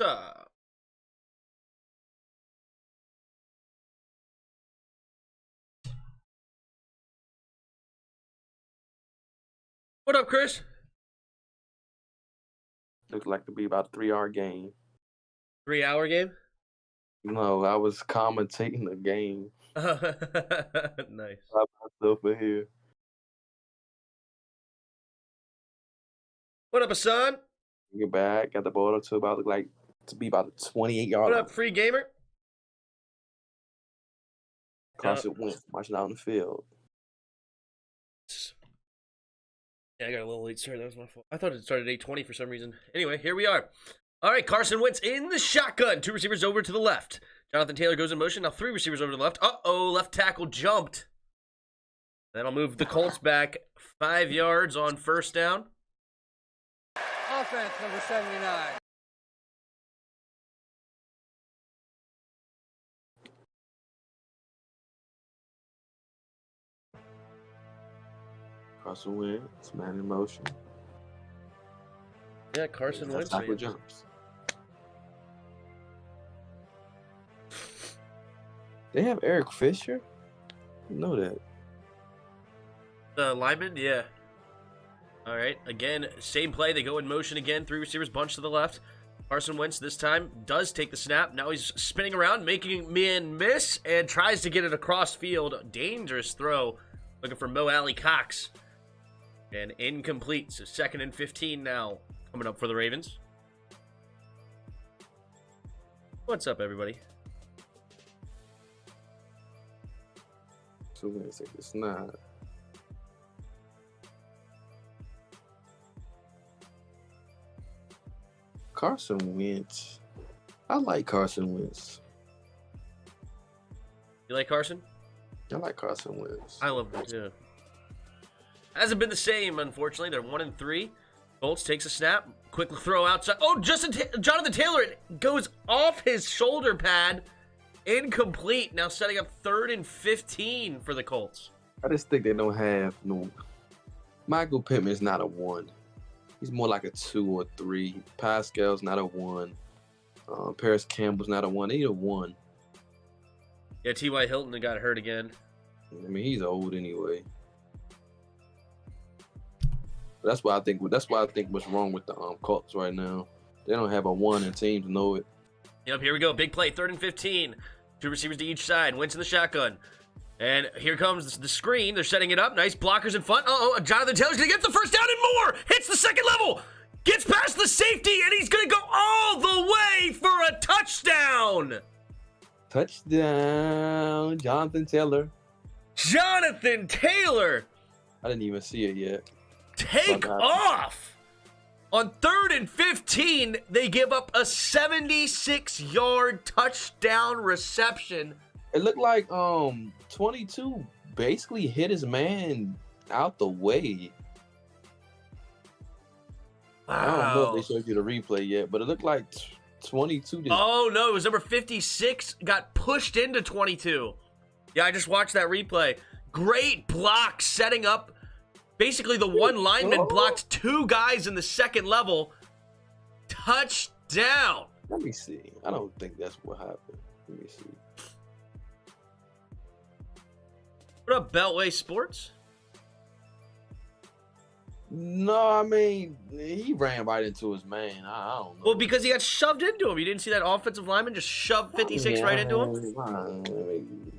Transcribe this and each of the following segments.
up? What up, Chris? Looks like to be about a 3-hour game. 3-hour game? No, I was commentating the game. Nice. I myself in here. What up, son? Get back, got the ball to about to be about a 28-yard What line. up, free gamer? Carson Wentz marching out in the field. Yeah, I got a little late start. That was my fault. I thought it started at 8:20 for some reason. Anyway, here we are. All right, Carson Wentz in the shotgun. 2 receivers over to the left. Jonathan Taylor goes in motion. Now 3 receivers over to the left. Uh-oh, left tackle jumped. That'll move the Colts back 5 yards on first down. Offense, number 79. Carson Wentz, man in motion. Yeah, Carson Wentz. Tackle jumps. They have Eric Fisher? I know that. The lineman, yeah. All right, again, same play. They go in motion again. 3 receivers bunched to the left. Carson Wentz this time does take the snap. Now he's spinning around, making man miss, and tries to get it across field. Dangerous throw. Looking for Mo Alley Cox. And incomplete. So 2nd and 15 now coming up for the Ravens. What's up, everybody? So Wentz take the snap. Carson Wentz. I like Carson Wentz. You like Carson? I like Carson Wentz. I love him too. Hasn't been the same, unfortunately. They're 1-3. Colts takes a snap. Quick throw outside. Oh, Jonathan Taylor goes off his shoulder pad. Incomplete. Now setting up 3rd and 15 for the Colts. I just think they don't have no. Michael Pittman is not a 1. He's more like a 2 or 3. Pascal's not a 1. Paris Campbell's not a 1. They need a 1. Yeah, T.Y. Hilton got hurt again. I mean, he's old anyway. That's why I think what's wrong with the Colts right now. They don't have a 1 and teams know it. Yep, here we go. Big play, 3rd and 15. 2 receivers to each side. Wentz in the shotgun. And here comes the screen. They're setting it up. Nice blockers in front. Uh-oh, Jonathan Taylor's going to get the first down and more. Hits the 2nd level. Gets past the safety, and he's going to go all the way for a touchdown. Touchdown, Jonathan Taylor. Jonathan Taylor. I didn't even see it yet. Take off. On 3rd and 15, they give up a 76-yard touchdown reception. It looked like 22 basically hit his man out the way. Wow. I don't know if they showed you the replay yet, but it looked like 22 did. Oh, no, it was number 56 got pushed into 22. Yeah, I just watched that replay. Great block setting up. Basically, the one lineman blocked 2 guys in the 2nd level. Touchdown. Let me see. I don't think that's what happened. Let me see. What up, Beltway Sports? No, I mean, he ran right into his man. I don't know. Well, because he got shoved into him. You didn't see that offensive lineman just shove 56 right into him?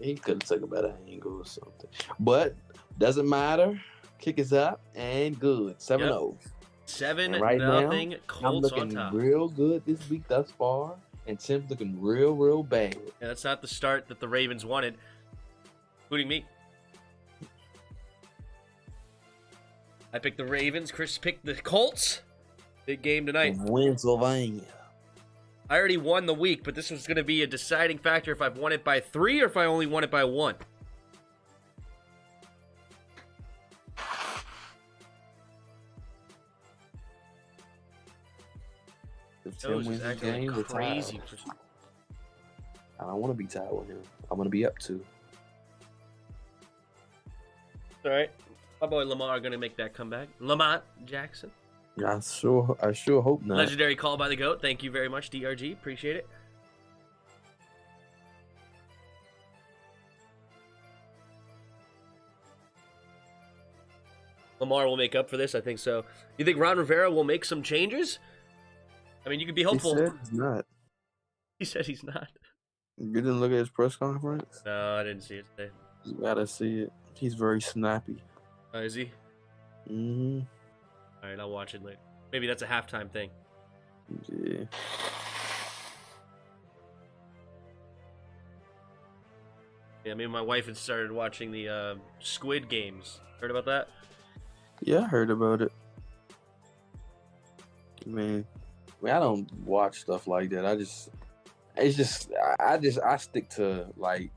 He could have took a better angle or something. But doesn't matter. Kick is up and good. 7-0. 7-0. Right now, Colts I'm on top. looking real good this week thus far. And Tim's looking real, real bad. Yeah, that's not the start that the Ravens wanted, including me. I picked the Ravens. Chris picked the Colts. Big game tonight. Pennsylvania. I already won the week, but this was going to be a deciding factor if I've won it by 3 or if I only won it by 1. If Tim wins the game, we're crazy. tied. I don't want to be tied with him. I'm going to be up 2. All right. My boy Lamar going to make that comeback. Lamont Jackson. I sure hope not. Legendary call by the GOAT. Thank you very much, DRG. Appreciate it. Lamar will make up for this. I think so. You think Ron Rivera will make some changes? I mean, you could be hopeful. He said he's not. He said he's not. You didn't look at his press conference? No, I didn't see it today. You gotta see it. He's very snappy. Is he? Mm-hmm. All right, I'll watch it later. Maybe that's a halftime thing. Yeah. Yeah, me and my wife had started watching the Squid Games. Heard about that? Yeah, I heard about it. Man, I don't watch stuff like that. I stick to like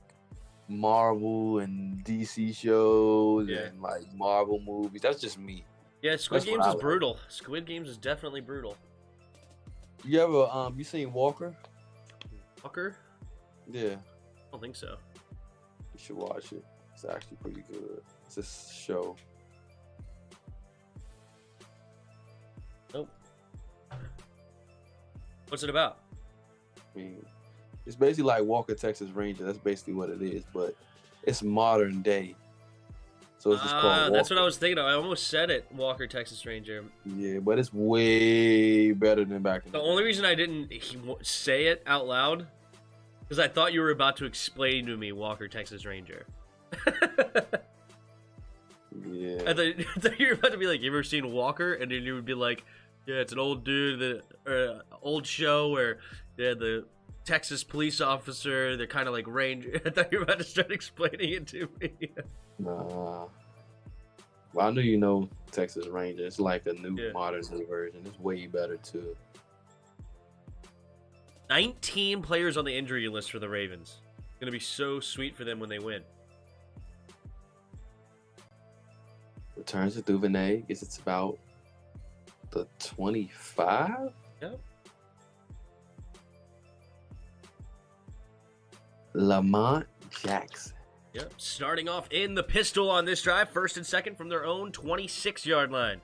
Marvel and DC shows and like Marvel movies. That's just me. Yeah, Squid Games is brutal. Squid Games is definitely brutal. You ever you seen Walker? Walker? Yeah. I don't think so. You should watch it. It's actually pretty good. It's a show. Nope. What's it about? I mean, it's basically like Walker, Texas Ranger. That's basically what it is, but it's modern day. So it's just called Walker. That's what I was thinking of. I almost said it, Walker, Texas Ranger. Yeah, but it's way better than back in the only reason I didn't say it out loud because I thought you were about to explain to me Walker, Texas Ranger. Yeah. I thought you were about to be like, you ever seen Walker? And then you would be like, yeah, it's an old dude, old show where the Texas police officer, they're kind of like ranger. I thought you were about to start explaining it to me. Nah. Well, I know you know Texas Ranger. It's like a new modern version. It's way better too. 19 players on the injury list for the Ravens. It's going to be so sweet for them when they win. Returns to Duvernay. Guess it's about the 25? Yep. Lamont Jackson. Yep. Starting off in the pistol on this drive. First and second from their own 26-yard line.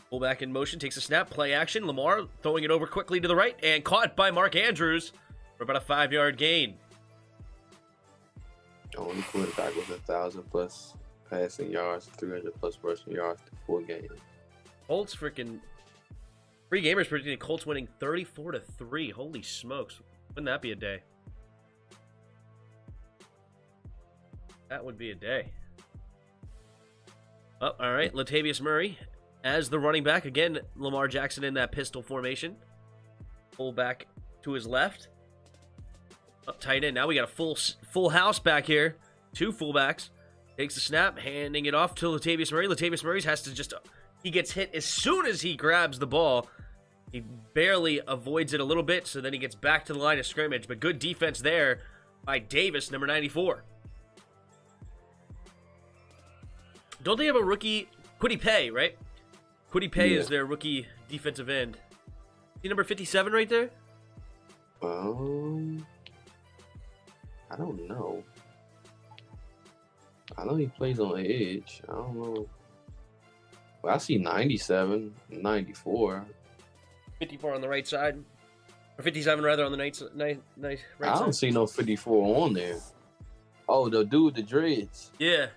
Fullback in motion, takes a snap, play action. Lamar throwing it over quickly to the right and caught by Mark Andrews for about a 5-yard gain. Only quarterback with 1,000+ passing yards, 300+ rushing yards to 4 games. Colts freaking free gamers predicting Colts winning 34-3. Holy smokes. Wouldn't that be a day? That would be a day. Oh, all right. Latavius Murray as the running back. Again, Lamar Jackson in that pistol formation. Fullback to his left. Up tight end. Now we got a full house back here. 2 fullbacks. Takes the snap, handing it off to Latavius Murray. Latavius Murray has to just... He gets hit as soon as he grabs the ball. He barely avoids it a little bit, so then he gets back to the line of scrimmage. But good defense there by Davis, number 94. Don't they have a rookie? Kwity Paye, right? Kwity Paye is their rookie defensive end. Is he number 57 right there? I don't know. I know he plays on edge. I don't know. Well, I see 97, 94. 54 on the right side. Or 57 rather on the right side. I don't see no 54 on there. Oh, the dude with the dreads. Yeah.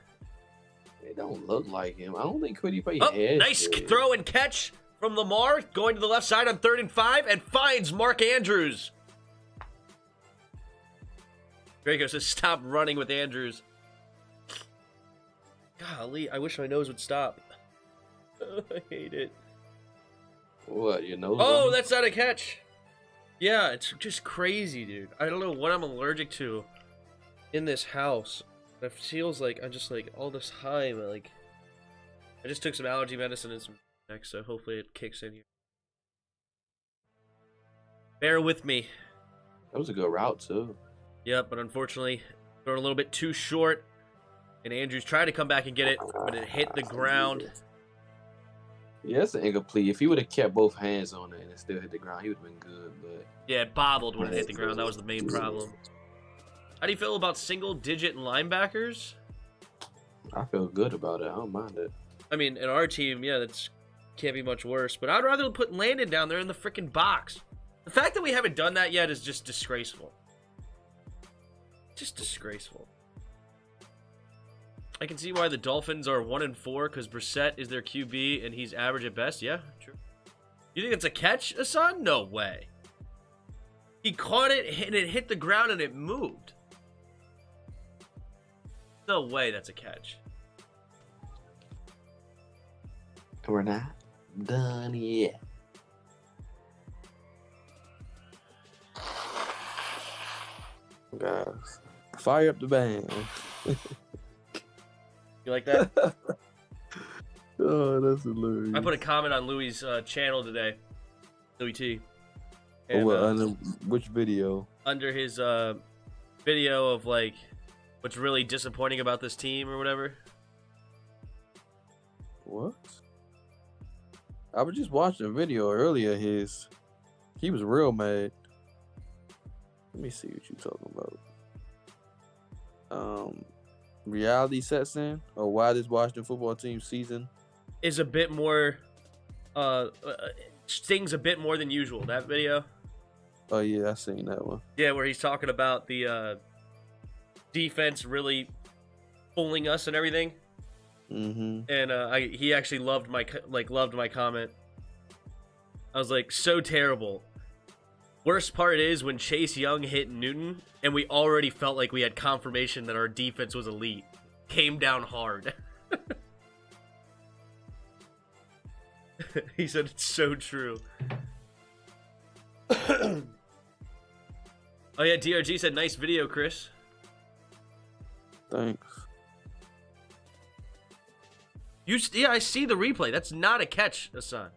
It don't look like him. I don't think Kwity Paye has nice dreads. throw and catch from Lamar. Going to the left side on 3rd and 5 and finds Mark Andrews. Draco says stop running with Andrews. Golly, I wish my nose would stop. I hate it. What, your nose? Oh, that's not a catch. Yeah, it's just crazy, dude. I don't know what I'm allergic to in this house. It feels like I'm just like all this time. Like I just took some allergy medicine and some next, so hopefully it kicks in here. Bear with me. That was a good route too. Yep, but unfortunately, thrown a little bit too short. And Andrews tried to come back and get it, but it hit the ground. Yeah, that's an incomplete. If he would have kept both hands on it and it still hit the ground, he would have been good. But yeah, it bobbled when it hit the ground. That was the main problem. How do you feel about single-digit linebackers? I feel good about it. I don't mind it. I mean, in our team, yeah, that's can't be much worse. But I'd rather put Landon down there in the freaking box. The fact that we haven't done that yet is just disgraceful. Just disgraceful. I can see why the Dolphins are 1-4 because Brissett is their QB and he's average at best. Yeah, true. You think it's a catch, Hassan? No way. He caught it and it hit the ground and it moved. No way that's a catch. We're not done yet. Guys, fire up the band. You like that? Oh, that's hilarious. I put a comment on Louis' channel today. Louis T. And, under which video? Under his video of like what's really disappointing about this team or whatever. What? I was just watching a video earlier. He was real mad. Let me see what you talking about. Reality sets in, or why this Washington football team season is a bit more, stings a bit more than usual. That video. Oh yeah, I seen that one. Yeah, where he's talking about the defense really fooling us and everything. Mm-hmm. And he actually loved my comment. I was like, so terrible. Worst part is when Chase Young hit Newton, and we already felt like we had confirmation that our defense was elite. Came down hard. He said it's so true. Oh yeah, DRG said nice video, Chris. Thanks. Yeah, I see the replay. That's not a catch, Hassan.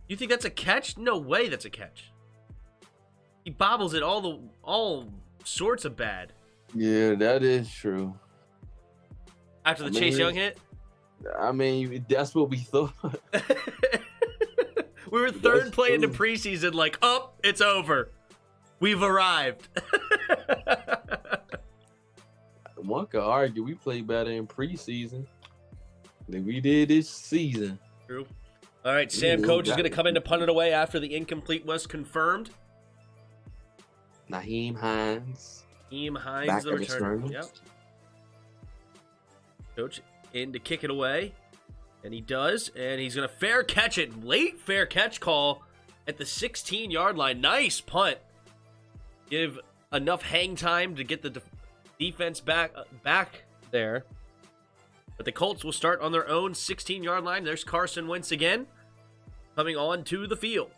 You think that's a catch? No way that's a catch. He bobbles it all sorts of bad. Yeah, that is true. After the Chase Young hit? I mean, that's what we thought. We were third play into preseason, like, oh, it's over. We've arrived. One could argue we played better in preseason than we did this season. True. All right, Sam Coach is going to come in to punt it away after the incomplete was confirmed. Nyheim Hines. Nyheim Hines, the returner. Yep. Coach in to kick it away. And he does. And he's going to fair catch it. Late fair catch call at the 16-yard line. Nice punt. Give enough hang time to get the defense back there. But the Colts will start on their own 16-yard line. There's Carson Wentz again, coming on to the field.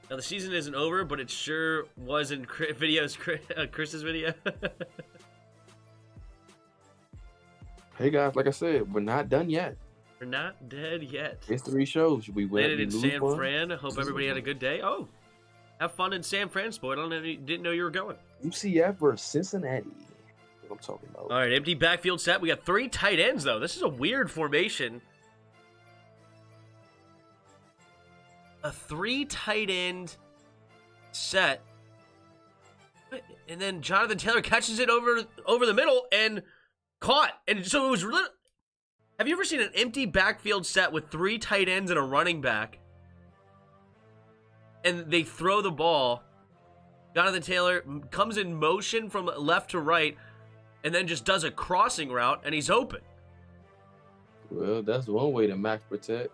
Now, the season isn't over, but it sure was in Chris's video. Hey, guys, like I said, we're not done yet. We're not dead yet. History shows we win. Landed in San Fran. Hope everybody had a good day. Oh, have fun in San Francisco. I didn't know you were going. UCF versus Cincinnati. That's what I'm talking about. All right, empty backfield set. We got 3 tight ends, though. This is a weird formation. A 3 tight end set. And then Jonathan Taylor catches it over the middle and caught. And so it was really... Have you ever seen an empty backfield set with 3 tight ends and a running back? And they throw the ball. Jonathan Taylor comes in motion from left to right and then just does a crossing route and he's open. Well, that's one way to max protect.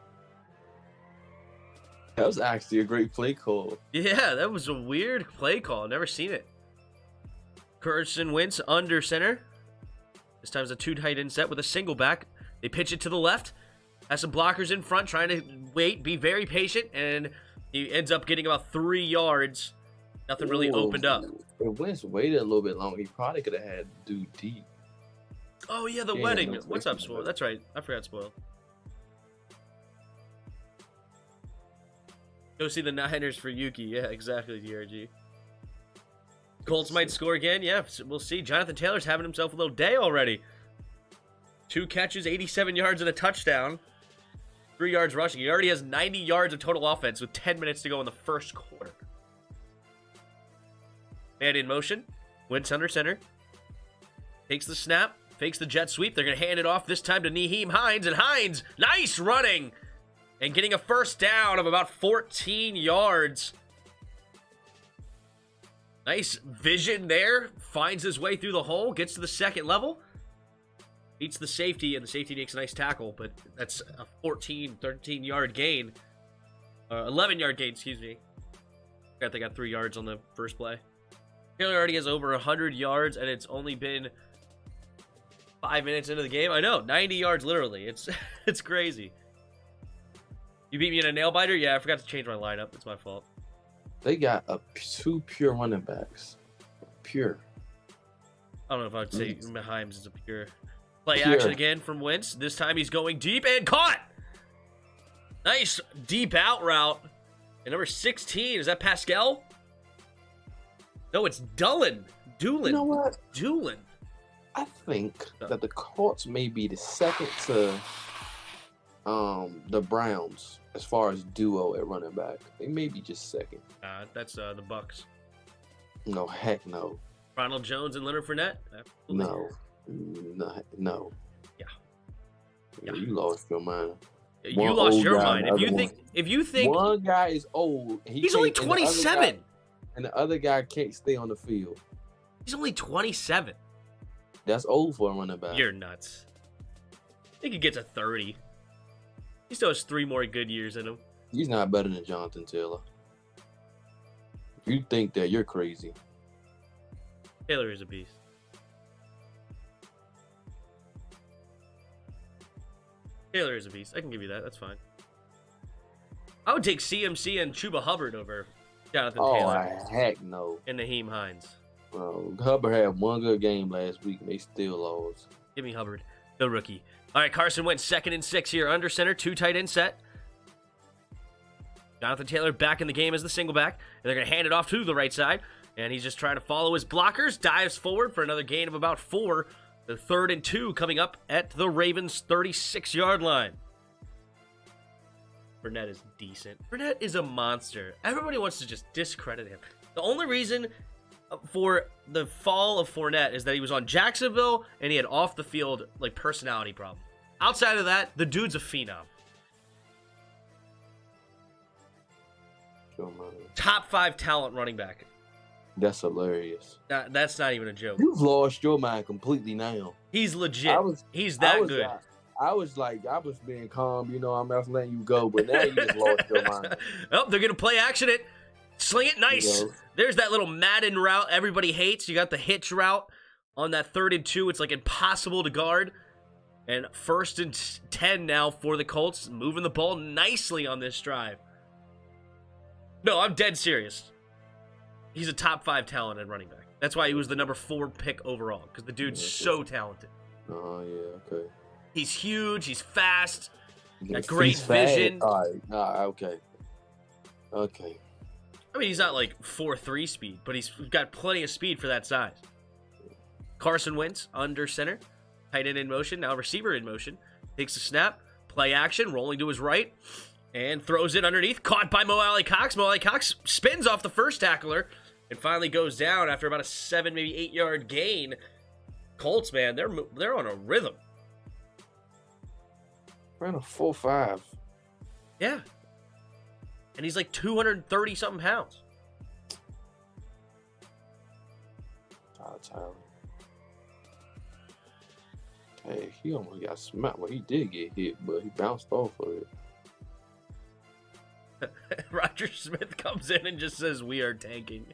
That was actually a great play call. Yeah, that was a weird play call. Never seen it. Carson Wentz under center. This time it's a 2 tight end set with a single back. They pitch it to the left. Has some blockers in front trying to wait, be very patient, and he ends up getting about 3 yards. Nothing really opened up. If Wentz waited a little bit longer, he probably could have had to do deep. Oh, yeah, the wedding. What's up, Spoil? That's right. I forgot Spoil. Go see the Niners for Yuki. Yeah, exactly, DRG. Colts might score again. Yeah, we'll see. Jonathan Taylor's having himself a little day already. 2 catches, 87 yards, and a touchdown. 3 yards rushing. He already has 90 yards of total offense with 10 minutes to go in the first quarter. Man in motion. Wentz under center. Takes the snap. fakes the jet sweep. They're going to hand it off this time to Nyheim Hines, and Hines, nice running, and getting a first down of about 14 yards. Nice vision there. Finds his way through the hole, gets to the second level. Beats the safety, and the safety makes a nice tackle, but that's a 13-yard gain. 11-yard gain, excuse me. I forgot they got 3 yards on the first play. Taylor already has over 100 yards, and it's only been 5 minutes into the game. I know, 90 yards literally. It's crazy. You beat me in a nail biter? Yeah, I forgot to change my lineup. It's my fault. They got 2 pure running backs. Pure. I don't know if I'd say Himes is a pure. Play action again from Wentz. This time he's going deep and caught. Nice deep out route. And number 16, is that Pascal? No, it's Dulin. You know what? Dulin. I think that the Colts may be the second to the Browns as far as duo at running back. They may be just second. That's the Bucks. No, heck no. Ronald Jones and Leonard Fournette? No. Yeah. You lost your mind. You lost your mind. If you think one guy is old, he's only 27, and the other guy can't stay on the field. He's only 27. That's old for a running back. You're nuts. I think he gets a 30. He still has 3 more good years in him. He's not better than Jonathan Taylor. If you think that, you're crazy. Taylor is a beast. Taylor is a beast. I can give you that. That's fine. I would take CMC and Chuba Hubbard over Jonathan Taylor. Oh, heck no. And Nyheim Hines. Hubbard had one good game last week, and they still lost. Give me Hubbard, the rookie. All right, Carson Wentz, 2nd and 6 here. Under center, 2 tight end set. Jonathan Taylor back in the game as the single back. And they're going to hand it off to the right side. And he's just trying to follow his blockers. Dives forward for another gain of about 4. The 3rd and 2 coming up at the Ravens' 36-yard line. Fournette is decent. Fournette is a monster. Everybody wants to just discredit him. The only reason for the fall of Fournette is that he was on Jacksonville and he had off-the-field personality problem. Outside of that, the dude's a phenom. Top 5 talent running back. That's hilarious. That's not even a joke. You've lost your mind completely now. He's legit. He's that good. I was being calm, I'm not letting you go, but now you just lost your mind. Oh, they're going to play action it. Sling it nice. There's that little Madden route everybody hates. You got the hitch route on that 3rd and 2. It's impossible to guard. And 1st and 10 now for the Colts. Moving the ball nicely on this drive. No, I'm dead serious. He's a top 5 talent at running back. That's why he was the number 4 pick overall, because the dude's so talented. Oh, yeah, okay. He's huge. He's fast. Got great vision. All right, okay. I mean, he's not 4.3 speed, but he's got plenty of speed for that size. Carson Wentz under center. Tight end in motion. Now receiver in motion. Takes a snap. Play action. Rolling to his right. And throws it underneath. Caught by Mo Alley Cox. Mo Alley Cox spins off the first tackler and finally goes down after about a 7, maybe 8-yard gain. Colts, man, they're on a rhythm. Ran a 4.5. Yeah. And he's 230-something pounds. Tyler. Hey, he almost got smacked. Well, he did get hit, but he bounced off of it. Roger Smith comes in and just says, "We are tanking."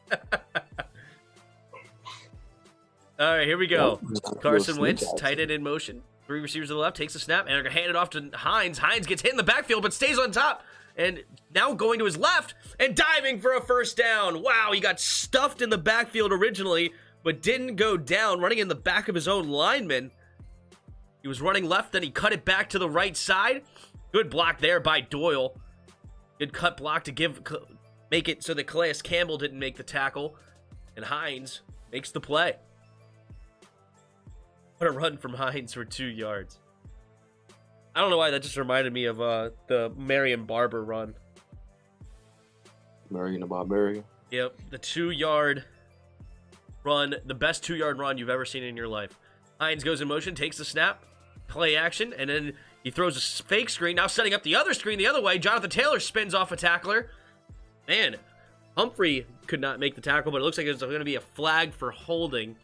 All right, here we go. Carson Wentz, tight end in motion. 3 receivers to the left, takes a snap, and they're going to hand it off to Hines. Hines gets hit in the backfield, but stays on top. And now going to his left and diving for a first down. Wow, he got stuffed in the backfield originally, but didn't go down, running in the back of his own lineman. He was running left, then he cut it back to the right side. Good block there by Doyle. Good cut block to make it so that Calais Campbell didn't make the tackle. And Hines makes the play. What a run from Hines for 2 yards. I don't know why that just reminded me of the Marion Barber run. Marion the Barbarian? Yep, the 2-yard run, the best 2-yard run you've ever seen in your life. Hines goes in motion, takes the snap, play action, and then he throws a fake screen. Now setting up the other screen the other way. Jonathan Taylor spins off a tackler. Man, Humphrey could not make the tackle, but it looks like there's going to be a flag for holding.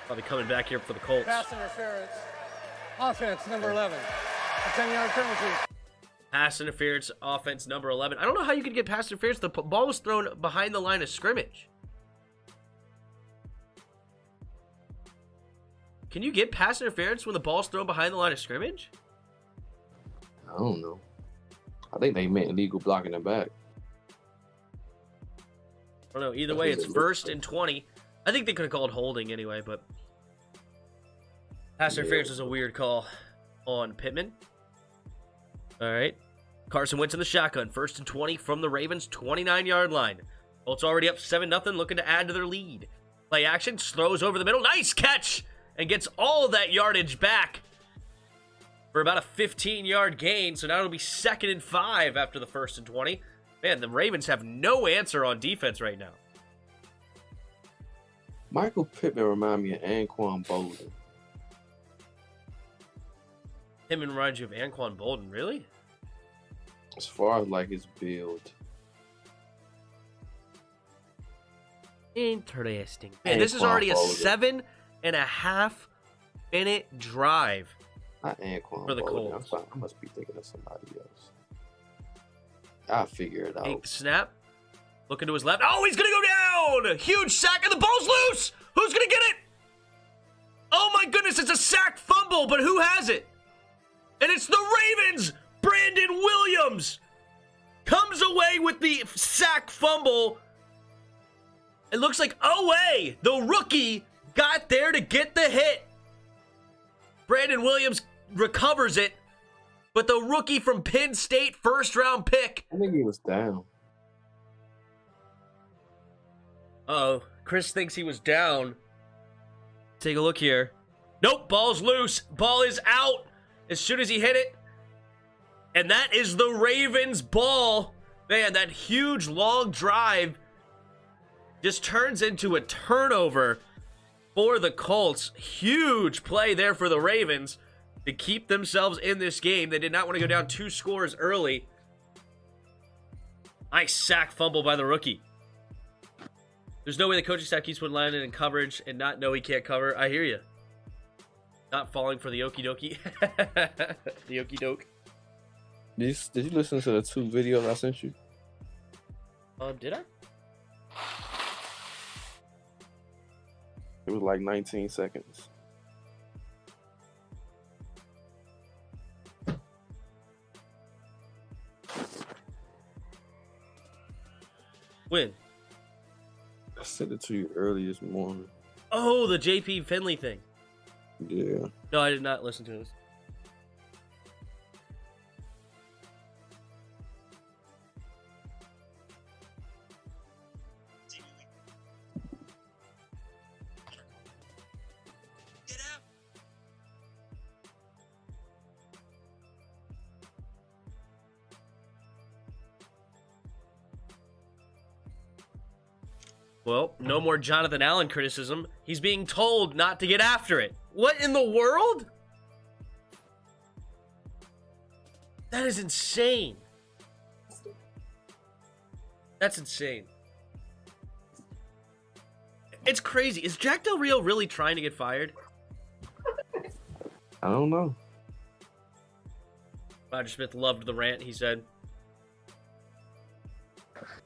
Probably coming back here for the Colts. Pass interference. Offense, number 11. A 10-yard penalty. Pass interference, offense, number 11. I don't know how you could get pass interference. The ball was thrown behind the line of scrimmage. Can you get pass interference when the ball's thrown behind the line of scrimmage? I don't know. I think they meant illegal blocking the back. I don't know. Either way, it's 1st and 20. I think they could have called holding anyway, but pass interference is a weird call on Pittman. All right. Carson Wentz in the shotgun. 1st and 20 from the Ravens' 29-yard line. Colts already up 7-0, looking to add to their lead. Play action, throws over the middle. Nice catch! And gets all of that yardage back for about a 15-yard gain. So now it'll be 2nd and 5 after the 1st and 20. Man, the Ravens have no answer on defense right now. Michael Pittman remind me of Anquan Bolden. Him reminds you of Anquan Bolden, really? As far as like his build. Interesting. Man, this is already a 7.5-minute drive. Not Anquan for the Bolden. Colts. I must be thinking of somebody else. I'll figure it out. Take the snap. Looking to his left. Oh, he's going to go down! Huge sack, and the ball's loose! Who's going to get it? Oh my goodness, it's a sack fumble, but who has it? And it's the Ravens! Brandon Williams comes away with the sack fumble. It looks like Owe, the rookie, got there to get the hit. Brandon Williams recovers it, but the rookie from Penn State, 1st-round pick. I think he was down. Uh-oh. Chris thinks he was down. Take a look here. Nope, ball's loose. Ball is out as soon as he hit it. And that is the Ravens' ball. Man, that huge long drive just turns into a turnover for the Colts. Huge play there for the Ravens to keep themselves in this game. They did not want to go down 2 scores early. Nice sack fumble by the rookie. There's no way the coaching staff keeps putting Landon in coverage and not know he can't cover. I hear you. Not falling for the okie dokie. The okie doke. Did you listen to the 2 videos I sent you? Did I? It was like 19 seconds. When? I sent it to you early this morning. Oh, the JP Finley thing. Yeah. No, I did not listen to this. Well, no more Jonathan Allen criticism. He's being told not to get after it. What in the world? That is insane. That's insane. It's crazy. Is Jack Del Rio really trying to get fired? I don't know. Roger Smith loved the rant, he said.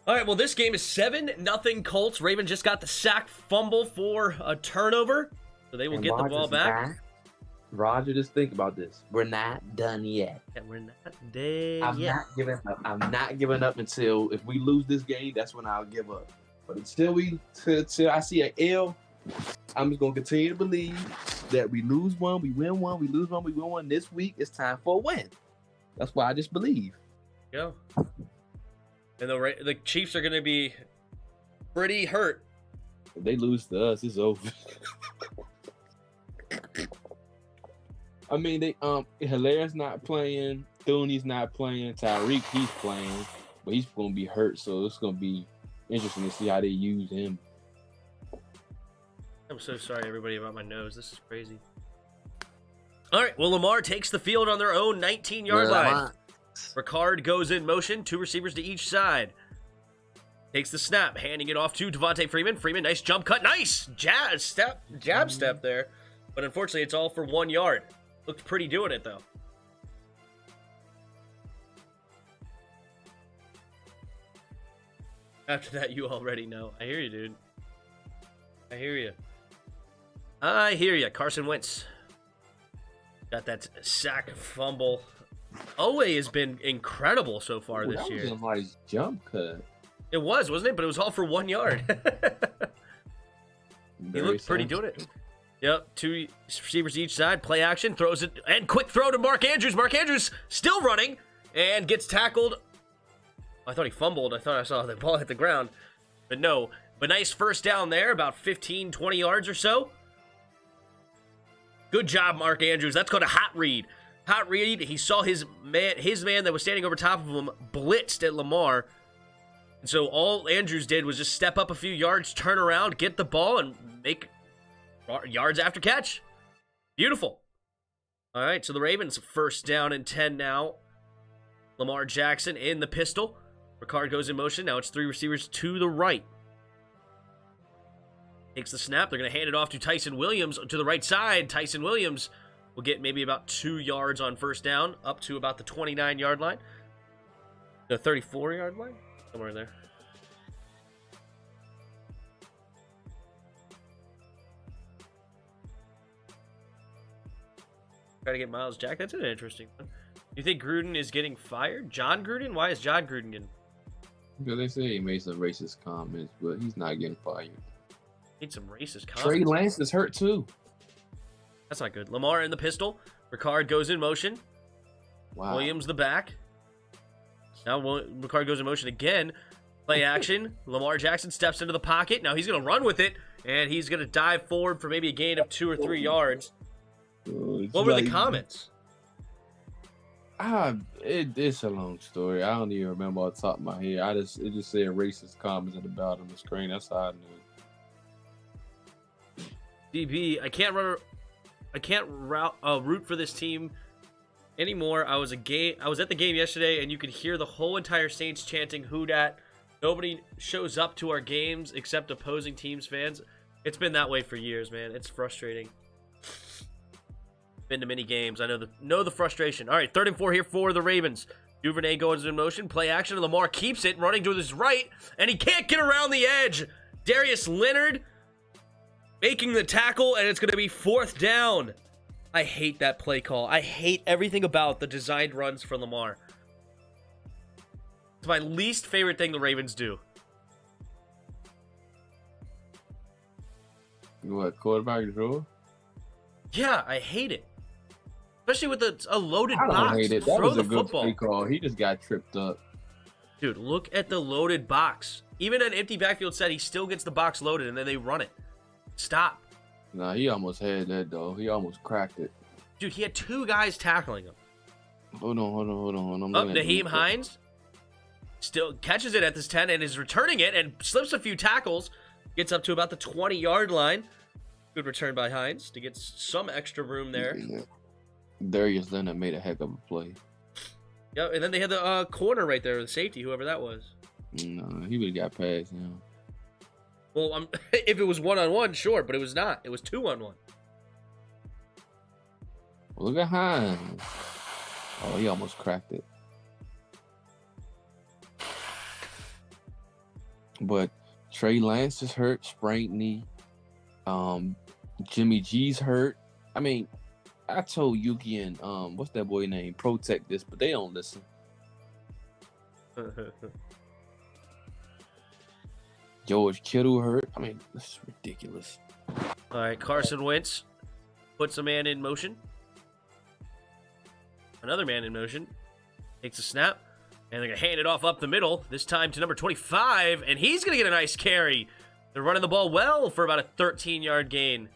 All right, well, this game is 7-0 Colts. Raven just got the sack fumble for a turnover, so they will get the ball back. Roger, just think about this. We're not done yet. Yeah, we're not dead yet. Not giving up. I'm not giving up until if we lose this game, that's when I'll give up. But until I see an L, I'm just gonna continue to believe that we lose one, we win one, we lose one, we win one. This week, it's time for a win. That's why I just believe. Go. And the Chiefs are going to be pretty hurt. If they lose to us, it's over. I mean, Hilaire's not playing, Thuney's not playing, Tyreek, he's playing, but he's going to be hurt, so it's going to be interesting to see how they use him. I'm so sorry, everybody, about my nose. This is crazy. All right, well, Lamar takes the field on their own 19-yard line. Ricard goes in motion, 2 receivers to each side. Takes the snap, handing it off to Devontae Freeman. Freeman, nice jump cut. Nice jab step there. But unfortunately, it's all for 1 yard. Looked pretty doing it, though. After that, you already know. I hear you, dude. I hear you. I hear you. Carson Wentz. Got that sack fumble. Owe has been incredible so far this year. That was a nice jump cut. It was, wasn't it? But it was all for 1 yard. He looked pretty doing it. Yep, 2 receivers each side. Play action, throws it, and quick throw to Mark Andrews. Mark Andrews still running and gets tackled. I thought he fumbled. I thought I saw the ball hit the ground. But no. But nice first down there, about 15, 20 yards or so. Good job, Mark Andrews. That's called a hot read. Hot read. He saw his man that was standing over top of him blitzed at Lamar. And so all Andrews did was just step up a few yards, turn around, get the ball, and make yards after catch. Beautiful. All right, so the Ravens first down and 10 now. Lamar Jackson in the pistol. Ricard goes in motion. Now it's 3 receivers to the right. Takes the snap. They're going to hand it off to Tyson Williams to the right side. Tyson Williams will get maybe about 2 yards on first down, up to about the 29-yard line. The 34-yard line? Somewhere in there. Try to get Miles Jack. That's an interesting one. You think Gruden is getting fired? John Gruden? Why is John Gruden getting... Because they say he made some racist comments, but he's not getting fired. Made some racist comments. Trey Lance is hurt too. That's not good. Lamar in the pistol. Ricard goes in motion. Wow. Williams the back. Now Ricard goes in motion again. Play action. Lamar Jackson steps into the pocket. Now he's going to run with it, and he's going to dive forward for maybe a gain of 2 or 3 yards. What were the comments? It's a long story. I don't even remember off the top of my head. It just said racist comments at the bottom of the screen. That's how I knew. DB, I can't root for this team anymore. I was at the game yesterday, and you could hear the whole entire Saints chanting "Who dat?" Nobody shows up to our games except opposing teams fans. It's been that way for years, man. It's frustrating. Been to many games. I know the frustration. All right, 3rd and 4 here for the Ravens. Duvernay goes in motion. Play action. Lamar keeps it, running to his right, and he can't get around the edge. Darius Leonard making the tackle, and it's going to be 4th down. I hate that play call. I hate everything about the designed runs for Lamar. It's my least favorite thing the Ravens do. What, quarterback draw? Yeah, I hate it. Especially with a loaded box. I don't hate it. That Throw was the a good football. play call. He just got tripped up. Dude, look at the loaded box. Even an empty backfield set, he still gets the box loaded, and then they run it. Stop. Nah, he almost had that, though. He almost cracked it. Dude, he had 2 guys tackling him. Hold on. Naheem Hines still catches it at this 10 and is returning it and slips a few tackles. Gets up to about the 20-yard line. Good return by Hines to get some extra room there. Yeah. Darius Leonard made a heck of a play. Yep, and then they had the corner right there, the safety, whoever that was. No, he would have got past him. Well, if it was 1-on-1, sure, but it was not. It was 2-on-1. Look at Hines. Oh, he almost cracked it. But Trey Lance is hurt, sprained knee. Jimmy G's hurt. I mean, I told Yuki and what's that boy name? Protect this, but they don't listen. George Kittle hurt. I mean, this is ridiculous. All right, Carson Wentz puts a man in motion. Another man in motion. Takes a snap. And they're going to hand it off up the middle. This time to number 25. And he's going to get a nice carry. They're running the ball well for about a 13-yard gain.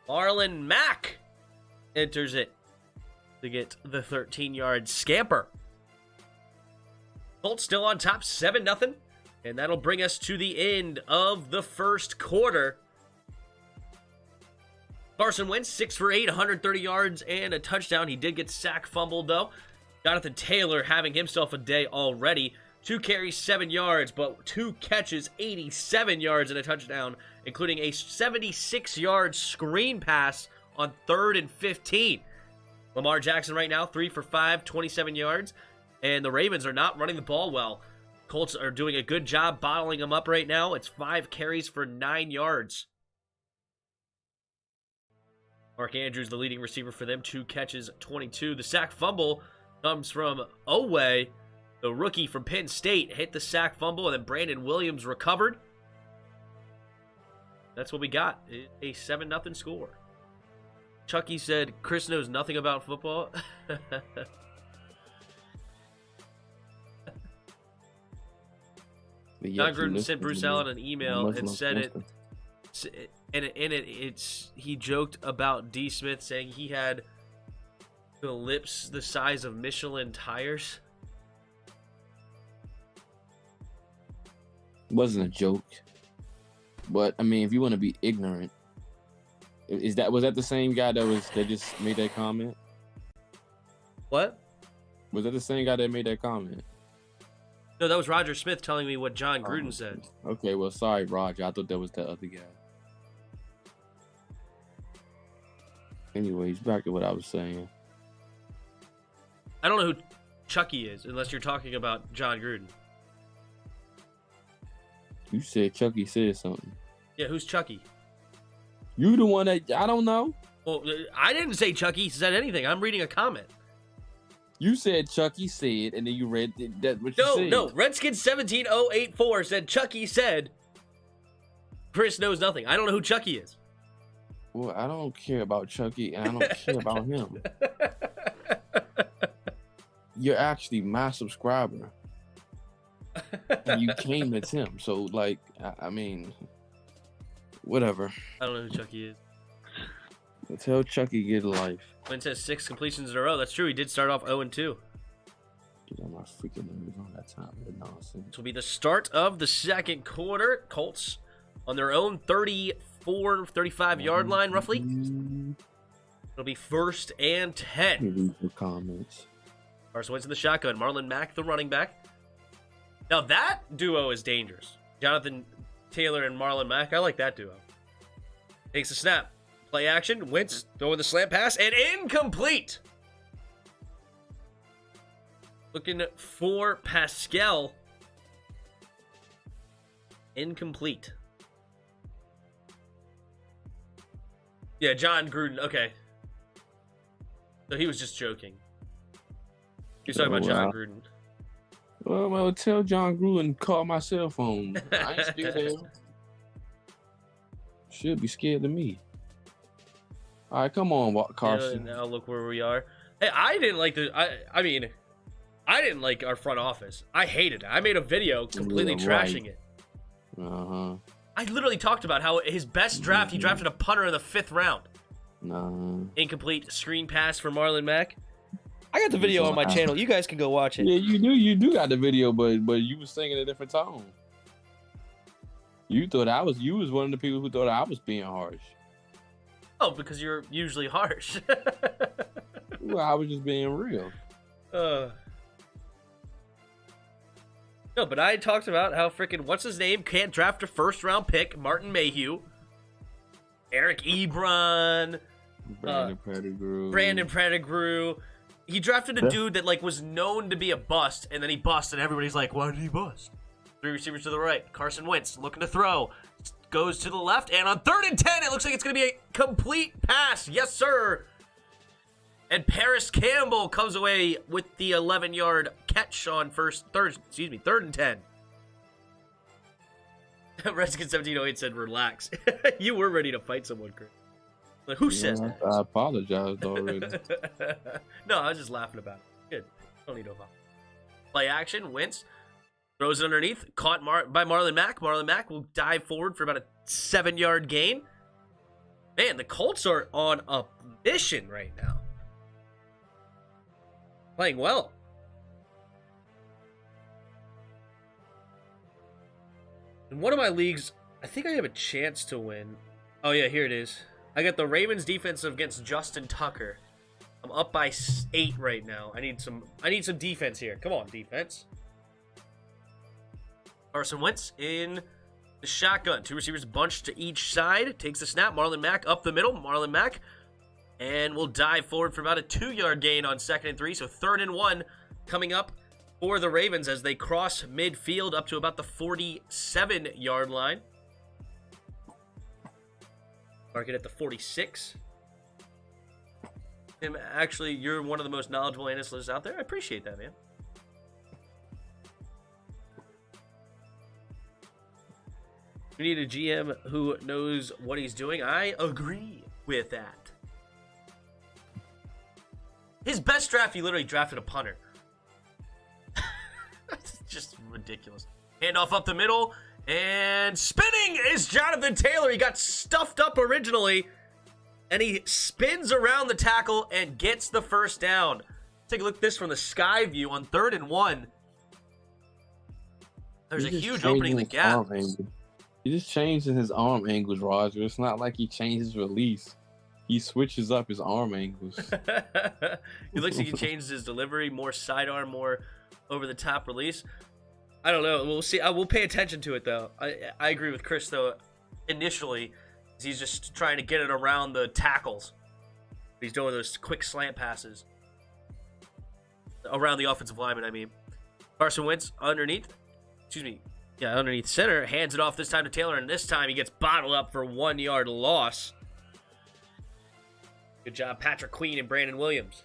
Marlon Mack enters it to get the 13-yard scamper. Colts still on top, 7-0. And that'll bring us to the end of the first quarter. Carson Wentz, 6 for 8, 130 yards and a touchdown. He did get sack fumbled, though. Jonathan Taylor having himself a day already. 2 carries, 7 yards, but 2 catches, 87 yards and a touchdown, including a 76-yard screen pass on 3rd and 15. Lamar Jackson right now, 3 for 5, 27 yards. And the Ravens are not running the ball well. Colts are doing a good job bottling them up right now. It's 5 carries for 9 yards. Mark Andrews, the leading receiver for them, 2 catches, 22. The sack fumble comes from Owe, the rookie from Penn State. Hit the sack fumble, and then Brandon Williams recovered. That's what we got. A 7-0 score. Chucky said, Chris knows nothing about football. John Gruden sent Bruce Allen an email and said it. And in it, he joked about D. Smith saying he had the lips the size of Michelin tires. It wasn't a joke, but I mean, if you want to be ignorant, was that the same guy that just made that comment? What? Was that the same guy that made that comment? No, that was Roger Smith telling me what John Gruden said. Okay, well, sorry, Roger. I thought that was the other guy. Anyways, back to what I was saying. I don't know who Chucky is, unless you're talking about John Gruden. You said Chucky said something. Yeah, who's Chucky? You the one that I don't know. Well, I didn't say Chucky said anything. I'm reading a comment. You said Chucky said, and then you read that. What you said. No. Redskins 17084 said Chucky said. Chris knows nothing. I don't know who Chucky is. Well, I don't care about Chucky, and I don't care about him. You're actually my subscriber. And you came at him, so like, I mean, whatever. I don't know who Chucky is. Tell Chucky get a life. Wentz has 6 completions in a row. That's true. He did start off 0-2. Get on my freaking nerves on that time of the nonsense. This will be the start of the second quarter. Colts on their own 34, 35-yard line, roughly. It'll be 1st and 10. Read your comments. Carson Wentz in the shotgun. Marlon Mack, the running back. Now that duo is dangerous. Jonathan Taylor and Marlon Mack. I like that duo. Takes a snap. Play action. Wentz throwing the slant pass and incomplete. Looking for Pascal. Incomplete. Yeah, John Gruden. Okay. So he was just joking. He was talking about John Gruden. Well, tell John Gruden call my cell phone. I ain't scared of him. Should be scared of me. All right, come on, Carson. Yeah, now look where we are. Hey, I didn't like I didn't like our front office. I hated it. I made a video completely trashing it. Uh-huh. I literally talked about how his best draft, he drafted a punter in the 5th round. Incomplete screen pass for Marlon Mack. I got the video on my channel. You guys can go watch it. Yeah, you do got the video, but you was singing a different tone. You was one of the people who thought I was being harsh. Oh, because you're usually harsh. Well, I was just being real. No, but I talked about how freaking what's his name can't draft a 1st-round pick, Martin Mayhew, Eric Ebron, Brandon Pettigrew. He drafted a dude that like was known to be a bust, and then he bust, and everybody's like, "Why did he bust?" 3 receivers to the right. Carson Wentz looking to throw, goes to the left, and on 3rd and 10, it looks like it's going to be a complete pass. Yes, sir. And Paris Campbell comes away with the 11-yard catch on 3rd and 10. Redskins 1708 said, "Relax." You were ready to fight someone, Chris. Like, who says that? I apologized already. No, I was just laughing about it. Good. Don't need to apologize. Play action. Wentz throws it underneath. Caught by Marlon Mack. Marlon Mack will dive forward for about a 7-yard gain. Man, the Colts are on a mission right now. Playing well. In one of my leagues, I think I have a chance to win. Oh, yeah, here it is. I got the Ravens defense against Justin Tucker. I'm up by 8 right now. I need some defense here. Come on, defense. Carson Wentz in the shotgun. 2 receivers bunched to each side. Takes the snap. Marlon Mack up the middle. Marlon Mack. And we'll dive forward for about a 2-yard gain on 2nd and 3. So 3rd and 1 coming up for the Ravens as they cross midfield up to about the 47-yard line. Mark it at the 46. Tim, actually, you're one of the most knowledgeable analysts out there. I appreciate that, man. We need a GM who knows what he's doing. I agree with that. His best draft, he literally drafted a punter. That's just ridiculous. Handoff up the middle, and spinning is Jonathan Taylor. He got stuffed up originally, and he spins around the tackle and gets the first down. Take a look at this from the sky view on 3rd and 1. There's a huge opening in the gap. He just changing his arm angles, Roger. It's not like he changes release. He switches up his arm angles. He looks like he changes his delivery, more sidearm, more over-the-top release. I don't know. We'll see. I will pay attention to it, though. I agree with Chris, though. Initially, he's just trying to get it around the tackles. He's doing those quick slant passes. Around the offensive lineman, I mean. Carson Wentz underneath. Excuse me. Yeah, underneath center. Hands it off this time to Taylor, and this time he gets bottled up for 1-yard loss. Good job, Patrick Queen and Brandon Williams.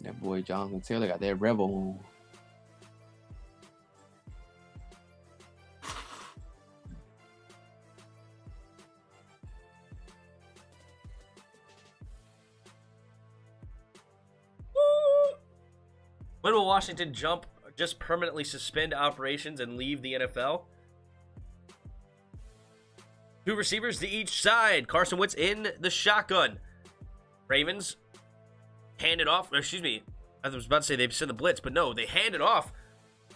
That boy Jonathan Taylor got that rebel on. When will Washington just permanently suspend operations and leave the NFL? 2 receivers to each side. Carson Wentz in the shotgun. Ravens hand it off. Excuse me. I was about to say they send the blitz, but no, they hand it off.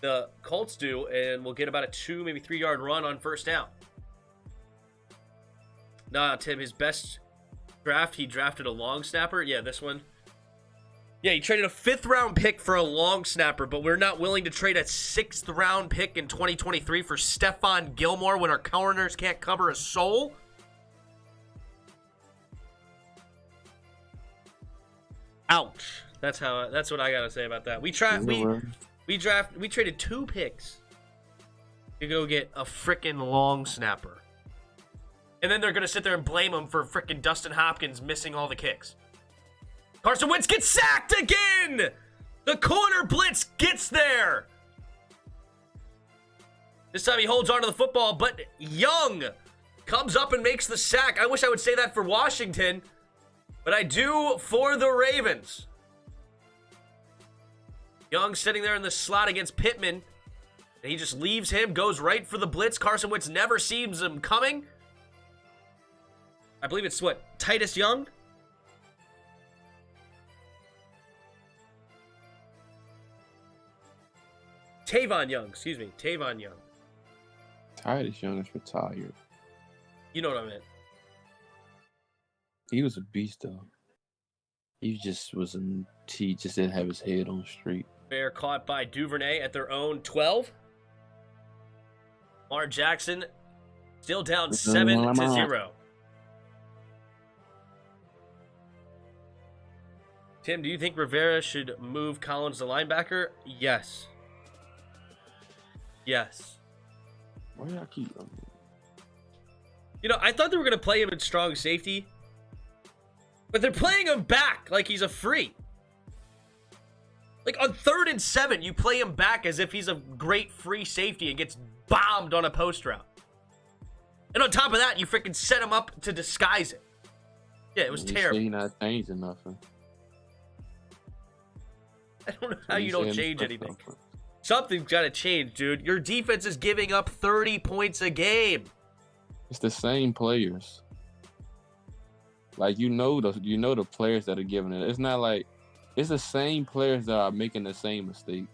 The Colts do, and we'll get about a 2, maybe 3-yard run on 1st down. Nah, Tim, his best draft, he drafted a long snapper. Yeah, this one. Yeah, he traded a 5th-round pick for a long snapper, but we're not willing to trade a 6th-round pick in 2023 for Stephon Gilmore when our corners can't cover a soul. Ouch. That's what I gotta say about that. We traded 2 picks to go get a frickin' long snapper, and then they're gonna sit there and blame him for frickin' Dustin Hopkins missing all the kicks. Carson Wentz gets sacked again! The corner blitz gets there! This time he holds onto the football, but Young comes up and makes the sack. I wish I would say that for Washington, but I do for the Ravens. Young sitting there in the slot against Pittman, and he just leaves him, goes right for the blitz. Carson Wentz never sees him coming. I believe it's Titus Young? Tavon Young, excuse me. Tavon Young. Titus Young is retired. You know what I meant. He was a beast, though. He just didn't have his head on straight. Fair caught by Duvernay at their own 12. Lamar Jackson still down 7-0. Tim, do you think Rivera should move Collins to linebacker? Yes. Yes. Why do I keep them? I thought they were going to play him in strong safety, but they're playing him back like he's a free. Like on 3rd and 7, you play him back as if he's a great free safety and gets bombed on a post route. And on top of that, you freaking set him up to disguise it. Yeah, it was terrible. He's not changing nothing. I don't know how you don't change anything. Something's got to change, dude. Your defense is giving up 30 points a game. It's the same players. Like, the players that are giving it. It's not like it's the same players that are making the same mistakes.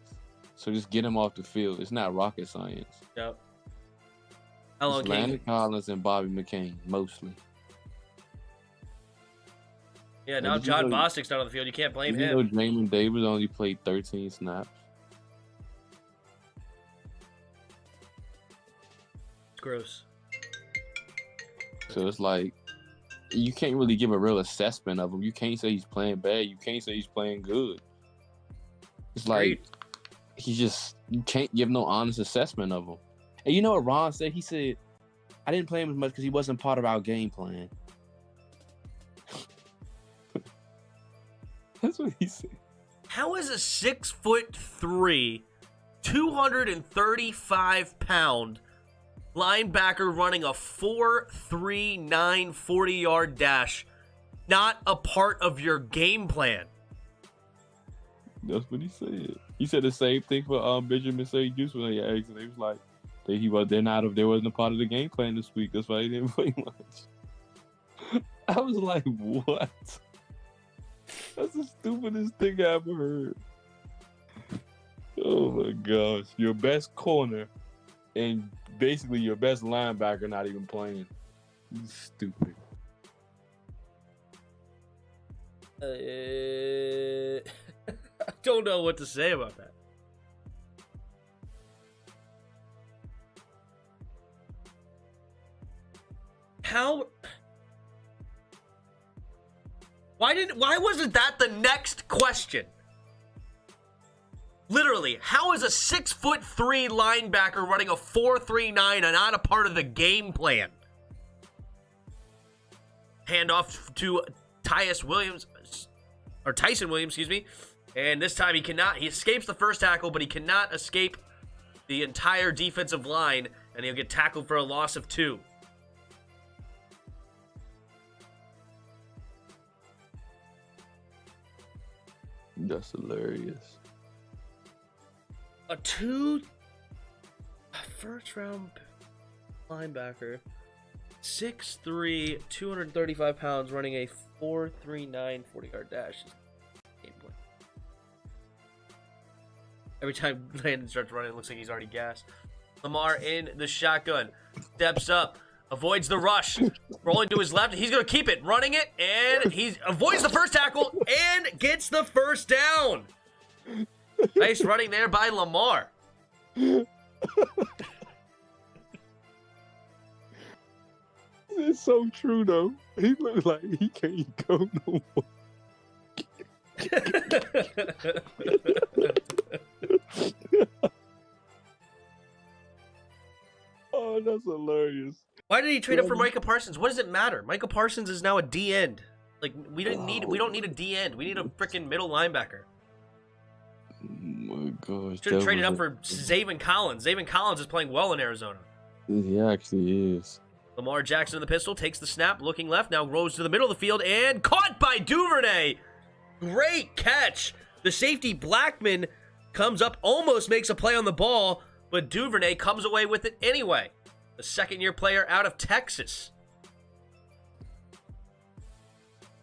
So just get them off the field. It's not rocket science. Yep. How long It's can Landon Collins and Bobby McCain, mostly. Yeah, now did you John know- Bostic's not on the field. You can't blame Did you know him. Jamin Davis only played 13 snaps? It's gross. So it's like, you can't really give a real assessment of him. You can't say he's playing bad. You can't say he's playing good. It's like, you can't give no honest assessment of him. And you know what Ron said? He said, I didn't play him as much because he wasn't part of our game plan. That's what he said. How is a 6'3", 235-pound linebacker running a 4.39 40-yard dash not a part of your game plan? That's what he said. He said the same thing for Benjamin St. Just when they asked him. They was like, they wasn't a part of the game plan this week. That's why he didn't play much. I was like, what? That's the stupidest thing I ever heard. Oh my gosh. Your best corner and basically your best linebacker not even playing. Stupid. I don't know what to say about that. How? Why wasn't that the next question? Literally, how is a 6'3" linebacker running a 4.39 and not a part of the game plan? Handoff to Tyson Williams, excuse me. And this time he cannot. He escapes the first tackle, but he cannot escape the entire defensive line, and he'll get tackled for a loss of 2. That's hilarious. A first round linebacker, 6'3", 235 pounds, running a 4.39 40-yard dash. Game plan. Every time Landon starts running, it looks like he's already gassed. Lamar in the shotgun, steps up, avoids the rush, rolling to his left. He's going to keep it, running it, and he avoids the first tackle and gets the first down. Nice running there by Lamar. It's so true, though. He looks like he can't go no more. Oh, that's hilarious. Why did he trade up for Micah Parsons? What does it matter? Micah Parsons is now a D end. Like we don't need a D end. We need a freaking middle linebacker. Oh my gosh. Should have traded up for Zaven Collins. Zaven Collins is playing well in Arizona. He actually is. Lamar Jackson in the pistol, takes the snap, looking left, now rolls to the middle of the field, and caught by Duvernay. Great catch. The safety Blackman comes up, almost makes a play on the ball, but Duvernay comes away with it anyway. The second-year player out of Texas.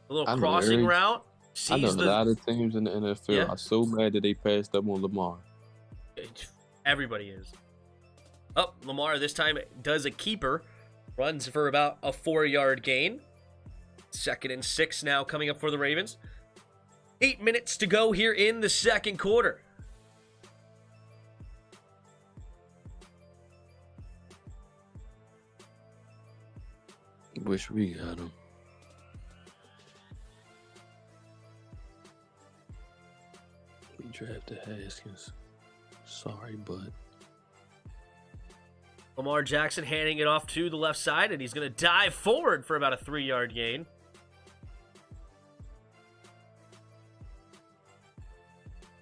A little crossing route. I know a lot of teams in the NFL are so mad that they passed up on Lamar. Everybody is. Oh, Lamar this time does a keeper. Runs for about a 4-yard gain. 2nd and 6 now coming up for the Ravens. 8 minutes to go here in the second quarter. Wish we got him. We drafted Haskins. Sorry, bud. Lamar Jackson handing it off to the left side, and he's going to dive forward for about a 3-yard gain.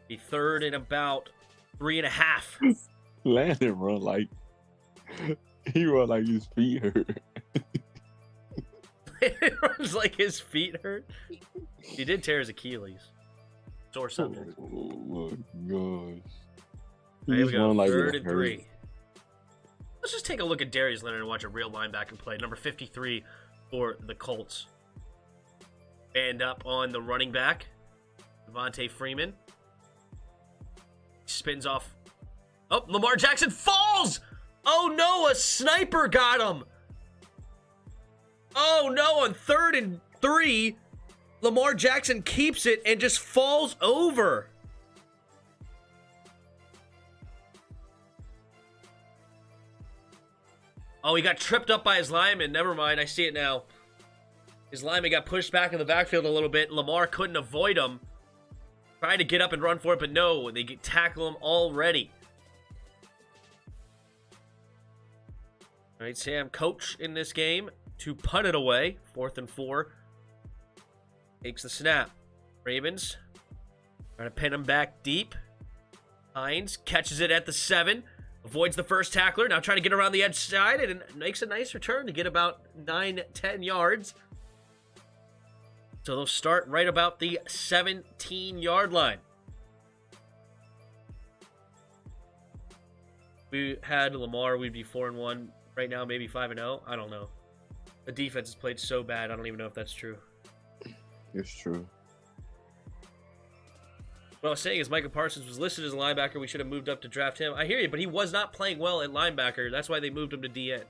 The 3rd and about 3.5. Landon run like his feet hurt. It runs like his feet hurt. He did tear his Achilles. Sore subject. Oh my gosh. Right, here we go. 3rd and 3. Let's just take a look at Darius Leonard and watch a real linebacker play. Number 53 for the Colts. Band up on the running back, Devontae Freeman. Spins off. Oh, Lamar Jackson falls! Oh no, a sniper got him. Oh no, on 3rd and 3, Lamar Jackson keeps it and just falls over. Oh, he got tripped up by his lineman. Never mind, I see it now. His lineman got pushed back in the backfield a little bit. Lamar couldn't avoid him. Tried to get up and run for it, but no, they tackle him already. All right, Sam, coach in this game to punt it away. 4th and 4. Takes the snap. Ravens trying to pin him back deep. Hines catches it at the 7. Avoids the first tackler. Now trying to get around the edge side and makes a nice return to get about 9-10 yards. So they'll start right about the 17-yard line. We had Lamar, we'd be 4-1. Right now, maybe 5-0. I don't know. The defense has played so bad, I don't even know if that's true. It's true. What I was saying is Micah Parsons was listed as a linebacker. We should have moved up to draft him. I hear you, but he was not playing well at linebacker. That's why they moved him to DN.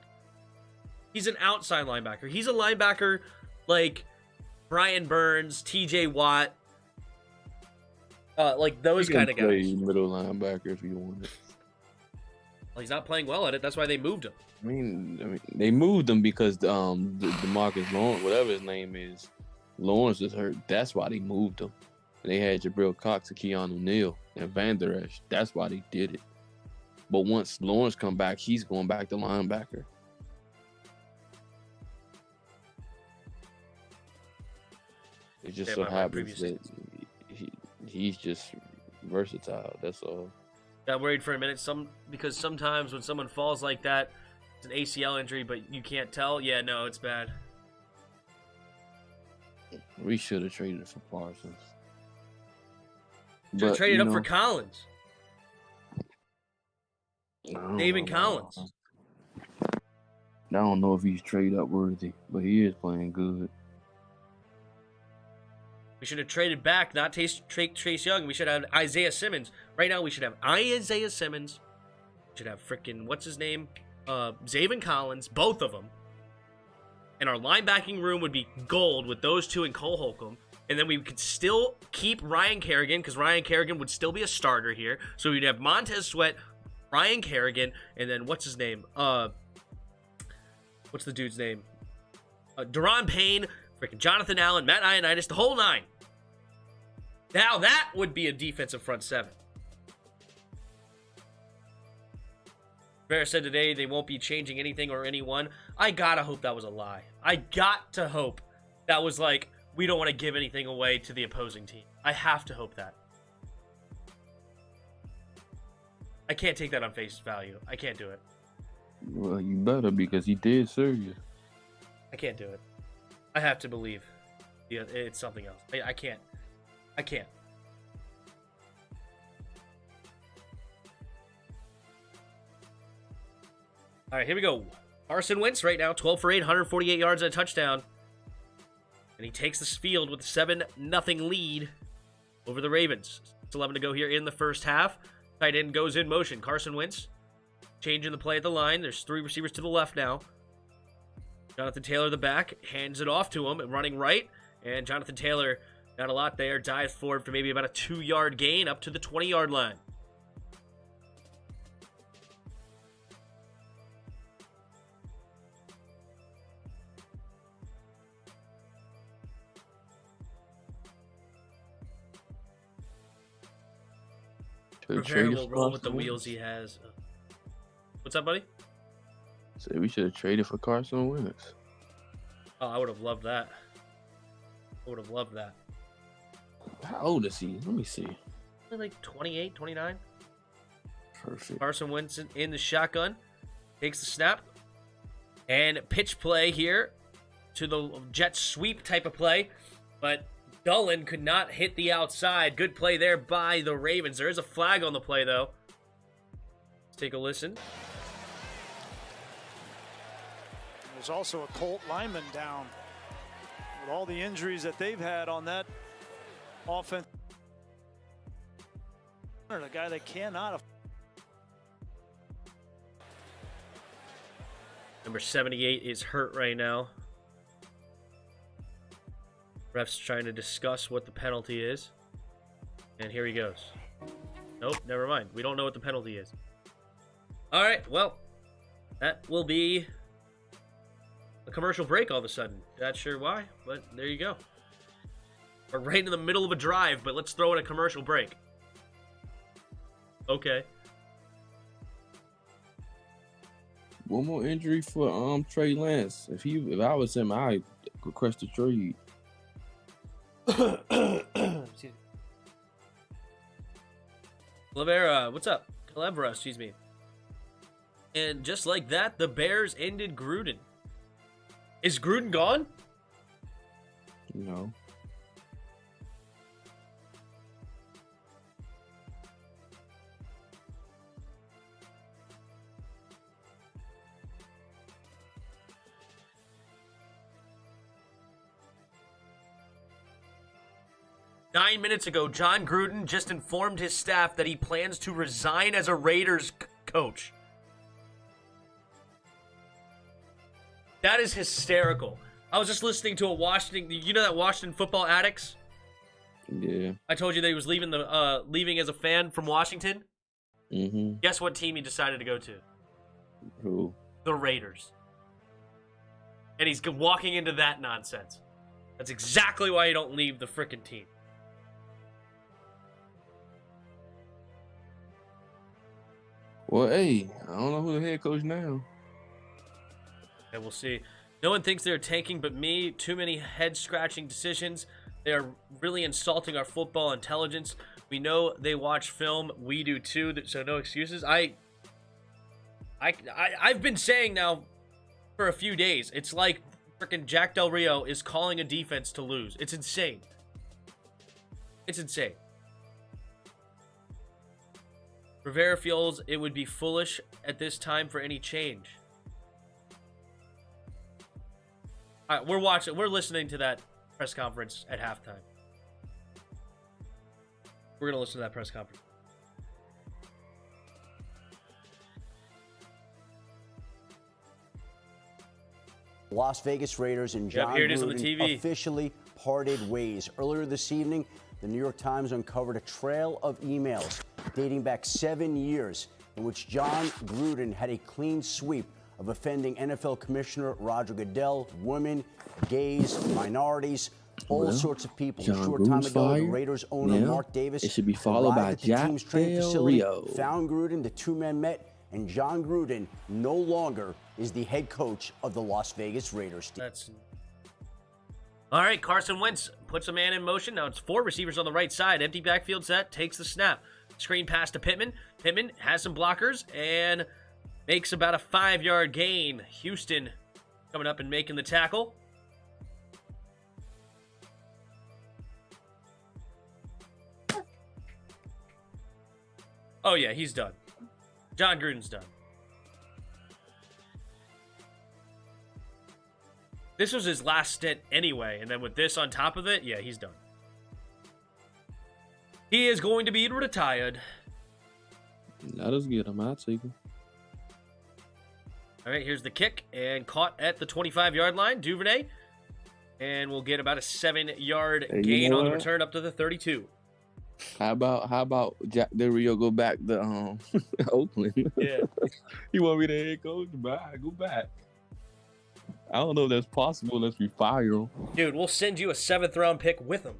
He's an outside linebacker. He's a linebacker like Brian Burns, TJ Watt, like those kind of guys. Middle linebacker if you want it. Well, he's not playing well at it. That's why they moved him. I mean, they moved him because DeMarcus Lawrence, whatever his name is, Lawrence is hurt. That's why they moved him. And they had Jabril Cox and Keanu Neal and Van Der Esch. That's why they did it. But once Lawrence come back, he's going back to linebacker. It just so happens that he's just versatile. That's all. Got worried for a minute, because sometimes when someone falls like that, it's an ACL injury, but you can't tell. Yeah, no, it's bad. We should have traded for Parsons. Should have traded up for Collins. David Collins. I don't know if he's trade up worthy, but he is playing good. We should have traded back, not Chase Young. We should have Isaiah Simmons. Right now, we should have Isaiah Simmons. We should have freaking, what's his name? Zaven Collins, both of them. And our linebacking room would be gold with those two and Cole Holcomb. And then we could still keep Ryan Kerrigan, because Ryan Kerrigan would still be a starter here. So we'd have Montez Sweat, Ryan Kerrigan, and then what's his name? What's the dude's name? Deron Payne, freaking Jonathan Allen, Matt Ioannidis, the whole 9. Now that would be a defensive front 7. Rivera said today they won't be changing anything or anyone. I gotta hope that was a lie. I got to hope that was like, we don't want to give anything away to the opposing team. I have to hope that. I can't take that on face value. I can't do it. Well, you better, because he did serve you. I can't do it. I have to believe. Yeah, it's something else. I can't. I can't. All right, here we go. Carson Wentz right now, 12 for 8, 148 yards and a touchdown. And he takes this field with a 7-0 lead over the Ravens. It's 11 to go here in the first half. Tight end goes in motion. Carson Wentz changing the play at the line. There's 3 receivers to the left now. Jonathan Taylor, the back, hands it off to him, running right. And Jonathan Taylor, not a lot there, dives forward for maybe about a 2-yard gain up to the 20-yard line. Rivera will roll with the wheels he has. What's up, buddy? So we should have traded for Carson Wentz. Oh, I would have loved that. I would have loved that. How old is he? Let me see. Like 28, 29. Perfect. Carson Wentz in the shotgun. Takes the snap. And pitch play here to the jet sweep type of play. But Dullen could not hit the outside. Good play there by the Ravens. There is a flag on the play, though. Let's take a listen. There's also a Colt lineman down with all the injuries that they've had on that offense. A guy that cannot. Number 78 is hurt right now. Ref's trying to discuss what the penalty is. And here he goes. Nope, never mind. We don't know what the penalty is. All right, well, that will be a commercial break all of a sudden. Not sure why, but there you go. We're right in the middle of a drive, but let's throw in a commercial break. Okay. One more injury for Trey Lance. If I was him, I'd request a trade. Excuse me. Calevera, what's up? Calevera, excuse me. And just like that, the Bears ended Gruden. Is Gruden gone? No. Nine minutes ago, John Gruden just informed his staff that he plans to resign as a Raiders coach. That is hysterical. I was just listening to a Washington, you know that Washington Football Addicts? Yeah. I told you that he was leaving as a fan from Washington. Mm-hmm. Guess what team he decided to go to? Who? The Raiders. And he's walking into that nonsense. That's exactly why you don't leave the frickin' team. Well, hey, I don't know who the head coach now. And we'll see. No one thinks they're tanking but me. Too many head-scratching decisions. They are really insulting our football intelligence. We know they watch film. We do too, so no excuses. I've been saying now for a few days, it's like freaking Jack Del Rio is calling a defense to lose. It's insane. It's insane. Rivera feels it would be foolish at this time for any change. All right, we're listening to that press conference at halftime. We're going to listen to that press conference. Las Vegas Raiders and John here it is on the Gruden TV. officially parted ways. Earlier this evening, the New York Times uncovered a trail of emails dating back 7 years in which John Gruden had a clean sweep of offending NFL Commissioner Roger Goodell, women, gays, minorities, all sorts of people. John A short time Gruden's ago, the fired. Raiders owner Now, Mark Davis it should be followed by arrived at the Jack team's training Del facility, Rio. found Gruden, the two men met, and John Gruden no longer is the head coach of the Las Vegas Raiders. That's all right. Carson Wentz puts a man in motion. Now it's four receivers on the right side. Empty backfield set. Takes the snap. Screen pass to Pittman. Pittman has some blockers and makes about a 5-yard gain. Houston coming up and making the tackle. Oh yeah, he's done. John Gruden's done. This was his last stint anyway, and then with this on top of it, yeah, he's done. He is going to be retired. Let us get him. I'll take him. All right, here's the kick, and caught at the 25-yard line, Duvernay. And we'll get about a 7-yard Hey, you gain know on the what? return up to the 32. How about Jack Del Rio go back to Oakland? Yeah. You want me to head coach? Bye. Go back. I don't know if that's possible unless we fire him. Dude, we'll send you a 7th-round pick with him.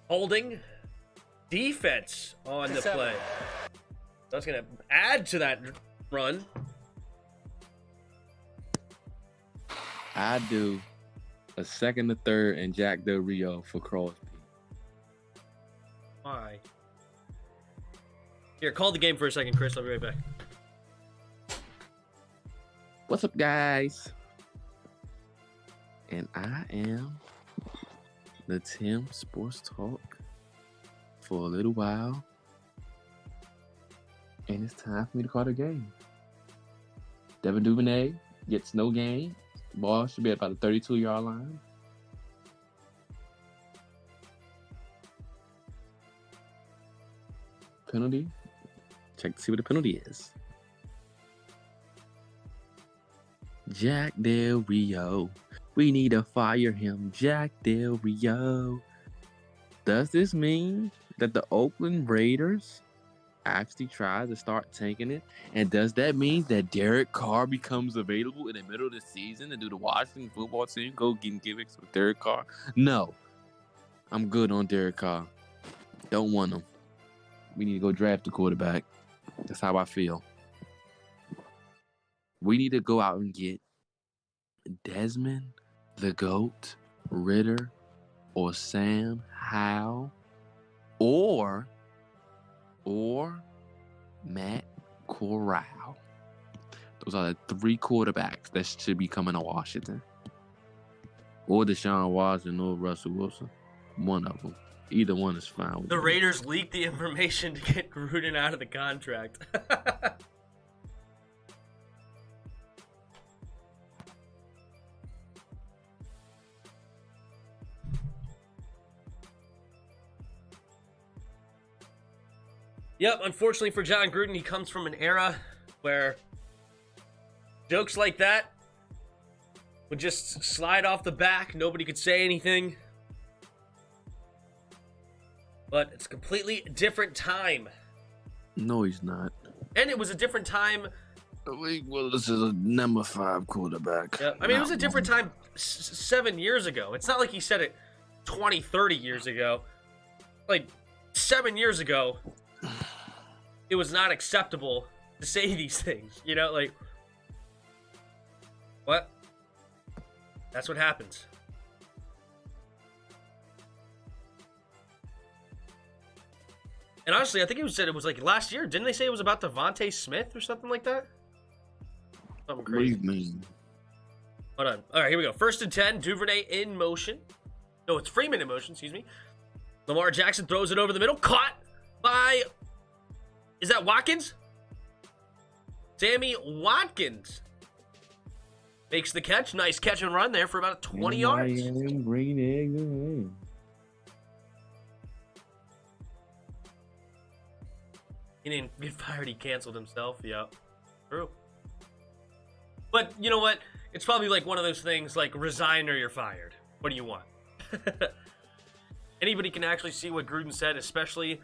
Holding defense on the play. That's going to add to that run. I do a second, a third, and Jack Del Rio for Crosby. Why? Here, call the game for a second, Chris. I'll be right back. What's up, guys? And I am the Tim Sports Talk for a little while. And it's time for me to call the game. Devin Duvernay gets no game. Ball should be at about the 32-yard line. Penalty. Check to see what the penalty is. Jack Del Rio. We need to fire him. Jack Del Rio. Does this mean that the Oakland Raiders actually try to start tanking it? And does that mean that Derek Carr becomes available in the middle of the season to do the Washington football team go get gimmicks with Derek Carr? No. I'm good on Derek Carr. Don't want him. We need to go draft a quarterback. That's how I feel. We need to go out and get Desmond, the GOAT, Ritter, or Sam Howell, or Matt Corral. Those are the 3 quarterbacks that should be coming to Washington. Or Deshaun Watson or Russell Wilson. One of them. Either one is fine with The me. Raiders leaked the information to get Gruden out of the contract. Yep, unfortunately for John Gruden, he comes from an era where jokes like that would just slide off the back. Nobody could say anything. But it's a completely different time. No, he's not. And it was a different time. Well, this is a number 5 quarterback. Yeah, I mean, it was a different time 7 years ago. It's not like he said it 20, 30 years ago. Like, 7 years ago, it was not acceptable to say these things. You know, like, what? That's what happens. And honestly, I think it said it was like last year. Didn't they say it was about Devontae Smith or something like that? Something crazy. What do you mean? Hold on. All right, here we go. 1st and 10. Duvernay in motion. No, it's Freeman in motion. Excuse me. Lamar Jackson throws it over the middle. Caught by... Is that Watkins? Sammy Watkins makes the catch. Nice catch and run there for about 20 yards. Green eggs. He didn't get fired. He canceled himself. Yep. True. But you know what? It's probably like one of those things like resign or you're fired. What do you want? Anybody can actually see what Gruden said, especially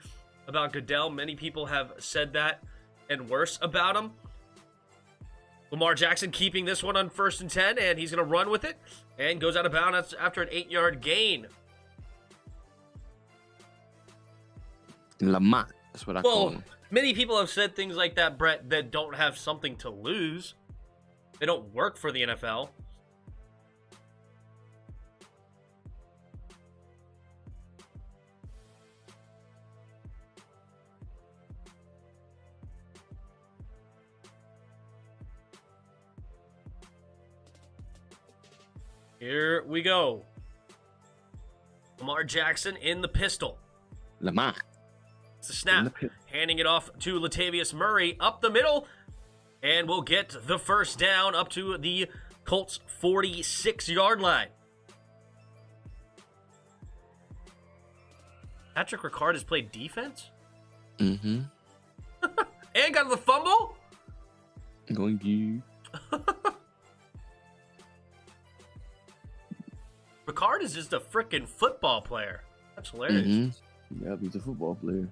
about Goodell. Many people have said that and worse about him. Lamar Jackson keeping this one on 1st and 10, and he's going to run with it and goes out of bounds after an 8-yard gain. Lamont. That's what I call him. Many people have said things like that, Brett, that don't have something to lose. They don't work for the NFL. Here we go. Lamar Jackson in the pistol. Lamont. It's a snap. Handing it off to Latavius Murray up the middle. And we'll get the first down up to the Colts 46-yard line. Patrick Ricard has played defense? Mm-hmm. And got the fumble? Going you. Ricard is just a freaking football player. That's hilarious. Mm-hmm. Yep, he's a football player.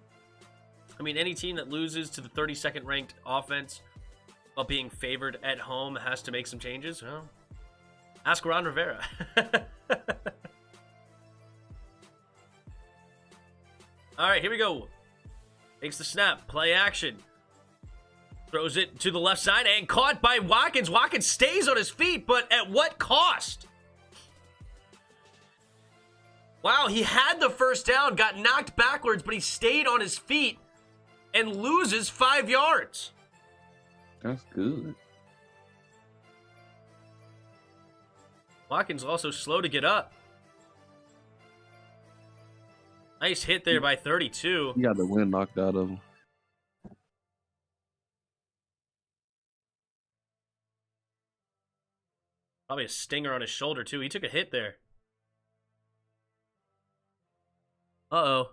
I mean, any team that loses to the 32nd ranked offense while being favored at home has to make some changes. Well, ask Ron Rivera. All right, here we go. Takes the snap. Play action. Throws it to the left side and caught by Watkins. Watkins stays on his feet, but at what cost? Wow, he had the first down, got knocked backwards, but he stayed on his feet and loses 5 yards. That's good. Watkins also slow to get up. Nice hit there by 32. He got the wind knocked out of him. Probably a stinger on his shoulder, too. He took a hit there. Uh-oh.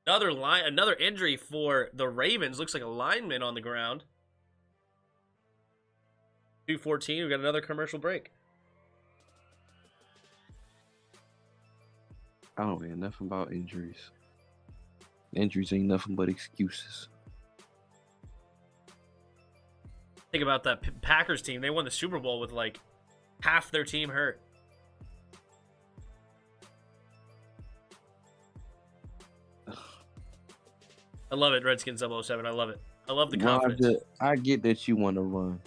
Another injury for the Ravens. Looks like a lineman on the ground. 2:14. We got another commercial break. I don't hear nothing about injuries. Injuries ain't nothing but excuses. Think about that Packers team. They won the Super Bowl with like half their team hurt. I love it, Redskins 007. I love it. I love the confidence. I get that you want to run.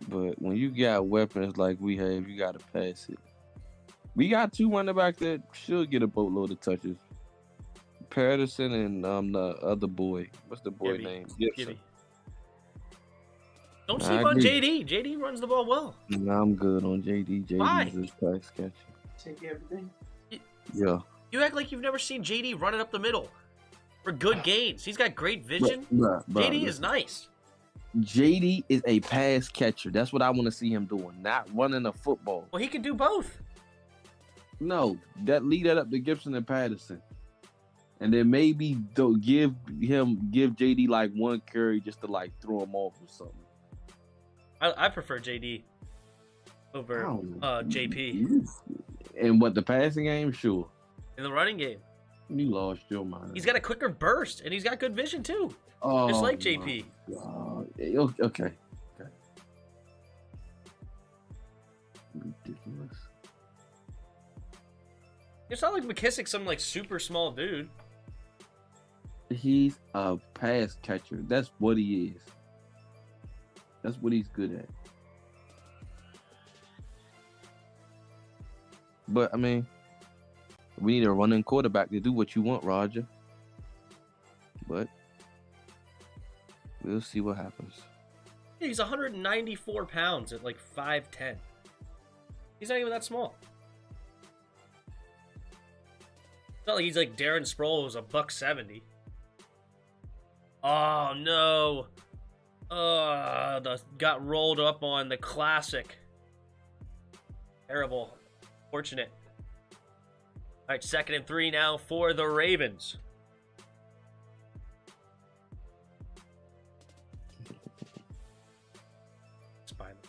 But when you got weapons like we have, you got to pass it. We got 2 running backs that should get a boatload of touches. Patterson and the other boy. What's the boy name? Gibson. Don't sleep on JD. JD runs the ball well. Nah, I'm good on JD. JD is his pass catcher. Take everything. Yeah. You act like you've never seen JD running up the middle for good gains. He's got great vision. JD is nice. JD is a pass catcher. That's what I want to see him doing, not running a football. Well, he can do both. No, lead that up to Gibson and Patterson. And then maybe give JD like 1 carry just to like throw him off or something. I prefer JD over JP. And what, the passing game? Sure. In the running game. You lost your mind. He's got a quicker burst, and he's got good vision too. Oh, just like JP. Okay. Ridiculous. It's not like McKissick's some like super small dude. He's a pass catcher. That's what he is. That's what he's good at. But, I mean, we need a running quarterback to do what you want, Roger. But we'll see what happens. Yeah, he's 194 pounds at like 5'10". He's not even that small. It's not like he's like Darren Sproles, who's a $170. Oh no! Got rolled up on the classic. Terrible. Fortunate. All right, 2nd and 3 now for the Ravens.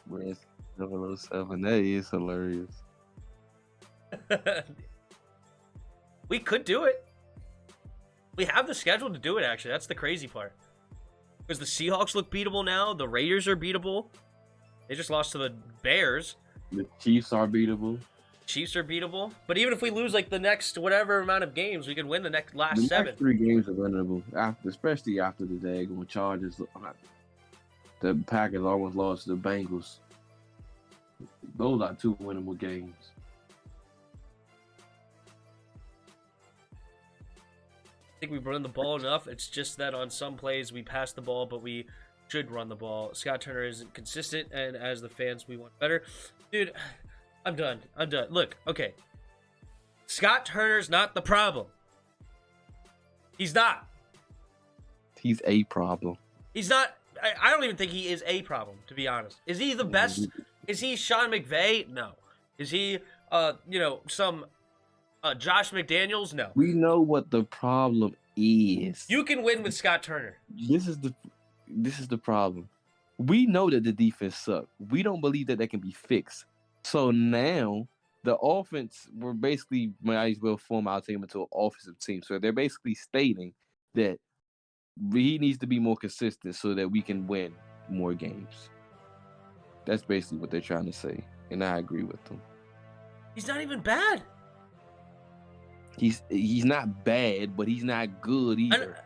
Where's 007? That is hilarious. We could do it. We have the schedule to do it, actually. That's the crazy part. Because the Seahawks look beatable now. The Raiders are beatable. They just lost to the Bears. The Chiefs are beatable. Chiefs are beatable. But even if we lose like the next whatever amount of games, we could win the next 7. Next 3 games are winnable, especially after the daggone Chargers. The Packers almost lost to the Bengals. Those are 2 winnable games. I think we've run the ball enough. It's just that on some plays we pass the ball, but we should run the ball. Scott Turner isn't consistent, and as the fans, we want better. Dude, I'm done. Look, okay. Scott Turner's not the problem. He's not. He's a problem. He's not. I don't even think he is a problem, to be honest. Is he the best? Is he Sean McVay? No. Is he, some Josh McDaniels? No. We know what the problem is. You can win with Scott Turner. This is the problem. We know that the defense sucks. We don't believe that can be fixed. So now the offense, we're basically might as well form our team into an offensive team. So they're basically stating that he needs to be more consistent so that we can win more games. That's basically what they're trying to say, and I agree with them. He's not even bad. He's not bad, but he's not good either.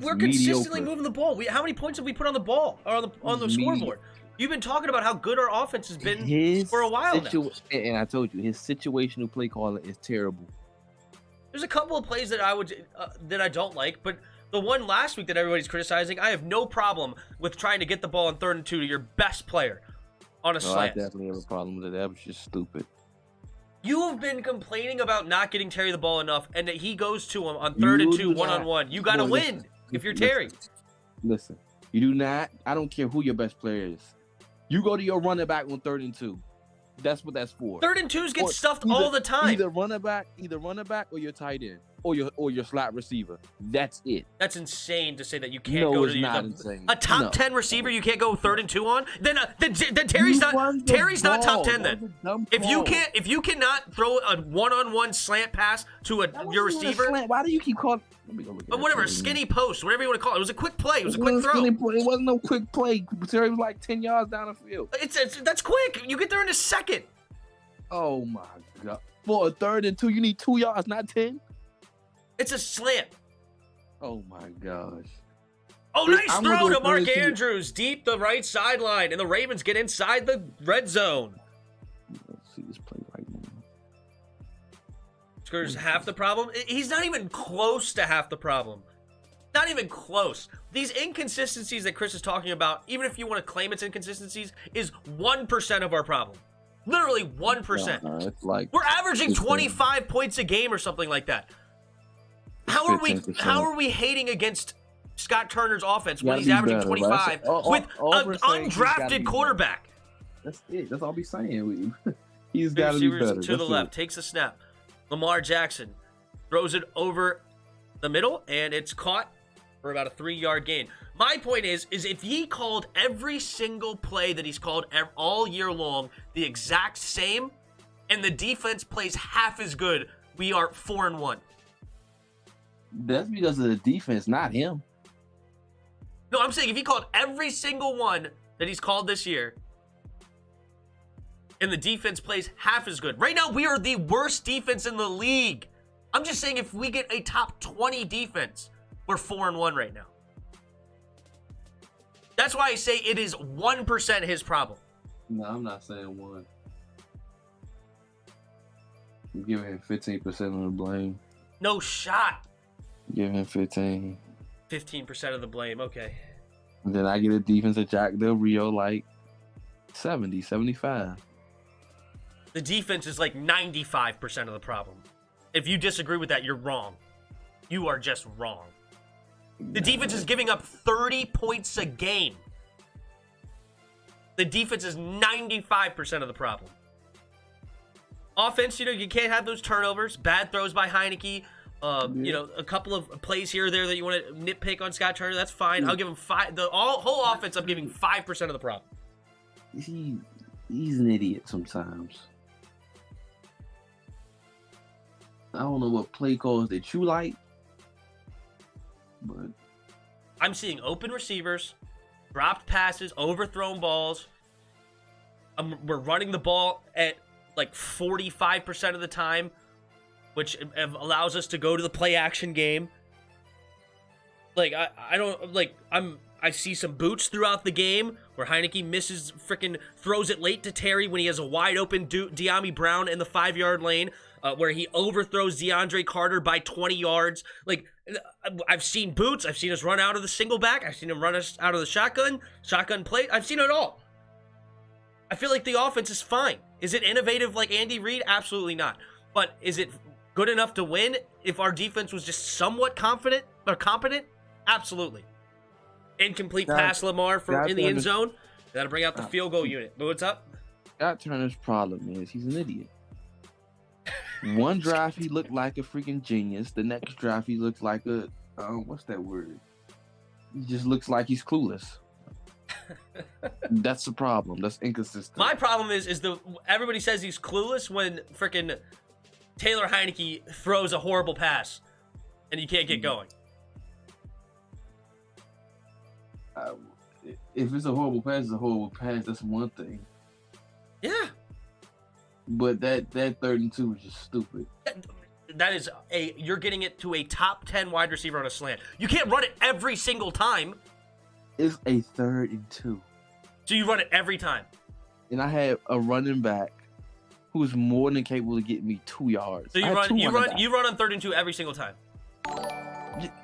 We're consistently moving the ball. How many points have we put on the ball or on the scoreboard? You've been talking about how good our offense has been for a while now. And I told you, his situational play calling is terrible. There's a couple of plays that I don't like, but the one last week that everybody's criticizing, I have no problem with trying to get the ball on 3rd and 2 to your best player on a slant. I definitely have a problem with it. That was just stupid. You have been complaining about not getting Terry the ball enough, and that he goes to him on 3rd and 2 one-on-one. You got to win if you're Terry. Listen, you do not. I don't care who your best player is. You go to your running back on 3rd and 2. That's what that's for. 3rd and 2s get stuffed all the time. Either running back or your tight end. or your slot receiver. That's it. That's insane to say that you can't No, go it's to not insane. a top 10 receiver. You can't go 3rd and 2 on. Then Terry's not top 10. Then if you cannot throw a one-on-one slant pass to your receiver, why do you keep calling? Let me go look at whatever, a skinny post, whatever you want to call it. It was a quick play. It was a quick throw. It wasn't no quick play. Terry was like 10 yards down the field. That's quick. You get there in a second. Oh my God! For a 3rd and 2, you need 2 yards, not 10. It's a slant. Oh my gosh. Oh, nice throw to Mark Andrews, deep the right sideline, and the Ravens get inside the red zone. Let's see this play right now. Scores half the problem. He's not even close to half the problem. Not even close. These inconsistencies that Chris is talking about, even if you want to claim it's inconsistencies, is 1% of our problem. Literally 1%. No, it's like we're averaging 25 points a game or something like that. How are we hating against Scott Turner's offense when he's averaging 25 with an undrafted quarterback? That's it. That's all we're saying. He's got to be better. To the left, takes a snap. Lamar Jackson throws it over the middle, and it's caught for about a 3-yard gain. My point is if he called every single play that he's called all year long the exact same, and the defense plays half as good, we are 4-1. That's because of the defense, not him. No, I'm saying if he called every single one that he's called this year, and the defense plays half as good. Right now, we are the worst defense in the league. I'm just saying if we get a top 20 defense, we're 4-1 right now. That's why I say it is 1% his problem. No, I'm not saying 1. I'm giving him 15% of the blame. No shot. Give him 15. 15% of the blame, okay. And then I get a defense of Jack Del Rio like 70, 75. The defense is like 95% of the problem. If you disagree with that, you're wrong. You are just wrong. The defense is giving up 30 points a game. The defense is 95% of the problem. Offense, you can't have those turnovers, bad throws by Heineke. A couple of plays here or there that you want to nitpick on Scott Turner, that's fine. I'll give him 5. The whole offense, I'm giving 5% of the problem. He's an idiot sometimes. I don't know what play calls that you like, but I'm seeing open receivers, dropped passes, overthrown balls. We're running the ball at like 45% of the time, which allows us to go to the play action game. Like I see some boots throughout the game where Heineke throws it late to Terry when he has a wide open De'Ami Brown in the 5-yard lane, where he overthrows DeAndre Carter by 20 yards. Like, I've seen boots. I've seen us run out of the single back. I've seen him run us out of the shotgun play. I've seen it all. I feel like the offense is fine. Is it innovative like Andy Reid? Absolutely not. But is it good enough to win if our defense was just somewhat competent? Absolutely. Incomplete pass, Lamar in the end zone. Got to bring out the field goal unit. But what's up? Scott Turner's problem is he's an idiot. One drive he looked like a freaking genius. The next drive he looks like a what's that word? He just looks like he's clueless. That's the problem. That's inconsistent. My problem is everybody says he's clueless when freaking Taylor Heineke throws a horrible pass and you can't get going. If it's a horrible pass, it's a horrible pass. That's one thing. Yeah. But that 3rd and 2 is just stupid. That is you're getting it to a top 10 wide receiver on a slant. You can't run it every single time. It's a 3rd and 2. So you run it every time. And I have a running back who's more than capable of getting me 2 yards. So you run on 3rd and 2 every single time.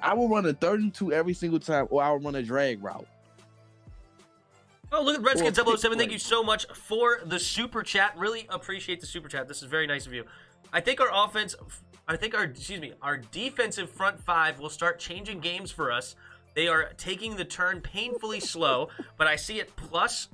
I will run a 3rd and 2 every single time, or I will run a drag route. Oh, look at Redskins 007. Thank you so much for the super chat. Really appreciate the super chat. This is very nice of you. I think our defensive front 5 will start changing games for us. They are taking the turn painfully slow, but I see it plus.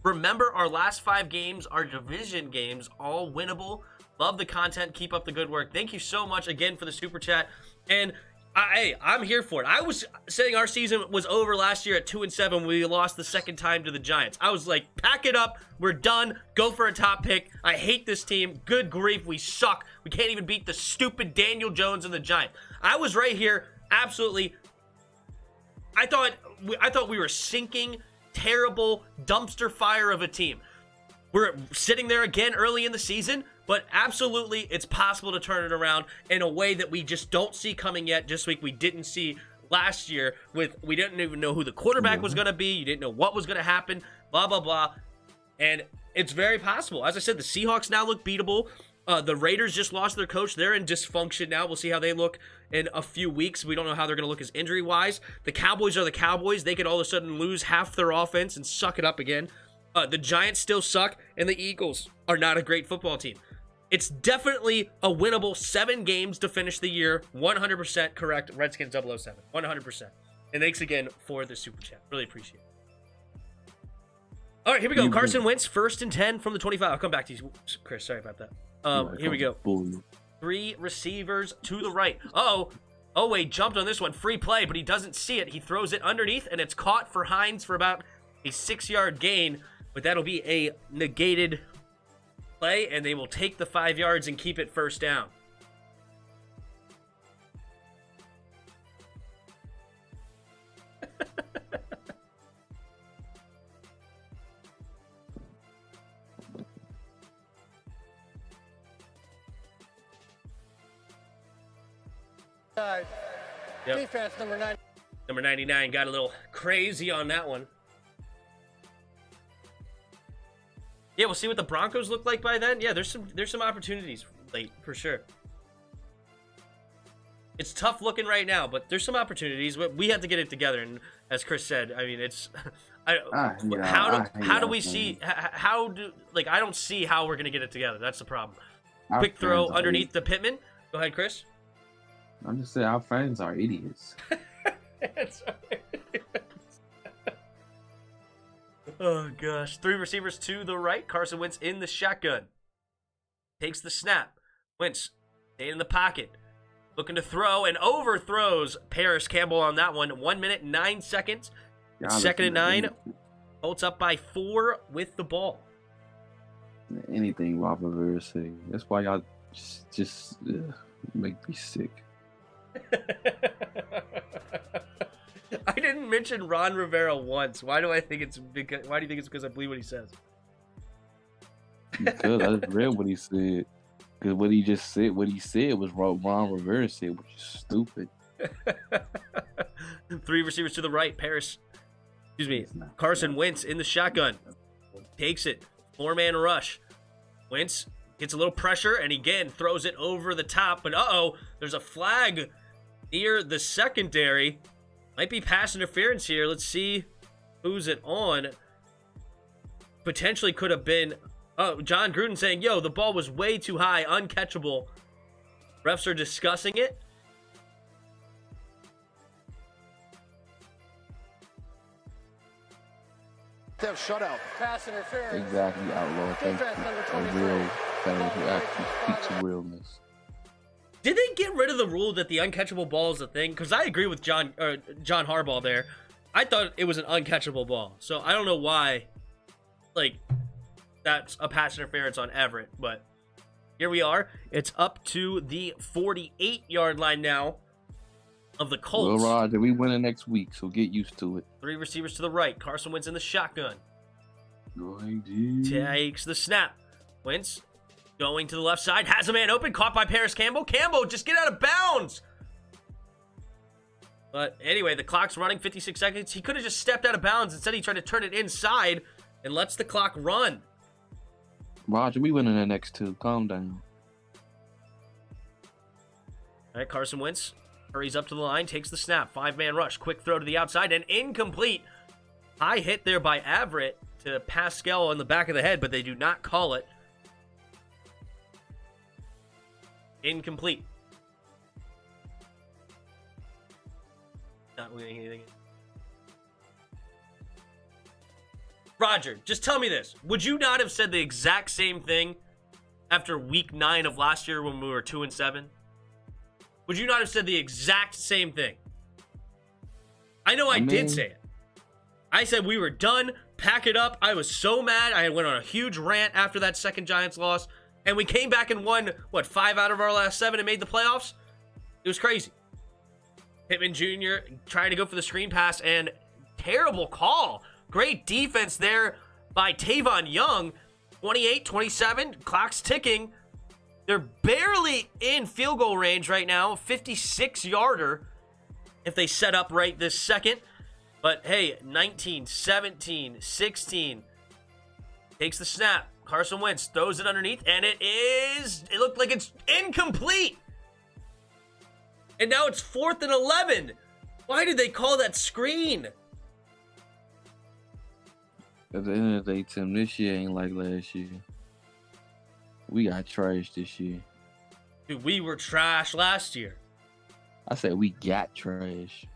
Remember, our last 5 games are division games, all winnable. Love the content. Keep up the good work. Thank you so much again for the super chat. And I'm here for it. I was saying our season was over last year at 2-7 when we lost the second time to the Giants. I was like, pack it up. We're done. Go for a top pick. I hate this team. Good grief. We suck. We can't even beat the stupid Daniel Jones and the Giants. I was right here. Absolutely. I thought we were sinking, terrible dumpster fire of a team. We're sitting there again early in the season, but absolutely it's possible to turn it around in a way that we just don't see coming yet. This week we didn't see last year we didn't even know who the quarterback was going to be. You didn't know what was going to happen, blah, blah, blah. And it's very possible. As I said, the Seahawks now look beatable. The Raiders just lost their coach. They're in dysfunction now. We'll see how they look in a few weeks. We don't know how they're going to look as injury-wise. The Cowboys are the Cowboys. They could all of a sudden lose half their offense and suck it up again. The Giants still suck, and the Eagles are not a great football team. It's definitely a winnable 7 games to finish the year. 100% correct. Redskins 007. 100%. And thanks again for the super chat. Really appreciate it. All right, here we go. Carson Wentz, 1st and 10 from the 25. I'll come back to you, Chris. Sorry about that. Here we go. 3 receivers to the right. Oh, wait, jumped on this one. Free play, but he doesn't see it. He throws it underneath, and it's caught for Hines for about a 6-yard gain. But that'll be a negated play, and they will take the 5 yards and keep it 1st down. Yep. Defense number 9. Number 99 got a little crazy on that one. Yeah, we'll see what the Broncos look like by then. Yeah, there's some opportunities late for sure. It's tough looking right now, but there's some opportunities. We have to get it together. And as Chris said, I mean, it's how do we see I don't see how we're gonna get it together. That's the problem. Quick throw underneath the Pittman. Go ahead, Chris. I'm just saying our fans are idiots. Oh, gosh. 3 receivers to the right. Carson Wentz in the shotgun. Takes the snap. Wentz staying in the pocket. Looking to throw and overthrows Paris Campbell on that one. 1 minute, 9 seconds. It's 2nd and 9. Colts up by 4 with the ball. Anything Rob Rivera say. That's why y'all just make me sick. I didn't mention Ron Rivera once. Why do you think it's because I believe what he says? Because I just read what he said. Because what he said was Ron Rivera said, which is stupid. 3 receivers to the right. Carson Wentz in the shotgun. Takes it. 4-man rush. Wentz gets a little pressure and again throws it over the top. But there's a flag near the secondary. Might be pass interference here. Let's see who's it on. Potentially could have been... John Gruden saying, yo, the ball was way too high, uncatchable. Refs are discussing it. They have shutout. Pass interference. Exactly, outlaw. Thank you. A real fan who actually speaks realness. Did they get rid of the rule that the uncatchable ball is a thing? Because I agree with John Harbaugh there. I thought it was an uncatchable ball. So I don't know why, that's a pass interference on Everett. But here we are. It's up to the 48-yard line now of the Colts. Well, Roger, we winning next week, so get used to it. 3 receivers to the right. Carson Wentz in the shotgun. Going Takes the snap. Wentz going to the left side. Has a man open. Caught by Paris Campbell. Campbell, just get out of bounds. But anyway, the clock's running 56 seconds. He could have just stepped out of bounds. Instead, he tried to turn it inside and lets the clock run. Roger, we winning the next 2. Calm down. All right, Carson Wentz hurries up to the line. Takes the snap. 5-man rush. Quick throw to the outside and incomplete. High hit there by Everett to Pascal on the back of the head, but they do not call it. Incomplete. Not winning anything. Roger, just tell me this. Would you not have said the exact same thing after week 9 of last year when we were 2-7? Would you not have said the exact same thing? I know I did say it. I said we were done, pack it up. I was so mad. I went on a huge rant after that second Giants loss, and we came back and won, 5 out of our last 7 and made the playoffs? It was crazy. Pittman Jr. trying to go for the screen pass, and terrible call. Great defense there by Tavon Young. 28-27, clock's ticking. They're barely in field goal range right now, 56-yarder if they set up right this second. But hey, 19, 17, 16. Takes the snap. Carson Wentz throws it underneath, and it looked like it's incomplete. And now it's 4th and 11. Why did they call that screen? At the end of the day, Tim, this year ain't like last year. We got trashed this year. Dude, we were trash last year. I said we got trash.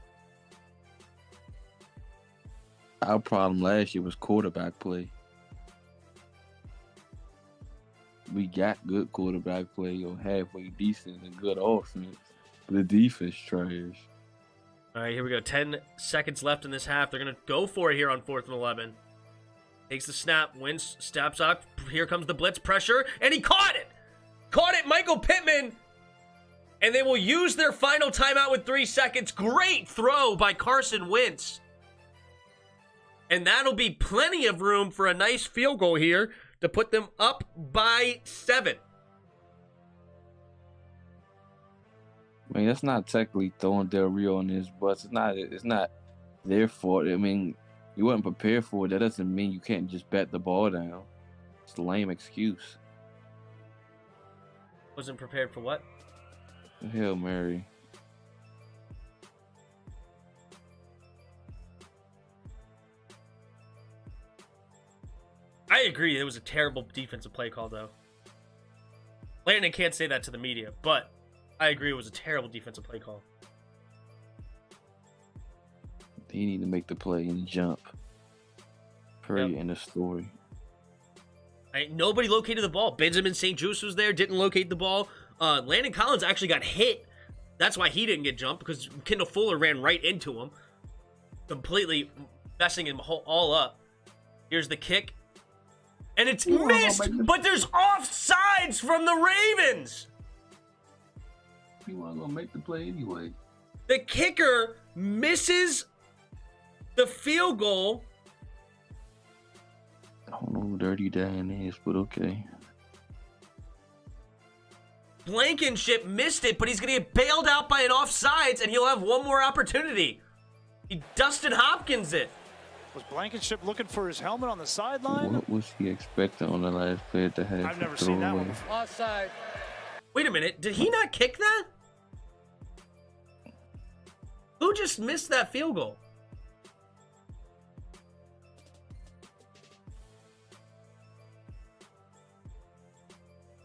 Our problem last year was quarterback play. We got good quarterback play or halfway decent and good offense. But the defense trash. All right, here we go. 10 seconds left in this half. They're going to go for it here on 4th and 11. Takes the snap. Wentz steps up. Here comes the blitz pressure. And he caught it. Caught it, Michael Pittman. And they will use their final timeout with 3 seconds. Great throw by Carson Wentz. And that'll be plenty of room for a nice field goal here to put them up by 7. I mean, that's not technically throwing Del Rio on his bus. It's not their fault. I mean, you wasn't prepared for it. That doesn't mean you can't just bat the ball down. It's a lame excuse. Wasn't prepared for what? Hail Mary. I agree. It was a terrible defensive play call, though. Landon can't say that to the media, but I agree it was a terrible defensive play call. He need to make the play and jump. Period. End of story. Nobody located the ball. Benjamin St. Juste was there, didn't locate the ball. Landon Collins actually got hit. That's why he didn't get jumped, because Kendall Fuller ran right into him, completely messing him all up. Here's the kick. And it's missed, but there's offsides from the Ravens. He wasn't going to make the play anyway. The kicker misses the field goal. I don't know who Dirty Dan is, but okay. Blankenship missed it, but he's going to get bailed out by an offsides, and he'll have one more opportunity. He Dustin Hopkins it. Was Blankenship looking for his helmet on the sideline? What was he expecting on the last play to have? I've never seen that one before. Offside. Wait a minute. Did he not kick that? Who just missed that field goal?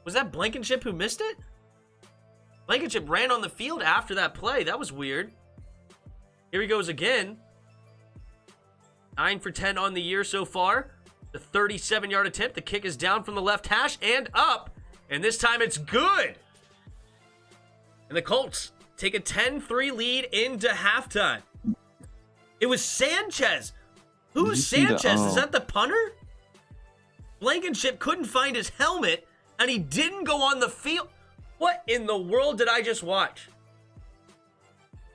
Was that Blankenship who missed it? Blankenship ran on the field after that play. That was weird. Here he goes again. 9 for 10 on the year so far. The 37-yard attempt. The kick is down from the left hash and up. And this time it's good. And the Colts take a 10-3 lead into halftime. It was Sanchez. Who's Sanchez? Is that the punter? Blankenship couldn't find his helmet, and he didn't go on the field. What in the world did I just watch?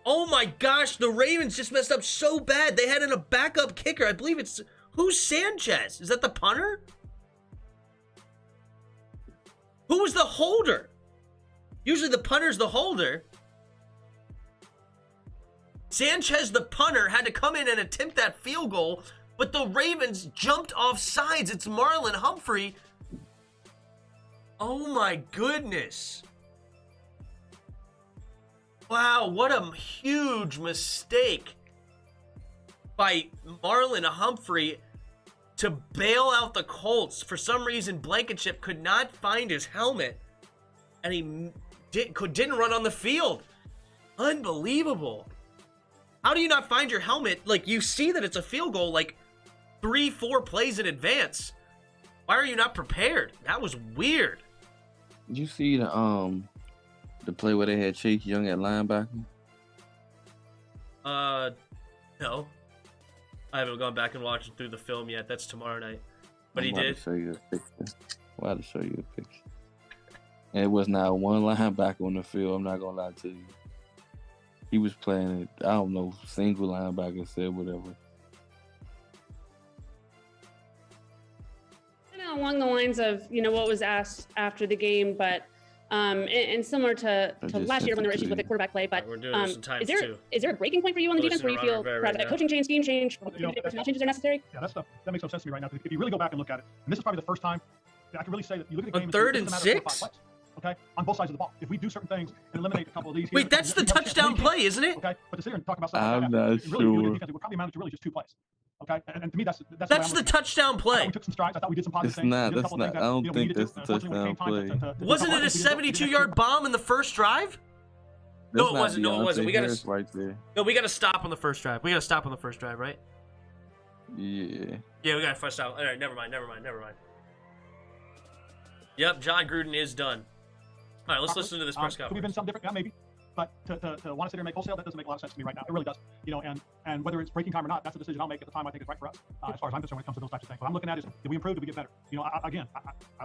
Oh my gosh, the Ravens just messed up so bad. They had a backup kicker. I believe it's... Who's Sanchez? Is that the punter? Who was the holder? Usually the punter's the holder. Sanchez, the punter, had to come in and attempt that field goal, but the Ravens jumped off sides. It's Marlon Humphrey. Oh my goodness. Wow, what a huge mistake by Marlon Humphrey to bail out the Colts. For some reason, Blankenship could not find his helmet, and he didn't run on the field. Unbelievable. How do you not find your helmet? Like, you see that it's a field goal like 3-4 plays in advance. Why are you not prepared? That was weird. Did you see the play where they had Chase Young at linebacker? No. I haven't gone back and watched through the film yet. That's tomorrow night. But he did. Show you a picture. I'm about to show you a picture. And it was not one linebacker on the field. I'm not gonna lie to you. He was playing it. I don't know. Single linebacker said whatever. Along the lines of what was asked after the game, but and similar to last year when there were issues with the quarterback play. But we're doing this in times is there a breaking point for you on the defense where you feel right that coaching change, scheme change, personnel changes are necessary? Yeah, that makes no sense to me right now. If you really go back and look at it, and this is probably the first time that I can really say that you look at the game. On 3rd and 6. Okay, on both sides of the ball. If we do certain things and eliminate a couple of these. Wait, that's the touchdown play, isn't it? Okay, but to sit here and talk about stuff I'm like not that, sure. really, we're probably amounted to really just 2 plays. Okay, and to me, that's the touchdown play. We took some strides. I thought we did some positive It's things. not. That's not. I don't think that's the touchdown play. Wasn't it a 72-yard bomb in the first drive? No, it wasn't. No, it wasn't. We got to right there. No, we got to stop on the first drive. We got to stop on the first drive, right? Yeah. Yeah, we got to first stop. All right, never mind. Yep, John Gruden is done. All right, let's listen to this press conference. Could we have been something different? Yeah, maybe. But to want to sit here and make wholesale, that doesn't make a lot of sense to me right now. It really does. And whether it's breaking time or not, that's a decision I'll make at the time I think is right for us. As far as I'm concerned, when it comes to those types of things. What I'm looking at is, did we improve? Did we get better? I don't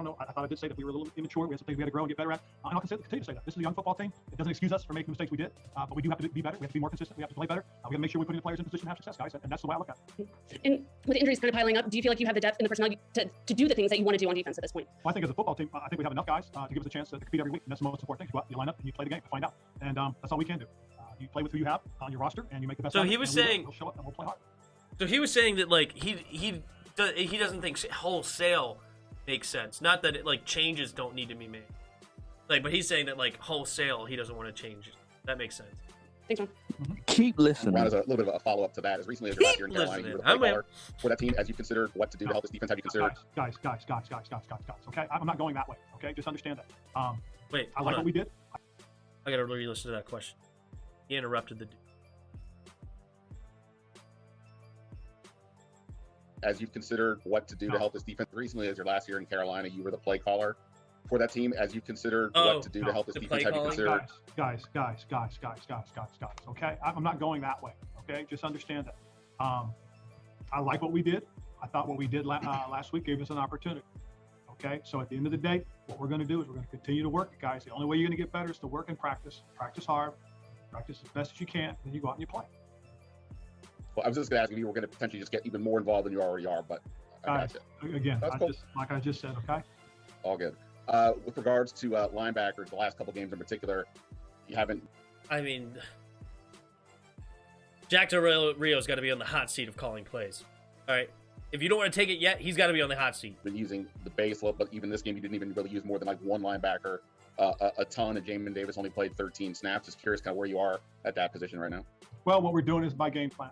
know. I thought I did say that we were a little immature. We had some things we had to grow and get better at. And I'll continue to say that. This is a young football team. It doesn't excuse us for making the mistakes we did, but we do have to be better. We have to be more consistent. We have to play better. We have to make sure we're putting the players in position to have success, guys. And that's the way I look at it. And with injuries kind of piling up, do you feel like you have the depth and the personnel to do the things that you want to do on defense at this point? Well, I think as a football team, I think we have enough guys to give us a chance to compete every week. And that's the most important thing. You go out, you line up, and you play the game to find out. And that's all we can do. You play with who you have on your roster, and you make the best. So of it, he was and saying, we'll show up and we'll play hard. So he was saying that like he doesn't think wholesale makes sense. Not that it, like changes don't need to be made. Like, but he's saying that like wholesale he doesn't want to change it. That makes sense. Thanks, man. Keep listening. Ron, as a little bit of a follow up to that, as recently as your last year in Carolina, you were the play caller for that team. As you considered what to do to help this defense, have you considered? Guys. Okay, I'm not going that way. Okay, just understand that. Wait, I like what we did. I gotta re-listen to that question. He interrupted the dude. As you've considered what to do to help this defense recently as your last year in Carolina, you were the play caller for that team. As you considered what to do to help this defense, have you considered? Guys. Okay, I'm not going that way. Okay, just understand that. I like what we did. I thought what we did last week gave us an opportunity. Okay, so at the end of the day, what we're going to do is we're going to continue to work, guys. The only way you're going to get better is to work and practice. Practice hard. Practice as best as you can, and you go out and you play. Well, I was just going to ask if you were going to potentially just get even more involved than you already are, but guys, again, cool. like I just said, okay? All good. With regards to linebackers, the last couple games in particular, you haven't. I mean, Jack Del Rio's got to be on the hot seat of calling plays. All right. If you don't want to take it yet, he's got to be on the hot seat. Been using the base look, but even this game, you didn't even really use more than like one linebacker a ton, and Jamin Davis only played 13 snaps. Just curious kind of where you are at that position right now. Well, what we're doing is by game plan.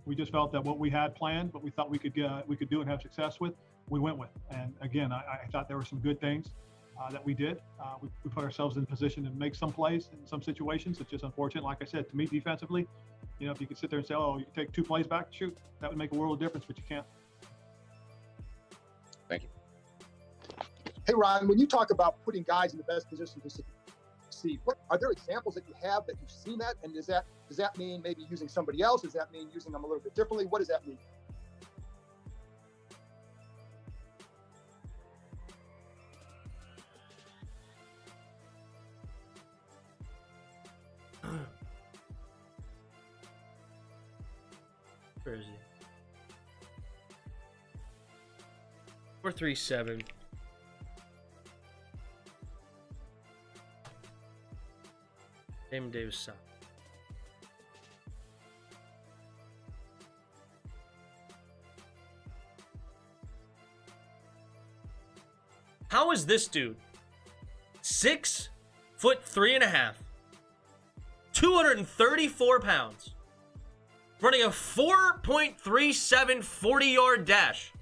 We just felt that what we had planned, what we thought we could do and have success with, we went with. And again, I thought there were some good things that we did. We put ourselves in position to make some plays in some situations. It's just unfortunate. Like I said, to me, defensively, if you could sit there and say, oh, you can take 2 plays back, shoot, that would make a world of difference, but you can't. Thank you. Hey, Ron, when you talk about putting guys in the best position to succeed, are there examples that you have that you've seen that? And does that mean maybe using somebody else? Does that mean using them a little bit differently? What does that mean? Where is he? 437. Jamin Davis stop. How is this dude 6'3.5", 234 pounds, running a 4.37 40-yard dash,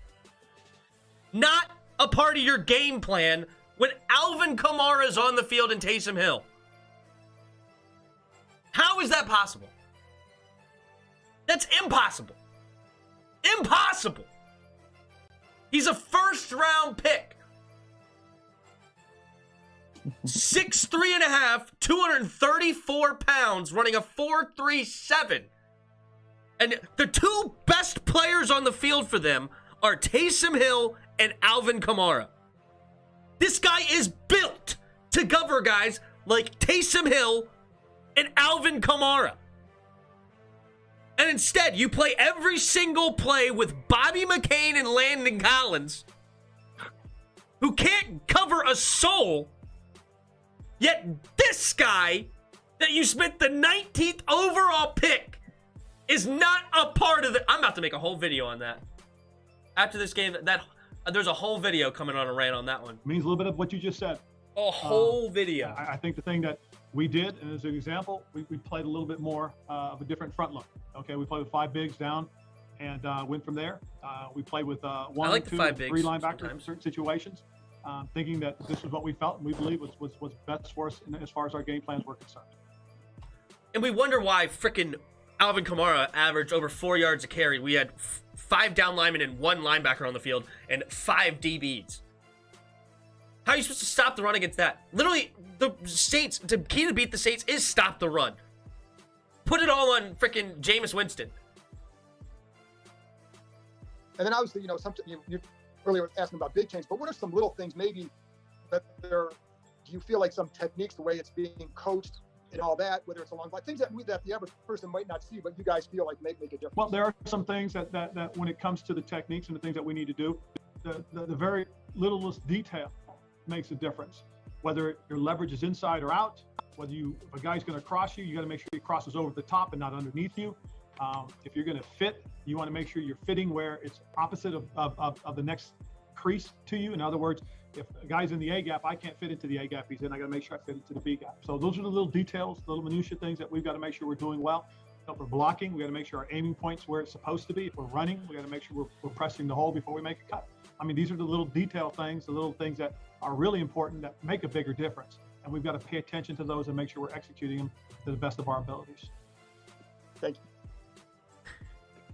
not a part of your game plan when Alvin Kamara's on the field and Taysom Hill? How is that possible? That's impossible. Impossible. He's a first-round pick. 6'3.5", 234 pounds, running a 4.37. And the two best players on the field for them are Taysom Hill and Alvin Kamara. This guy is built to cover guys like Taysom Hill and Alvin Kamara. And instead, you play every single play with Bobby McCain and Landon Collins, who can't cover a soul. Yet this guy that you spent the 19th overall pick is not a part of it. I'm about to make a whole video on that. After this game, there's a whole video coming on a rant on that one. It means a little bit of what you just said. A whole video. I think the thing that we did, and as an example, we played a little bit more of a different front look. Okay, we played with 5 bigs down and went from there. We played with 1, 2, 3 linebackers in certain situations, thinking that this is what we felt and we believe was best for us as far as our game plans were concerned. And we wonder why frickin' Alvin Kamara averaged over 4 yards a carry. We had 5 down linemen and 1 linebacker on the field and 5 DBs. How are you supposed to stop the run against that? Literally, the Saints, the key to beat the Saints is stop the run. Put it all on frickin' Jameis Winston. And then obviously, something you earlier were asking about big change, but what are some little things maybe that do you feel like some techniques, the way it's being coached and all that, whether it's along like things that the average person might not see, but you guys feel like make a difference? Well, there are some things that when it comes to the techniques and the things that we need to do, the very littlest detail makes a difference. Whether your leverage is inside or out, whether if a guy's going to cross you, you got to make sure he crosses over the top and not underneath you. If you're going to fit, you want to make sure you're fitting where it's opposite of the next crease to you. In other words, if a guy's in the A gap, I can't fit into the A gap he's in. I got to make sure I fit into the B gap. So those are the little details, little minutia things that we've got to make sure we're doing well. If we're blocking, we got to make sure our aiming point's where it's supposed to be. If we're running, we got to make sure we're pressing the hole before we make a cut. I mean, these are the little detail things, the little things that are really important that make a bigger difference. And we've got to pay attention to those and make sure we're executing them to the best of our abilities. Thank you.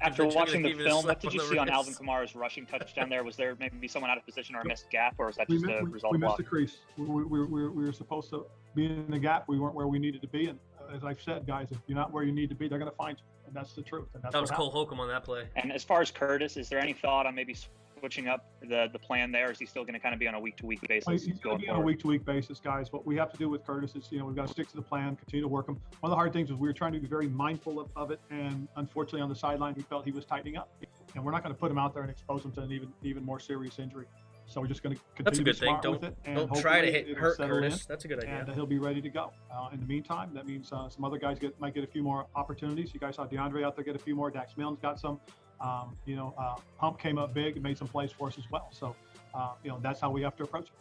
After watching the film, what did you see on Alvin Kamara's rushing touchdown there? Was there maybe someone out of position or a missed gap, or was that just a result of block? We missed the crease. We were supposed to be in the gap. We weren't where we needed to be. And as I've said, guys, if you're not where you need to be, they're going to find you. And that's the truth. And that's that was Cole Holcomb on that play. And as far as Curtis, is there any thought on maybe switching up the plan there? Is he still going to kind of be on a week-to-week basis? He's going to be on a week-to-week basis, guys. What we have to do with Curtis is, we've got to stick to the plan, continue to work him. One of the hard things is we were trying to be very mindful of it, and unfortunately on the sideline, we felt he was tightening up. And we're not going to put him out there and expose him to an even more serious injury. So we're just going to continue to be smart with it. Don't try to hurt Curtis. That's a good idea. And he'll be ready to go. In the meantime, that means some other guys might get a few more opportunities. You guys saw DeAndre out there get a few more. Dax Milne's got some. Hump came up big and made some plays for us as well. So, that's how we have to approach it.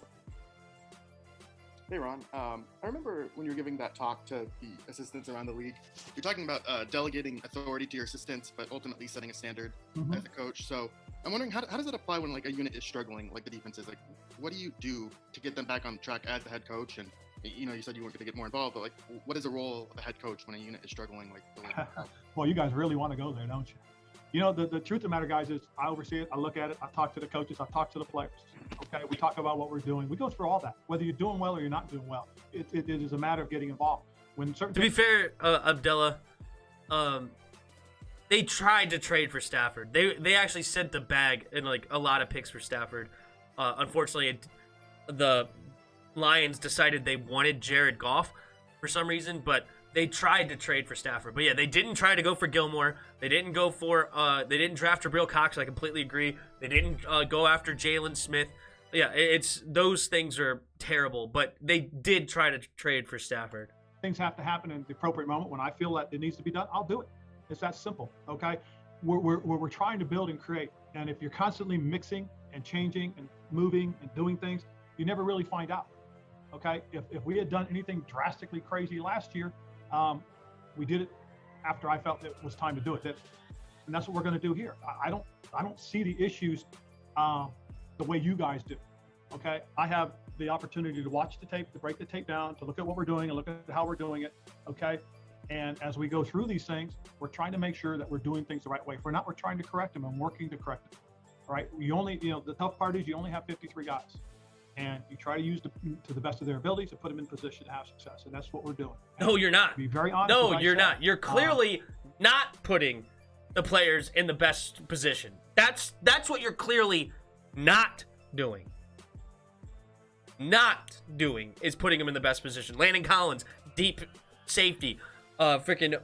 Hey, Ron. I remember when you were giving that talk to the assistants around the league, you're talking about delegating authority to your assistants, but ultimately setting a standard as a coach. So I'm wondering, how does that apply when like a unit is struggling, like the defense is? Like, what do you do to get them back on track as the head coach? And you said you weren't going to get more involved, but like, what is the role of the head coach when a unit is struggling? Like, well, you guys really want to go there, don't you? The truth of the matter, guys, is I oversee it. I look at it. I talk to the coaches. I talk to the players. Okay, we talk about what we're doing. We go through all that, whether you're doing well or you're not doing well. It is a matter of getting involved. To be fair, Abdullah, they tried to trade for Stafford. They actually sent the bag and like a lot of picks for Stafford. Unfortunately, the Lions decided they wanted Jared Goff for some reason, but they tried to trade for Stafford. But yeah, they didn't try to go for Gilmore. They didn't go for they didn't draft Jabril Cox. I completely agree. They didn't go after Jalen Smith. Yeah, it's those things are terrible, but they did try to trade for Stafford. Things have to happen in the appropriate moment. When I feel that it needs to be done, I'll do it. It's that simple, okay? We're trying to build and create, and if you're constantly mixing and changing and moving and doing things, you never really find out, okay? If we had done anything drastically crazy last year, we did it after I felt it was time to do it, and that's what we're going to do here. I don't see the issues the way you guys do, okay? I have the opportunity to watch the tape, to break the tape down, to look at what we're doing and look at how we're doing it, okay? And as we go through these things, we're trying to make sure that we're doing things the right way. If we're not, we're trying to correct them and working to correct them. All right. We only, the tough part is you only have 53 guys. and you try to use to the best of their abilities to put them in position to have success, and that's what we're doing. And No, you're not. to be very honest. No, with you're myself, not. You're clearly not putting the players in the best position. That's what you're clearly not doing. Not doing is putting them in the best position. Landon Collins, deep safety. Freaking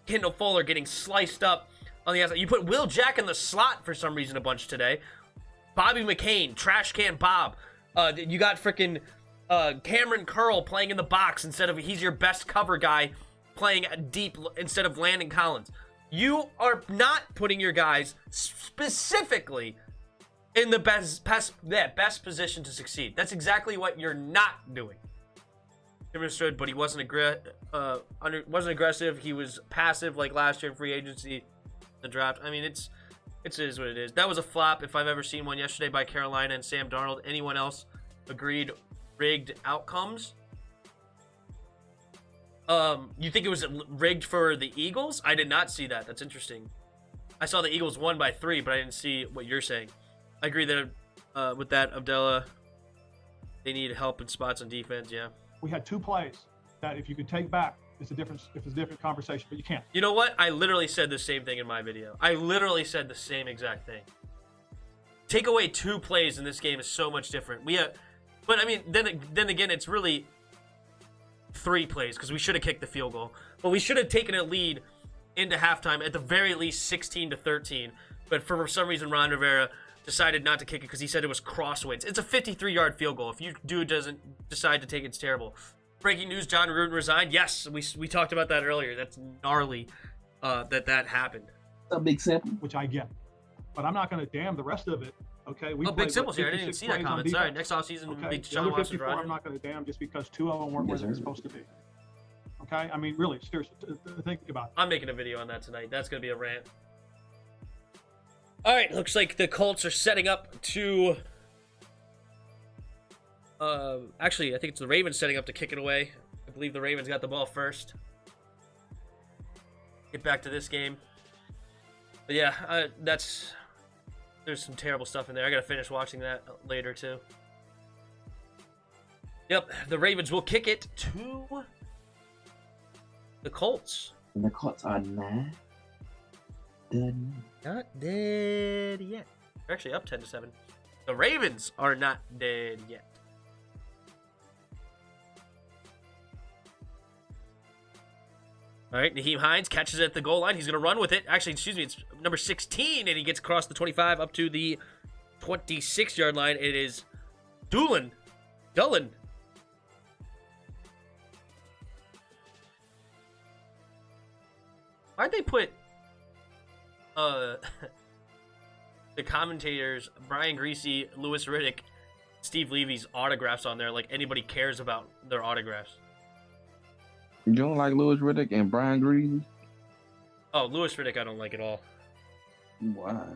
Kendall Fuller getting sliced up on the outside. You put Will Jack in the slot for some reason a bunch today. Bobby McCain, trash can Bob. You got freaking Cameron Curl playing in the box instead of he's your best cover guy playing deep instead of Landon Collins. You are not putting your guys specifically in the best position to succeed. That's exactly what you're not doing. He understood, but he wasn't aggressive. He was passive like last year in free agency, the draft. I mean, it is what it is. That was a flop if I've ever seen one yesterday by Carolina and Sam Darnold. Anyone else agreed rigged outcomes? You think it was rigged for the Eagles? I did not see that. That's interesting. I saw the Eagles won by 3, but I didn't see what you're saying. I agree that with that, Abdullah, they need help in spots on defense. Yeah. We had 2 plays that if you could take back, it's a different conversation, but you can't. You know what? I literally said the same thing in my video. I literally said the same exact thing. Take away 2 plays in this game is so much different. But I mean, then again, it's really 3 plays because we should have kicked the field goal, but we should have taken a lead into halftime at the very least 16-13. But for some reason, Ron Rivera decided not to kick it because he said it was crosswinds. It's a 53-yard field goal. If you doesn't decide to take it, it's terrible. Breaking news: John Gruden resigned. Yes, we talked about that earlier. That's gnarly that happened. A big sample, which I get, but I'm not going to damn the rest of it. Okay, big samples here. I didn't even see that comment. Sorry. Next offseason, okay. be The other 54, I'm not going to damn just because 2 of them weren't where they were supposed to be. Okay, I mean, really, seriously, think about it. I'm making a video on that tonight. That's going to be a rant. All right, looks like the Colts are setting up to... actually, I think it's the Ravens setting up to kick it away. I believe the Ravens got the ball first. Get back to this game. But yeah, there's some terrible stuff in there. I got to finish watching that later, too. Yep, the Ravens will kick it to the Colts. And the Colts are not done. Not dead yet. They're actually up 10-7. The Ravens are not dead yet. All right, Naheem Hines catches it at the goal line. He's going to run with it. Actually, excuse me, it's number 16, and he gets across the 25 up to the 26-yard line. It is Dulin. Why'd they put the commentators, Brian Greasy, Louis Riddick, Steve Levy's autographs on there like anybody cares about their autographs? You don't like Louis Riddick and Brian Greasy? Oh, Louis Riddick I don't like at all. Why?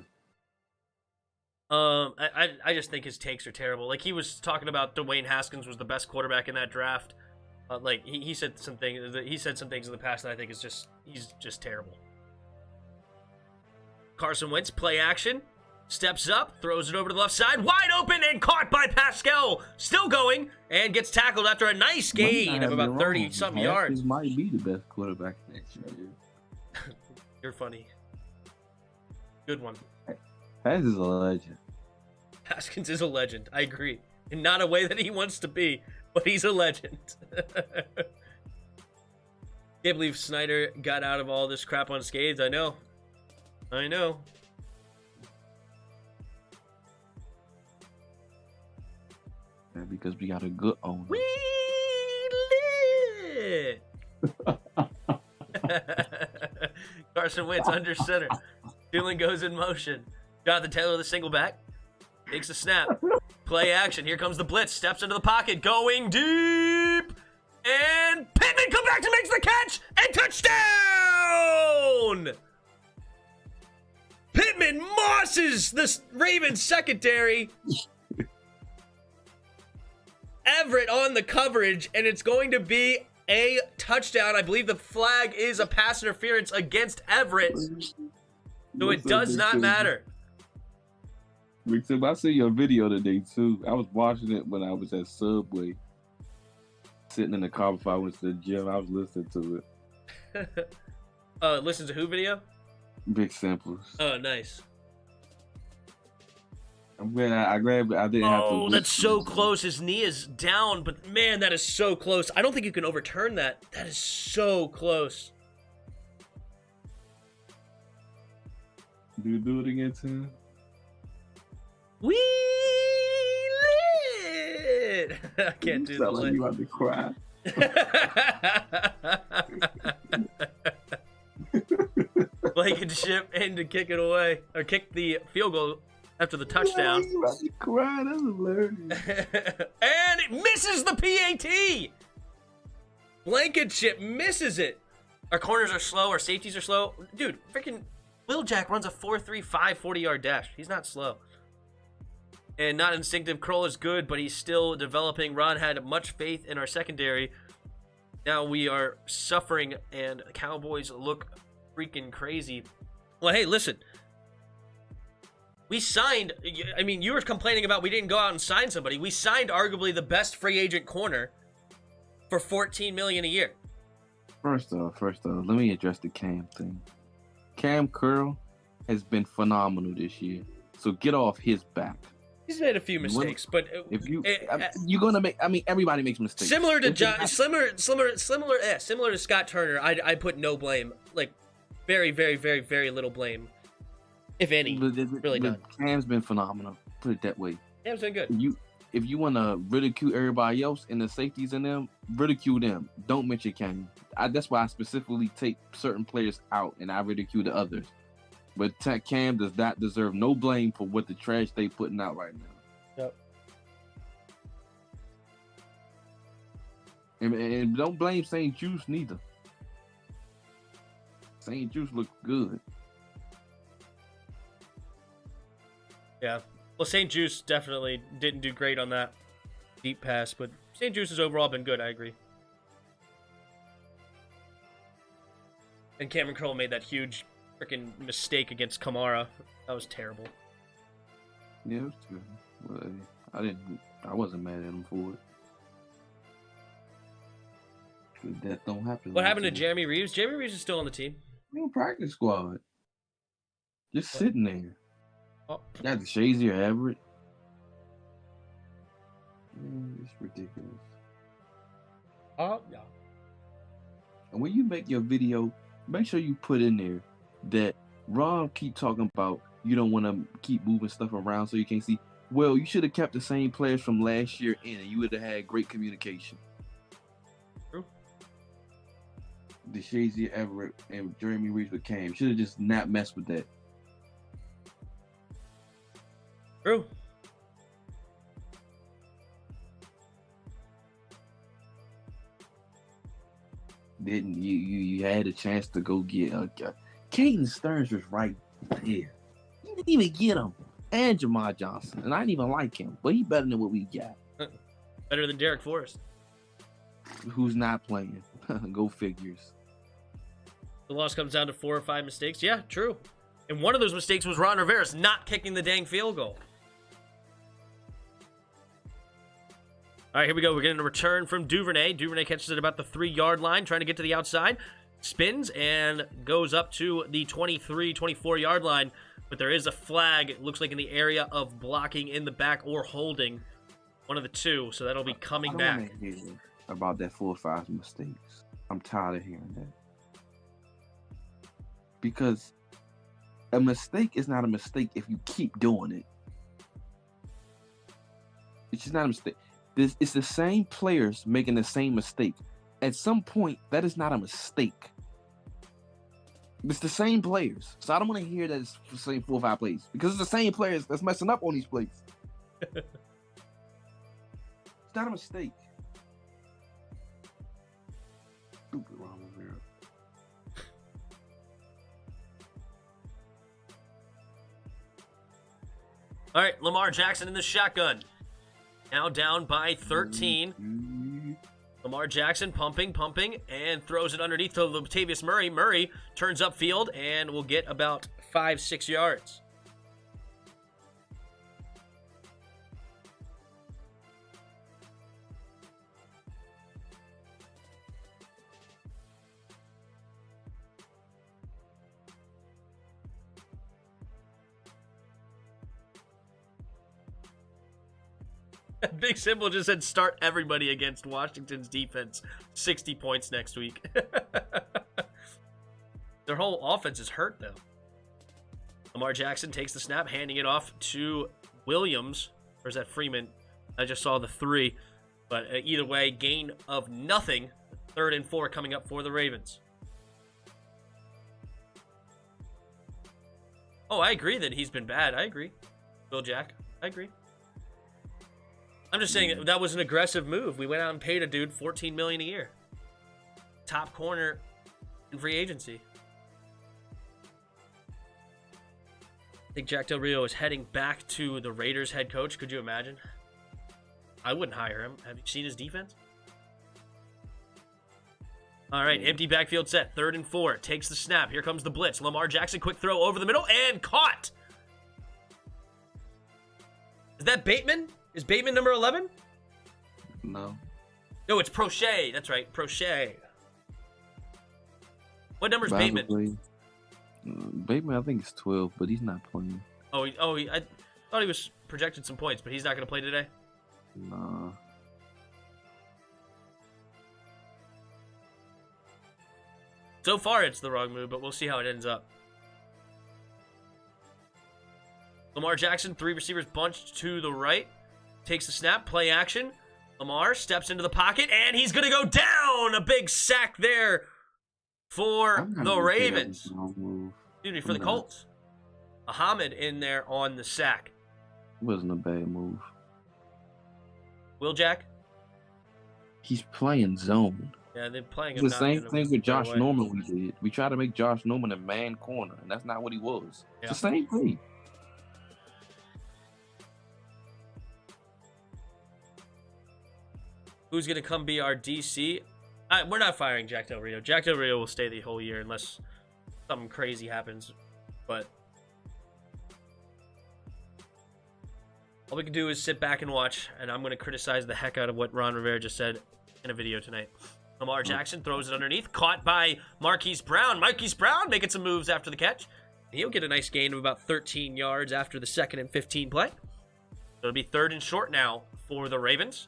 I just think his takes are terrible. Like, he was talking about Dwayne Haskins was the best quarterback in that draft. Like, he said some things. He said some things in the past that I think is just he's just terrible. Carson Wentz, play action, steps up, throws it over to the left side, wide open and caught by Pascal. Still going and gets tackled after a nice gain of about 30-something yards. Haskins might be the best quarterback next year. You're funny. Good one. Haskins is a legend. Haskins is a legend. I agree. In not a way that he wants to be, but he's a legend. Can't believe Snyder got out of all this crap unscathed. I know. Yeah, because we got a good owner. We lit. Carson Wentz under center. Dillon goes in motion. Jonathan Taylor, the single back. Takes a snap. Play action. Here comes the blitz. Steps into the pocket. Going deep. And Pittman comes back to make the catch. And touchdown! Pittman mosses the Ravens secondary. Everett on the coverage. And it's going to be a touchdown. I believe the flag is a pass interference against Everett. So it does not matter. Rick, I see your video today too. I was watching it when I was at Subway, sitting in the car before I went to the gym. I was listening to it. Listen to who video? Big Samples. Oh, nice. I'm glad I grabbed it. I didn't have to. Oh, that's so close. His knee is down, but man, that is so close. I don't think you can overturn that. That is so close. Do you do it again, Tim? We lit. I can't do that. Like you about to cry. Blankenship and to kick it away or kick the field goal after the touchdown. You about to cry. That's hilarious. And it misses the PAT. Blankenship misses it. Our corners are slow. Our safeties are slow. Dude, freaking Will Jack runs a 4.35 40-yard dash. He's not slow. And not instinctive. Kroll is good, but he's still developing. Ron had much faith in our secondary. Now we are suffering, and the Cowboys look freaking crazy. Well, hey, listen. We signed, I mean, you were complaining about we didn't go out and sign somebody. We signed arguably the best free agent corner for $14 million a year. First off, let me address the Cam thing. Cam Curl has been phenomenal this year, so get off his back. He's made a few mistakes, but if you're gonna make, I mean, everybody makes mistakes. Similar to similar to Scott Turner, I put no blame, like very, very, very, very little blame, if any. Really none. Cam's been phenomenal. Put it that way. Cam's been good. If you want to ridicule everybody else and the safeties in them, ridicule them. Don't mention Cam. That's why I specifically take certain players out and I ridicule the others. But Cam does not deserve no blame for what the trash they putting out right now. Yep. And don't blame St. Juice neither. St. Juice looked good. Yeah. Well, St. Juice definitely didn't do great on that deep pass, but St. Juice has overall been good, I agree. And Cameron Kroll made that huge freaking mistake against Kamara. That was terrible. Yeah, it was good. Well, I wasn't mad at him for it. That don't happen. What happened to Jeremy Reeves? Jeremy Reeves is still on the team. No practice squad. Just sitting there. Oh. Got the Shazier Everett. It's ridiculous. Oh, yeah. And when you make your video, make sure you put in there that Ron keep talking about you don't want to keep moving stuff around so you can't see. Well, you should have kept the same players from last year in, and you would have had great communication. True. The Shazier Everett and Jeremy Reeves with Cam should have just not messed with that. True. Didn't you had a chance to go get Caden Stearns was right there. You didn't even get him. And Jamar Johnson. And I didn't even like him, but he better than what we got. Better than Derek Forrest. Who's not playing. Go figures. The loss comes down to 4 or 5 mistakes. Yeah, true. And one of those mistakes was Ron Rivera's not kicking the dang field goal. All right, here we go. We're getting a return from Duvernay. Duvernay catches it about the 3-yard line, trying to get to the outside. Spins and goes up to the 23, 24-yard line. But there is a flag, it looks like in the area of blocking in the back or holding. One of the two, so that'll be coming back. I don't want to hear about that 4 or 5 mistakes. I'm tired of hearing that. Because a mistake is not a mistake if you keep doing it. It's just not a mistake. It's the same players making the same mistake. At some point, that is not a mistake. It's the same players. So I don't want to hear that it's the same 4 or 5 plays. Because it's the same players that's messing up on these plays. It's not a mistake. Stupid Ron Rivera. All right, Lamar Jackson in the shotgun. Now down by 13. Lamar Jackson pumping, and throws it underneath to Latavius Murray. Murray turns upfield and will get about 5-6 yards. Big Symbol just said start everybody against Washington's defense. 60 points next week. Their whole offense is hurt, though. Lamar Jackson takes the snap, handing it off to Williams. Or is that Freeman? I just saw the 3. But either way, gain of nothing. 3rd and 4 coming up for the Ravens. Oh, I agree that he's been bad. I agree. Bill Jack, I agree. I'm just saying that was an aggressive move. We went out and paid a dude $14 million a year. Top corner in free agency. I think Jack Del Rio is heading back to the Raiders head coach. Could you imagine? I wouldn't hire him. Have you seen his defense? All right, empty backfield set. 3rd and 4. Takes the snap. Here comes the blitz. Lamar Jackson, quick throw over the middle and caught. Is that Bateman? Is Bateman number 11? No. No, it's Prochet. That's right, Prochet. What number is Bateman? Bateman, I think it's 12, but he's not playing. I thought he was projected some points, but he's not going to play today? Nah. So far, it's the wrong move, but we'll see how it ends up. Lamar Jackson, 3 receivers bunched to the right. Takes the snap, play action. Lamar steps into the pocket, and he's going to go down. A big sack there for the Ravens. Excuse me, for the Colts. Muhammad in there on the sack. It wasn't a bad move. Will Jack? He's playing zone. Yeah, they're playing the same thing with Josh Norman we did. We tried to make Josh Norman a man corner, and that's not what he was. Yeah. It's the same thing. Who's going to come be our DC? We're not firing Jack Del Rio. Jack Del Rio will stay the whole year unless something crazy happens. But all we can do is sit back and watch, and I'm going to criticize the heck out of what Ron Rivera just said in a video tonight. Lamar Jackson throws it underneath, caught by Marquise Brown. Marquise Brown making some moves after the catch. He'll get a nice gain of about 13 yards after the 2nd and 15 play. So it'll be 3rd and short now for the Ravens.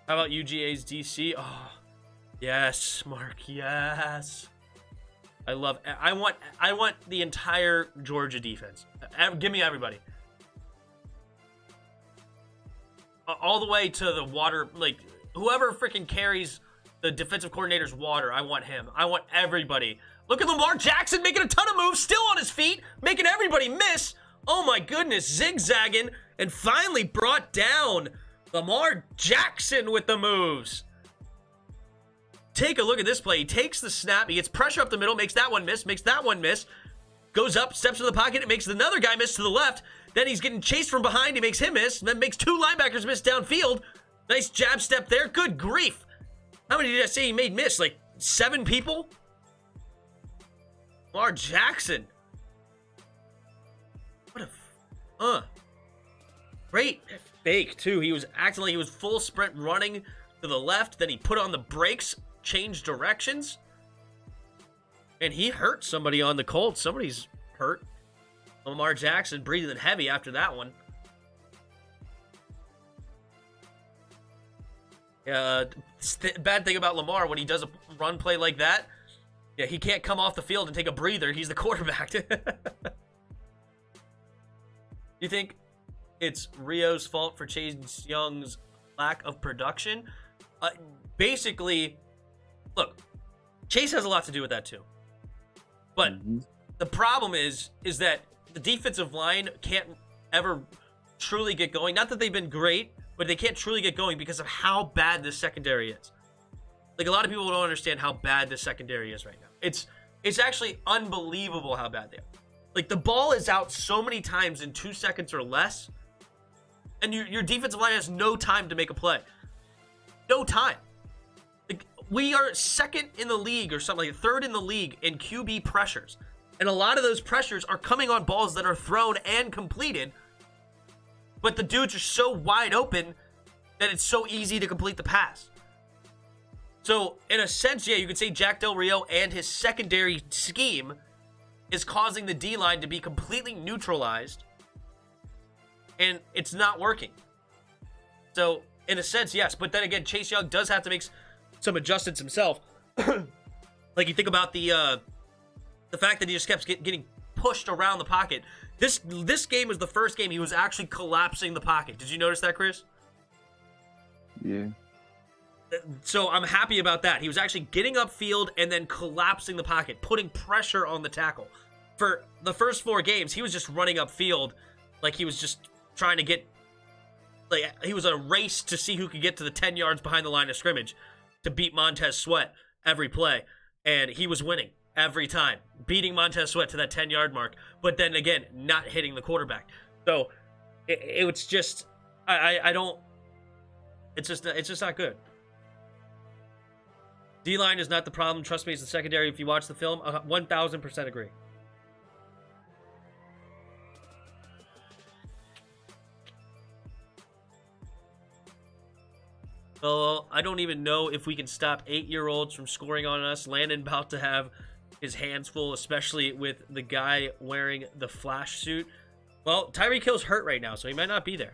How about UGA's DC? Oh, yes, Mark, yes. I want the entire Georgia defense. Give me everybody. All the way to the water, like, whoever freaking carries the defensive coordinator's water, I want him. I want everybody. Look at Lamar Jackson making a ton of moves, still on his feet, making everybody miss. Oh my goodness, zigzagging, and finally brought down Lamar Jackson with the moves. Take a look at this play. He takes the snap. He gets pressure up the middle. Makes that one miss. Makes that one miss. Goes up. Steps in the pocket. It makes another guy miss to the left. Then he's getting chased from behind. He makes him miss. Then makes 2 linebackers miss downfield. Nice jab step there. Good grief. How many did I say he made miss? Like 7 people? Lamar Jackson. What a... Great fake, too. He was acting like he was full sprint running to the left. Then he put on the brakes. Changed directions, and he hurt somebody on the Colts. Somebody's hurt. Lamar Jackson breathing heavy after that one. Bad thing about Lamar, when he does a run play like that, yeah, he can't come off the field and take a breather. He's the quarterback. You think it's Rio's fault for Chase Young's lack of production? Basically, look, Chase has a lot to do with that too. But the problem is that the defensive line can't ever truly get going. Not that they've been great, but they can't truly get going because of how bad this secondary is. Like, a lot of people don't understand how bad the secondary is right now. It's actually unbelievable how bad they are. Like, the ball is out so many times in 2 seconds or less, and your defensive line has no time to make a play. No time. Like, we are 2nd in the league or something, like 3rd in the league in QB pressures. And a lot of those pressures are coming on balls that are thrown and completed, but the dudes are so wide open that it's so easy to complete the pass. So, in a sense, yeah, you could say Jack Del Rio and his secondary scheme is causing the D-line to be completely neutralized, and it's not working. So, in a sense, yes. But then again, Chase Young does have to make some adjustments himself. Like, you think about the fact that he just kept getting pushed around the pocket. This game was the first game he was actually collapsing the pocket. Did you notice that, Chris? Yeah. So I'm happy about that. He was actually getting upfield and then collapsing the pocket, putting pressure on the tackle. For the first 4 games, he was just running upfield like he was just trying to get, like he was a race to see who could get to the 10 yards behind the line of scrimmage to beat Montez Sweat every play. And he was winning every time, beating Montez Sweat to that 10-yard mark, but then again, not hitting the quarterback. So it was just, I don't, it's just not good. D-line is not the problem. Trust me, it's the secondary. If you watch the film, 1,000% agree. So I don't even know if we can stop 8-year-olds from scoring on us. Landon about to have his hands full, especially with the guy wearing the flash suit. Well, Tyreek Hill's hurt right now, so he might not be there.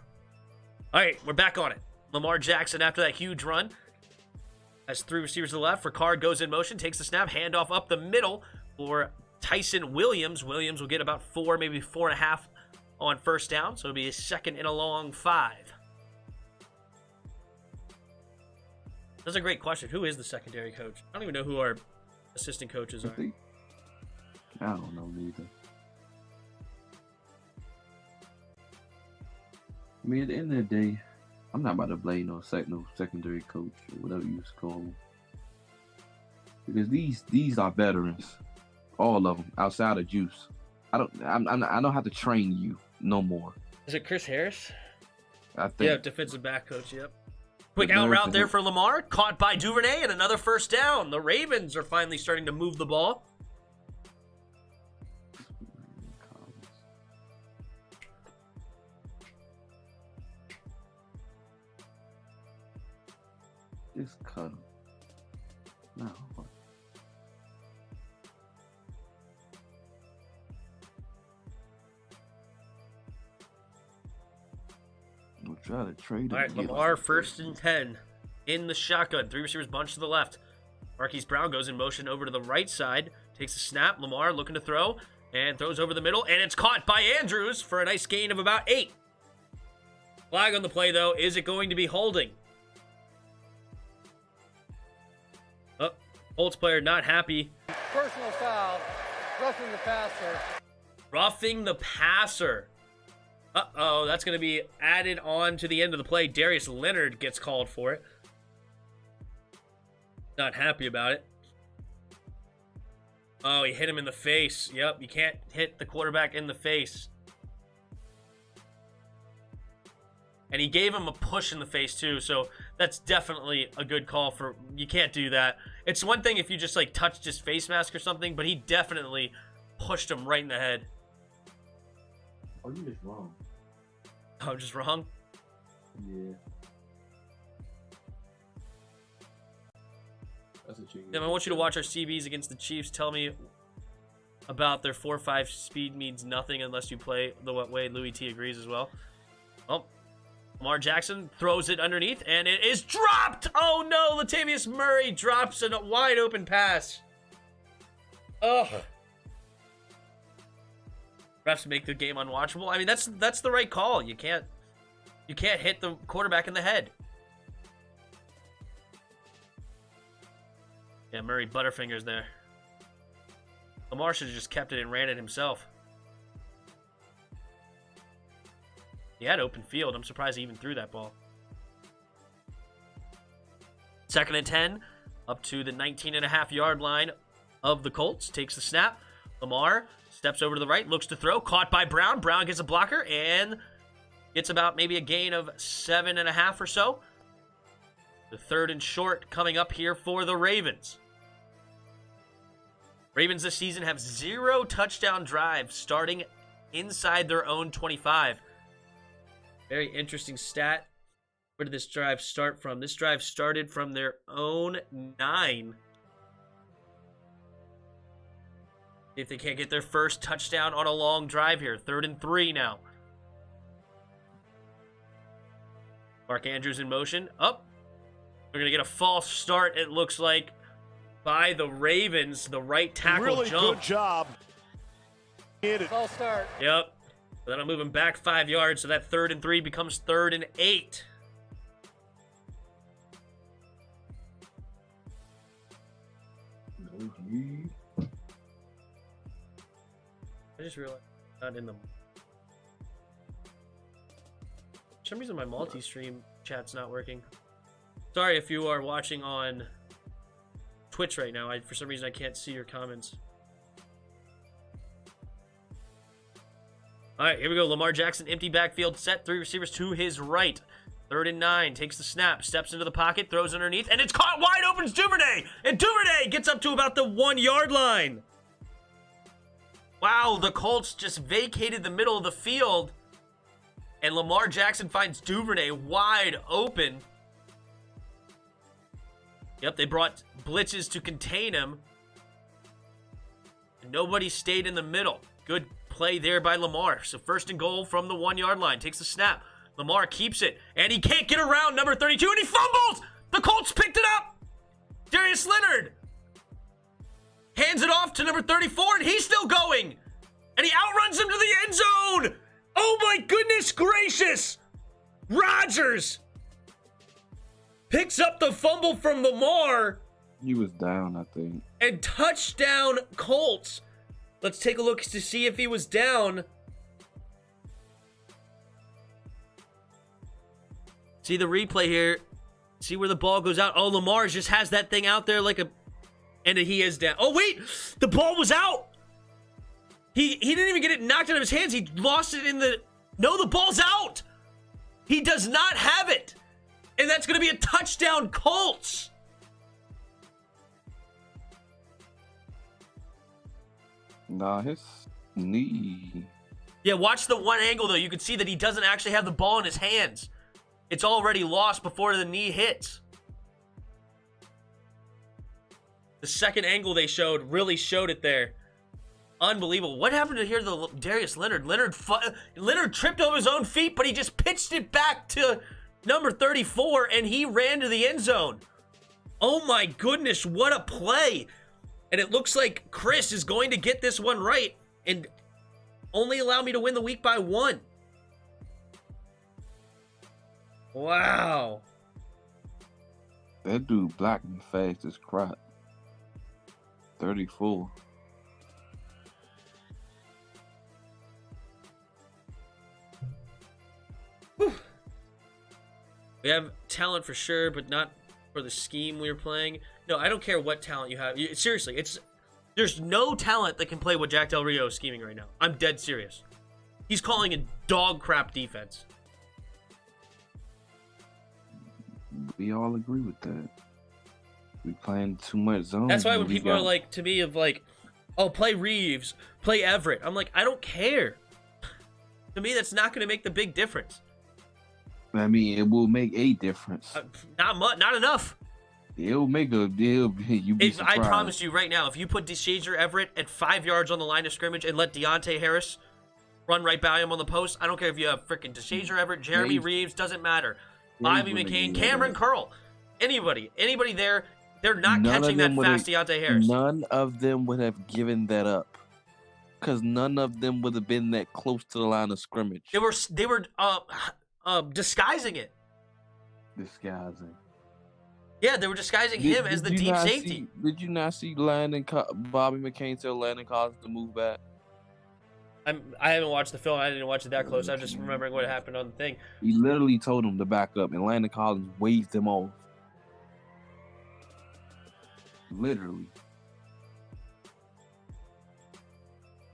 All right, we're back on it. Lamar Jackson, after that huge run, has 3 receivers to the left. Ricard goes in motion, takes the snap, handoff up the middle for Tyson Williams. Williams will get about 4, maybe 4.5 on first down, so it'll be a 2nd and a long 5. That's a great question. Who is the secondary coach? I don't even know who our assistant coaches are. I don't know neither. I mean, at the end of the day, I'm not about to blame no secondary coach or whatever you call them, because these are veterans, all of them outside of Juice. I don't have to train you no more. Is it Chris Harris? I think. Yeah, defensive back coach. Yep. Quick out route there for Lamar, caught by Duvernay, and another first down. The Ravens are finally starting to move the ball. Just cut him. No. We'll try to trade him. All right, Lamar, 1st and 10 in the shotgun. 3 receivers bunched to the left. Marquise Brown goes in motion over to the right side, takes a snap. Lamar looking to throw and throws over the middle, and it's caught by Andrews for a nice gain of about 8. Flag on the play, though. Is it going to be holding? Oh, Colts player not happy. Personal foul, roughing the passer. Roughing the passer. Uh-oh, that's going to be added on to the end of the play. Darius Leonard gets called for it. Not happy about it. Oh, he hit him in the face. Yep, you can't hit the quarterback in the face. And he gave him a push in the face, too, so that's definitely a good call for... You can't do that. It's one thing if you just, like, touched his face mask or something, but he definitely pushed him right in the head. Oh, you just wrong. Oh, I'm just wrong? Yeah. That's a cheat. I want you to watch our CBs against the Chiefs. Tell me about their 4-5 speed means nothing unless you play the way Louis T agrees as well. Well, Lamar Jackson throws it underneath, and it is dropped! Oh no, Latavius Murray drops a wide open pass. Ugh. Refs make the game unwatchable. I mean, that's the right call. You can't hit the quarterback in the head. Yeah, Murray butterfingers there. Lamar should have just kept it and ran it himself. He had open field. I'm surprised he even threw that ball. 2nd and 10, up to the 19.5-yard line of the Colts. Takes the snap. Lamar steps over to the right, looks to throw. Caught by Brown. Brown gets a blocker and gets about maybe a gain of 7.5 or so. The 3rd and short coming up here for the Ravens. Ravens this season have 0 touchdown drives starting inside their own 25. Very interesting stat. Where did this drive start from? This drive started from their own 9. See if they can't get their first touchdown on a long drive here. 3rd and 3 now. Mark Andrews in motion. Up. They're going to get a false start, it looks like, by the Ravens. The right tackle really jump. Good job. False start. Yep. So that'll move him back 5 yards, so that 3rd and 3 becomes 3rd and 8. I just realized not in the. For some reason, my multi-stream chat's not working. Sorry if you are watching on Twitch right now. For some reason, I can't see your comments. All right, here we go. Lamar Jackson, empty backfield set. 3 receivers to his right. 3rd and 9. Takes the snap. Steps into the pocket. Throws underneath. And it's caught wide open. It's Duvernay. And Duvernay gets up to about the 1-yard line. Wow, the Colts just vacated the middle of the field. And Lamar Jackson finds Duvernay wide open. Yep, they brought blitzes to contain him. And nobody stayed in the middle. Good play there by Lamar. So 1st and goal from the 1-yard line. Takes the snap. Lamar keeps it. And he can't get around number 32. And he fumbles! The Colts picked it up! Darius Leonard hands it off to number 34, and he's still going. And he outruns him to the end zone. Oh my goodness gracious. Rodgers picks up the fumble from Lamar. He was down, I think. And touchdown Colts. Let's take a look to see if he was down. See the replay here. See where the ball goes out. Oh, Lamar just has that thing out there like a... And he is down. Oh, wait! The ball was out! He didn't even get it knocked out of his hands. He lost it in the... No, the ball's out! He does not have it! And that's going to be a touchdown Colts! Nah, his knee. Yeah, watch the one angle, though. You can see that he doesn't actually have the ball in his hands. It's already lost before the knee hits. The second angle they showed really showed it there. Unbelievable. What happened to here to Darius Leonard? Leonard tripped over his own feet, but he just pitched it back to number 34, and he ran to the end zone. Oh my goodness, what a play. And it looks like Chris is going to get this one right and only allow me to win the week by 1. Wow. That dude black and fast as crap. 34. Whew. We have talent for sure, but not for the scheme we were playing. No, I don't care what talent you have. Seriously, there's no talent that can play what Jack Del Rio is scheming right now. I'm dead serious. He's calling a dog crap defense. We all agree with that. We playing too much zone. That's why when people are like, to me, of like, oh, play Reeves, play Everett. I'm like, I don't care. To me, that's not going to make the big difference. I mean, it will make a difference. Not much, not enough. It'll make a deal. I promise you right now, if you put DeShazer Everett at 5 yards on the line of scrimmage and let Deontay Harris run right by him on the post, I don't care if you have freaking DeShazer Everett, Jeremy Reeves, doesn't matter. Bobby McCain, Cameron Curl, anybody there, they're not catching that fast Deontay Harris. None of them would have given that up, because none of them would have been that close to the line of scrimmage. They were disguising it. Disguising. Yeah, they were disguising him as the deep safety. Did you not see Bobby McCain tell Landon Collins to move back? I haven't watched the film. I didn't watch it that close. I was just remembering what happened on the thing. He literally told him to back up, and Landon Collins waved him off. Literally.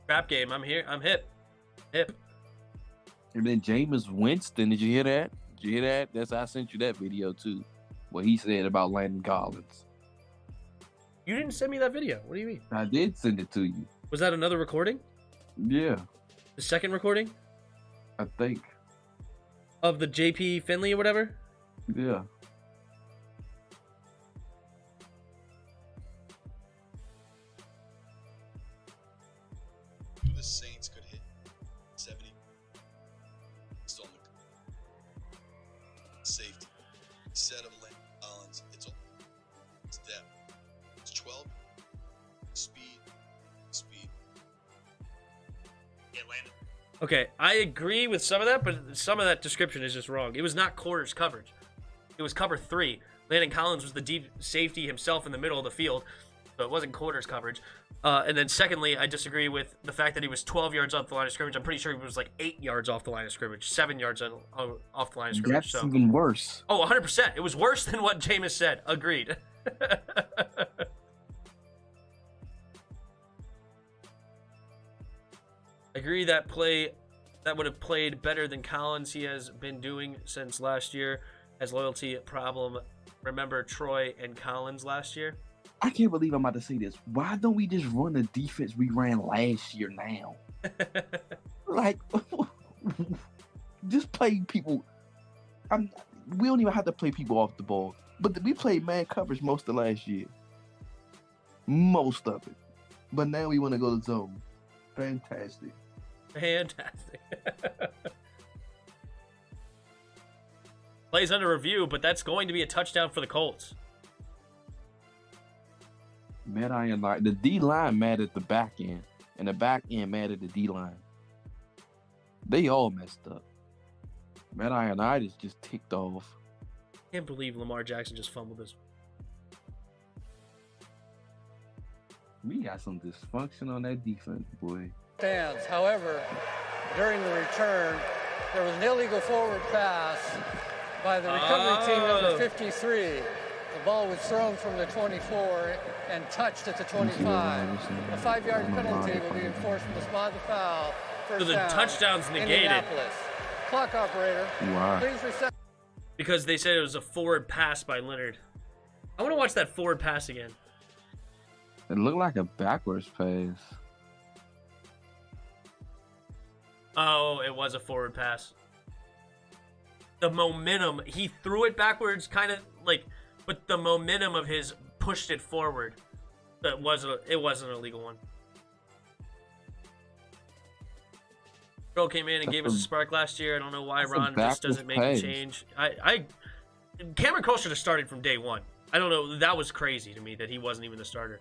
Crap game. I'm here. I'm hip. Hip. And then Jameis Winston, did you hear that? Did you hear that? I sent you that video too. What he said about Landon Collins. You didn't send me that video. What do you mean? I did send it to you. Was that another recording? Yeah. The second recording? I think. Of the JP Finley or whatever? Yeah. The Saints could hit 70. It's on the safety. Set of Lane Collins. It's depth. It's 12. Speed. Yeah, Landon. Okay, I agree with some of that, but some of that description is just wrong. It was not quarters coverage. It was cover 3. Landon Collins was the deep safety himself in the middle of the field, so it wasn't quarters coverage. And then secondly, I disagree with the fact that he was 12 yards off the line of scrimmage. I'm pretty sure he was like 8 yards off the line of scrimmage, 7 yards off the line of scrimmage. That's even worse. Oh, 100%. It was worse than what Jameis said. Agreed. Agree that would have played better than Collins. He has been doing since last year. Has loyalty problem. Remember Troy and Collins last year? I can't believe I'm about to say this. Why don't we just run the defense we ran last year now? Like, just play people. We don't even have to play people off the ball. But we played man coverage most of last year. Most of it. But now we want to go to zone. Fantastic. Fantastic. Plays under review, but that's going to be a touchdown for the Colts. Matt Iron, like the D line mad at the back end, and the back end mad at the D line. They all messed up. Matt Ionitis just ticked off. Can't believe Lamar Jackson just fumbled this. We got some dysfunction on that defense, boy. Stands. However, during the return, there was an illegal forward pass by the recovery team number 53. The ball was thrown from the 24 and touched at the 25. A 5-yard penalty will be enforced from the spot of the foul. So the touchdown's negated. Indianapolis. Clock operator. Wow. Please reset. Because they said it was a forward pass by Leonard. I want to watch that forward pass again. It looked like a backwards pass. Oh, it was a forward pass. The momentum, he threw it backwards, kind of like, but the momentum of his pushed it forward. It wasn't a legal one. Girl came in and gave us a spark last year. I don't know why Ron just doesn't make a change. Cameron Cole should have started from day one. I don't know. That was crazy to me that he wasn't even the starter.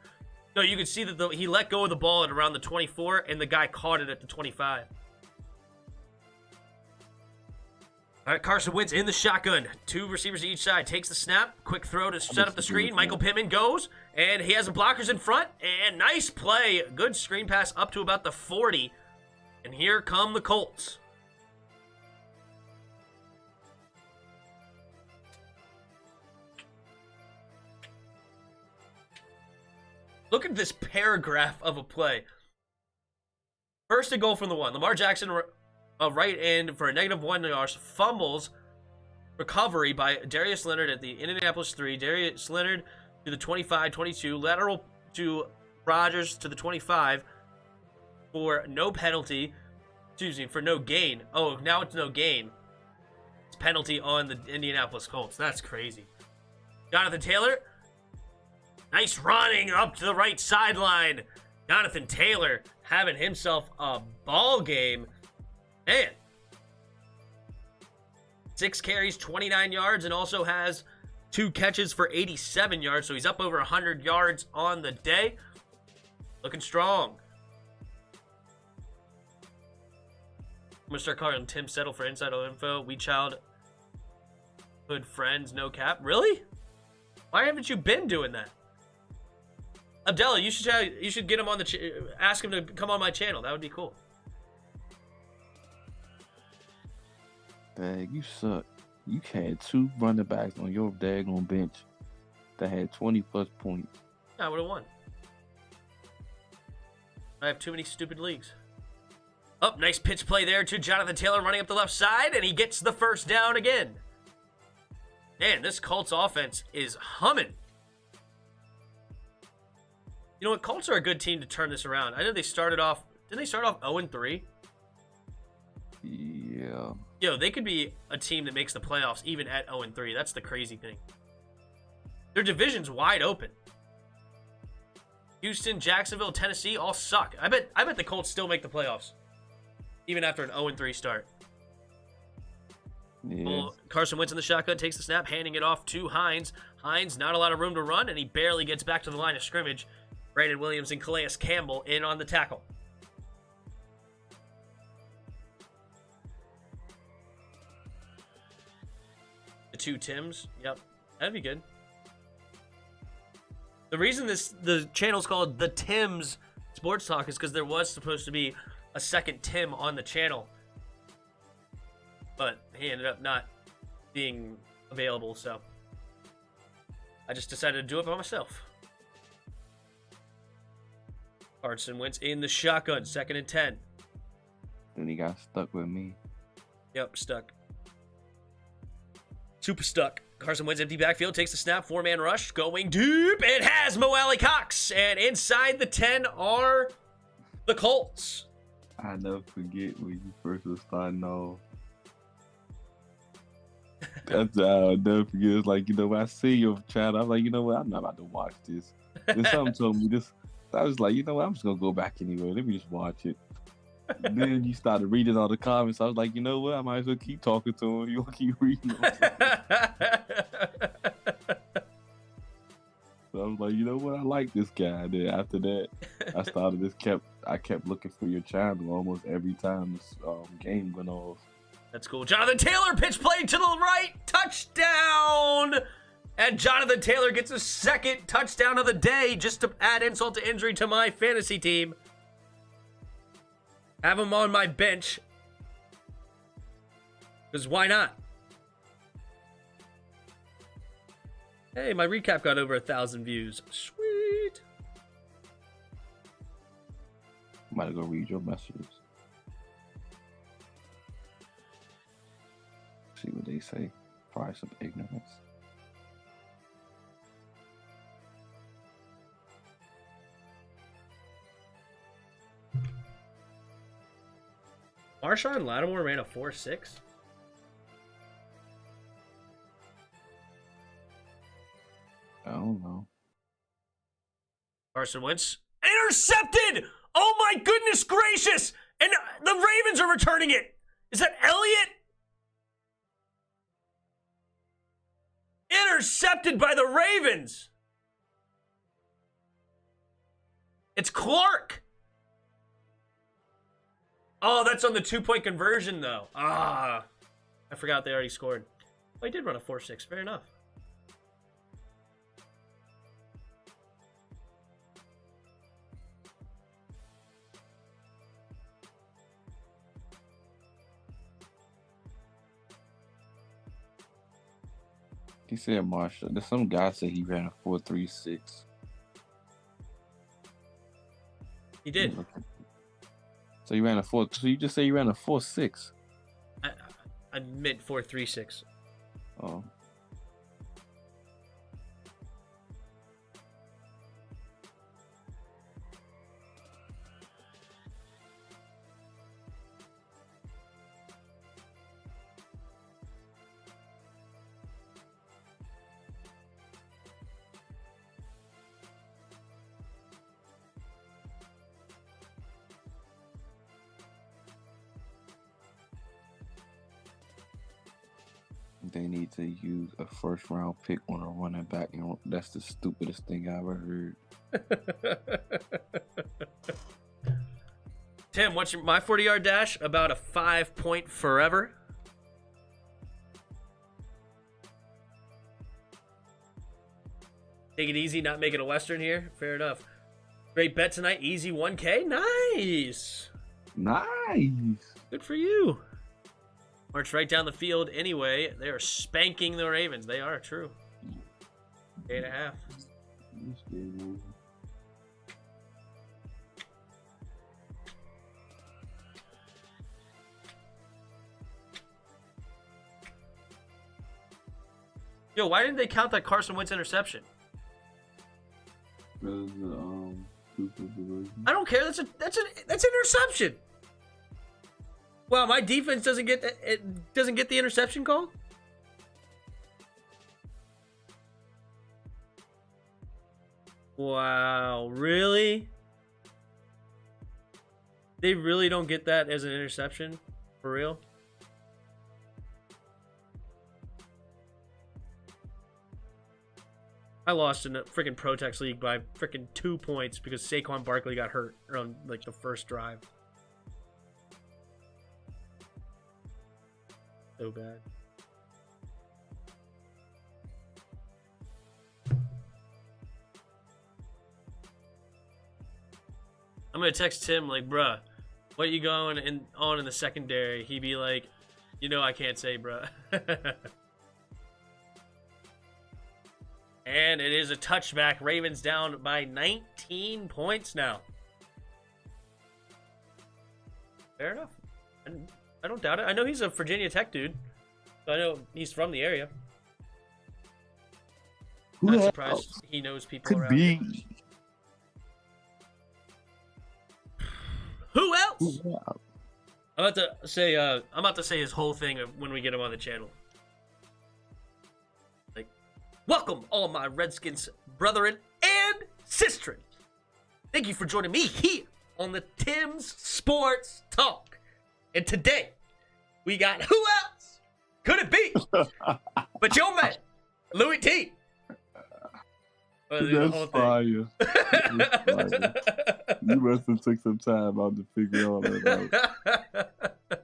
No, you could see that he let go of the ball at around the 24, and the guy caught it at the 25. All right, Carson Wentz in the shotgun. 2 receivers each side. Takes the snap. Quick throw to set up the screen. Michael Pittman goes, and he has the blockers in front. And nice play. Good screen pass up to about the 40. And here come the Colts. Look at this paragraph of a play. First and goal from the 1. Lamar Jackson, right end for a -1 yards. Fumbles. Recovery by Darius Leonard at the Indianapolis 3. Darius Leonard to the 25-22. Lateral to Rodgers to the 25 for no penalty. Excuse me, for no gain. Oh, now it's no gain. It's penalty on the Indianapolis Colts. That's crazy. Jonathan Taylor. Nice running up to the right sideline. Jonathan Taylor having himself a ball game. Man. 6 carries, 29 yards, and also has 2 catches for 87 yards. So he's up over 100 yards on the day. Looking strong. I'm going to start calling him Tim Settle for Insider Info. We childhood friends, no cap. Really? Why haven't you been doing that? Abdullah, you should get him on the ask him to come on my channel. That would be cool. Dang, you suck. You had 2 running backs on your daggone bench that had 20+ points. I would have won. I have too many stupid leagues. Oh, nice pitch play there to Jonathan Taylor running up the left side, and he gets the first down again. Man, this Colts offense is humming. You know what? Colts are a good team to turn this around. I know they started off... Didn't they start off 0-3? Yeah. Yeah. Yo, they could be a team that makes the playoffs even at 0-3. That's the crazy thing. Their division's wide open. Houston, Jacksonville, Tennessee all suck. I bet the Colts still make the playoffs, even after an 0-3 start. Yeah. Well, Carson Wentz in the shotgun, takes the snap, handing it off to Hines. Hines, not a lot of room to run, and he barely gets back to the line of scrimmage. Brandon Williams and Calais Campbell in on the tackle. The two Tims. Yep, that'd be good. The reason the channel's called The Tim's Sports Talk is because there was supposed to be a second Tim on the channel, but he ended up not being available, so I just decided to do it by myself. Carson Wentz in the shotgun, 2nd and 10. Then he got stuck with me. Yep, stuck. Super stuck. Carson Wentz empty backfield, takes the snap, 4-man rush, going deep. It has Mo Alley Cox, and inside the 10 are the Colts. I never forget when you first was starting off. That's I'll never forget. It's like, when I see your child, I'm like, you know what? I'm not about to watch this. And something told me this. I was like, you know what? I'm just gonna go back anyway. Let me just watch it. Then you started reading all the comments. I was like, you know what? I might as well keep talking to him. You'll keep reading them. So I was like, you know what? I like this guy. Then after that, I kept looking for your channel almost every time this game went off. That's cool. Jonathan Taylor, pitch play to the right, touchdown! And Jonathan Taylor gets a 2nd touchdown of the day, just to add insult to injury to my fantasy team. Have him on my bench. Because why not? Hey, my recap got over 1,000 views. Sweet. I'm about to go read your messages. See what they say. Price of ignorance. Marshawn Lattimore ran a 4.6. I don't know. Carson Wentz intercepted! Oh my goodness gracious! And the Ravens are returning it. Is that Elliott? Intercepted by the Ravens. It's Clark. Oh, that's on the 2-point conversion, though. I forgot they already scored. Oh, he did run a 4.6. Fair enough. He said Marshall. There's some guy said he ran a 4.36. He did. So you ran a 4. So you just say you ran a 4.6. I meant 4.36. Oh. They need to use a 1st round pick on a running back, and that's the stupidest thing I ever heard. Tim, what's my 40-yard dash? About a 5-point forever. Take it easy, not making a Western here. Fair enough. Great bet tonight. Easy 1K. Nice. Nice. Good for you. March right down the field anyway. They are spanking the Ravens. They are true. 8.5. Yo, why didn't they count that Carson Wentz interception? I don't care. That's an interception. Wow, my defense doesn't get the interception call? Wow, really? They really don't get that as an interception? For real? I lost in the freaking Protex League by freaking 2 points because Saquon Barkley got hurt on like the first drive. So bad. I'm gonna text Tim like, bruh, what you going on in the secondary? He'd be like, you know I can't say, bruh. And it is a touchback. Ravens down by 19 points now. Fair enough. I don't doubt it. I know he's a Virginia Tech dude. So I know he's from the area. Not surprised he knows people around here. Who else? I'm about to say his whole thing when we get him on the channel. Like, welcome all my Redskins brethren and sistren. Thank you for joining me here on the Tim's Sports Talk. And today, we got who else could it be but your man, Louis T. That's fire. That's fire. You must have took some time out to figure all that out.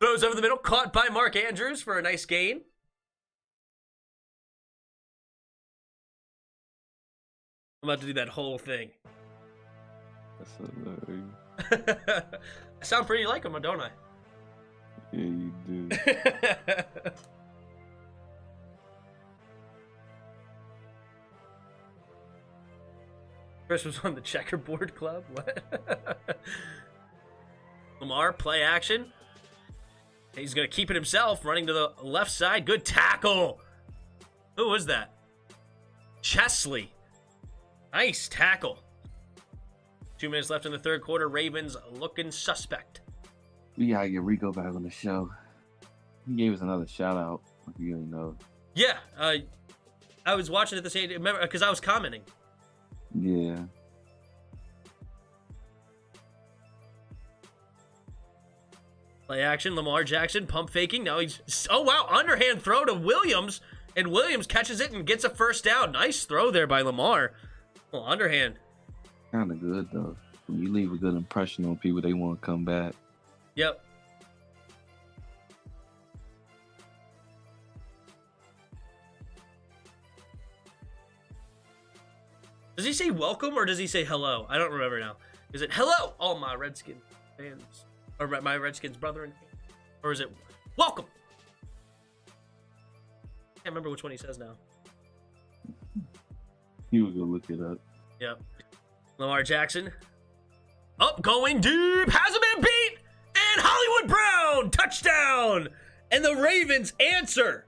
Throws over the middle, caught by Mark Andrews for a nice gain. I'm about to do that whole thing. That's hilarious. I sound pretty like him, don't I? Yeah, you do. Chris was on the checkerboard club. What? Lamar, play action. He's going to keep it himself, running to the left side. Good tackle. Who was that? Chesley. Nice tackle. 2 minutes left in the third quarter. Ravens looking suspect. We gotta get Rico back on the show. He gave us another shout out. Like you already know. Yeah, I was watching at the same. Remember, because I was commenting. Yeah. Play action. Lamar Jackson pump faking. Now he's wow, underhand throw to Williams, and Williams catches it and gets a first down. Nice throw there by Lamar. Well, underhand. Kind of good though. When you leave a good impression on people, they want to come back. Yep. Does he say welcome or does he say hello? I don't remember now. Is it hello, all my Redskin fans? Or my Redskins brethren? Or is it welcome? Can't remember which one he says now. You will go look it up. Yep. Lamar Jackson. Up, going deep. Has a man beat. And Hollywood Brown. Touchdown. And the Ravens answer.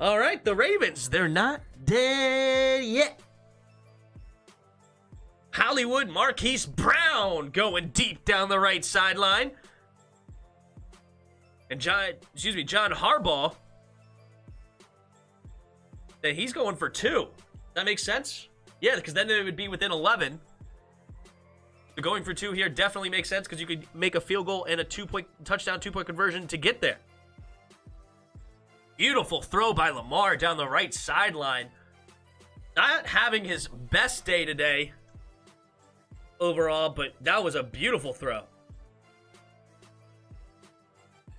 All right, the Ravens. They're not dead yet. Hollywood Marquise Brown going deep down the right sideline. And John Harbaugh. Then he's going for 2. That makes sense? Yeah, because then it would be within 11. So going for 2 here definitely makes sense because you could make a field goal and a touchdown 2-point conversion to get there. Beautiful throw by Lamar down the right sideline. Not having his best day today overall, but that was a beautiful throw.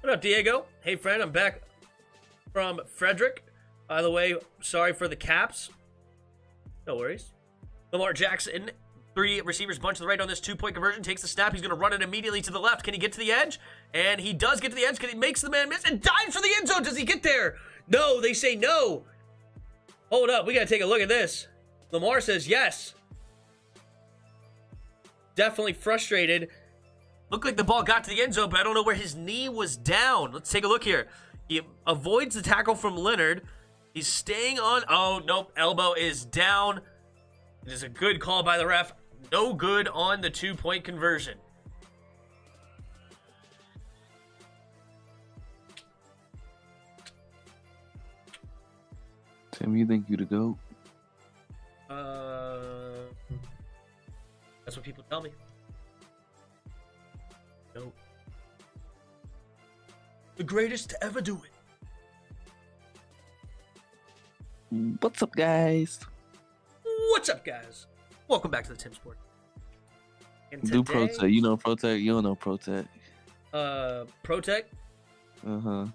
What up, Diego? Hey, friend, I'm back from Frederick. By the way, sorry for the caps. No worries. Lamar Jackson, 3 receivers bunch to the right on this 2-point conversion. Takes the snap. He's going to run it immediately to the left. Can he get to the edge? And he does get to the edge. He makes the man miss and dives for the end zone. Does he get there? No, they say no. Hold up. We got to take a look at this. Lamar says yes. Definitely frustrated. Looked like the ball got to the end zone, but I don't know where his knee was down. Let's take a look here. He avoids the tackle from Leonard. He's staying on. Oh, nope. Elbow is down. It is a good call by the ref. No good on the 2-point conversion. Tim, you think you the GOAT? That's what people tell me. No. The greatest to ever do it. What's up, guys? What's up, guys? Welcome back to the Tim Sport. And Do today, Protect. You know Protect? You don't know Protect. Protect? Uh-huh.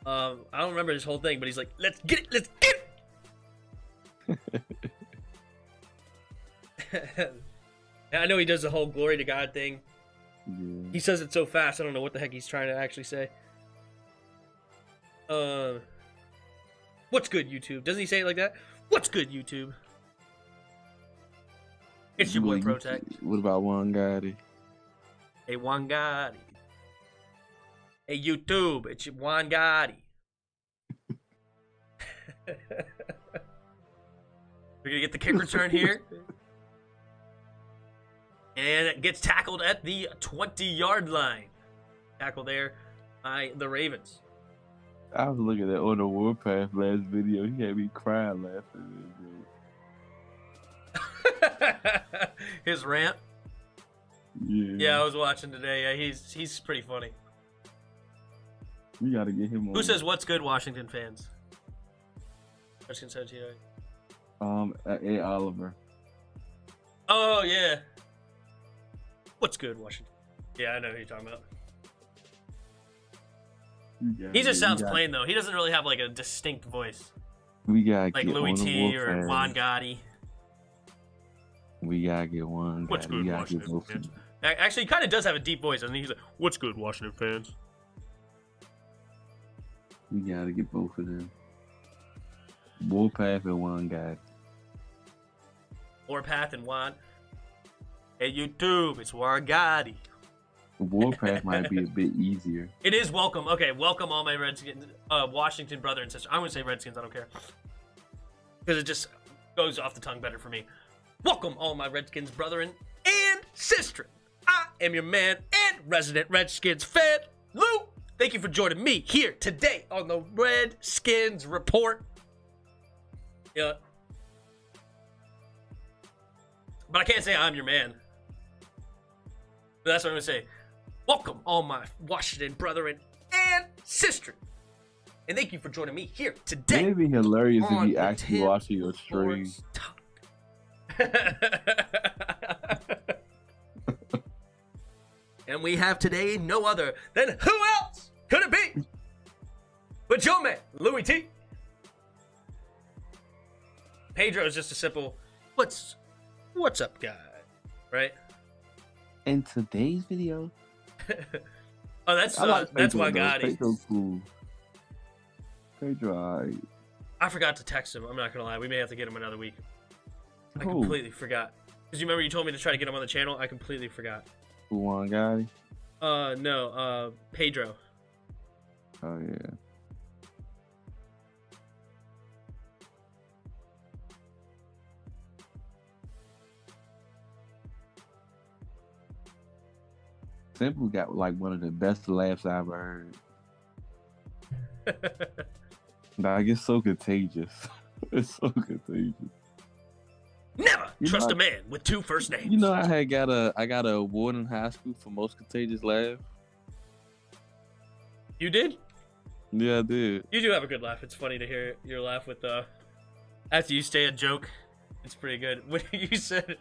I don't remember this whole thing, but he's like, let's get it, let's get it! I know he does the whole glory to God thing. Yeah. He says it so fast, I don't know what the heck he's trying to actually say. What's good, YouTube? Doesn't he say it like that? What's good, YouTube? It's your boy, Protect. What about Juan Gotti? Hey, Juan Gotti. Hey, YouTube, it's your Juan Gotti. We're going to get the kick return here. And it gets tackled at the 20-yard line. Tackle there by the Ravens. I was looking at on the Warpath last video. He had me crying laughing. His rant? Yeah. Yeah, I was watching today. Yeah, he's pretty funny. We got to get him on. Who says what's good, Washington fans? Redskins 17. A. Oliver. Oh, yeah. What's good, Washington? Yeah, I know who you're talking about. He just sounds plain, though. He doesn't really have, like, a distinct voice. We got to like get Louis on T. the or Warpath. Juan Gotti. We got to get one. What's good, we gotta Washington get both of fans? them. Actually, he kind of does have a deep voice. I think he's like, what's good, Washington fans? We got to get both of them. Warpath and one guy. Warpath and Juan. Hey, YouTube, it's Juan Gotti. Warpath might be a bit easier. It is welcome. Okay, welcome all my Redskins, Washington brother and sister. I'm going to say Redskins, I don't care. Because it just goes off the tongue better for me. Welcome all my Redskins brethren and sister. I am your man and resident Redskins fan, Lou. Thank you for joining me here today on the Redskins Report. Yeah. But I can't say I'm your man. But that's what I'm going to say. Welcome all my Washington brethren and sister. And thank you for joining me here today. It'd be hilarious if on you the actually Tim watching your stream. And we have today no other than who else could it be but your man, Louis T. Pedro is just a simple, what's up, guy? Right? In today's video, Oh, that's Pedro, why though. Gotti. Pedro cool. Pedro, alright. I forgot to text him. I'm not gonna lie. We may have to get him another week. I Who? completely forgot. Because you remember you told me to try to get him on the channel? I completely forgot. Who won, Gotti? No, Pedro. Oh yeah. Simple got like one of the best laughs I ever heard. Like it's so contagious. It's so contagious. Never trust a man with two first names. You know, I got a award in high school for most contagious laugh. You did? Yeah, I did. You do have a good laugh. It's funny to hear your laugh with after you say a joke. It's pretty good. When you said,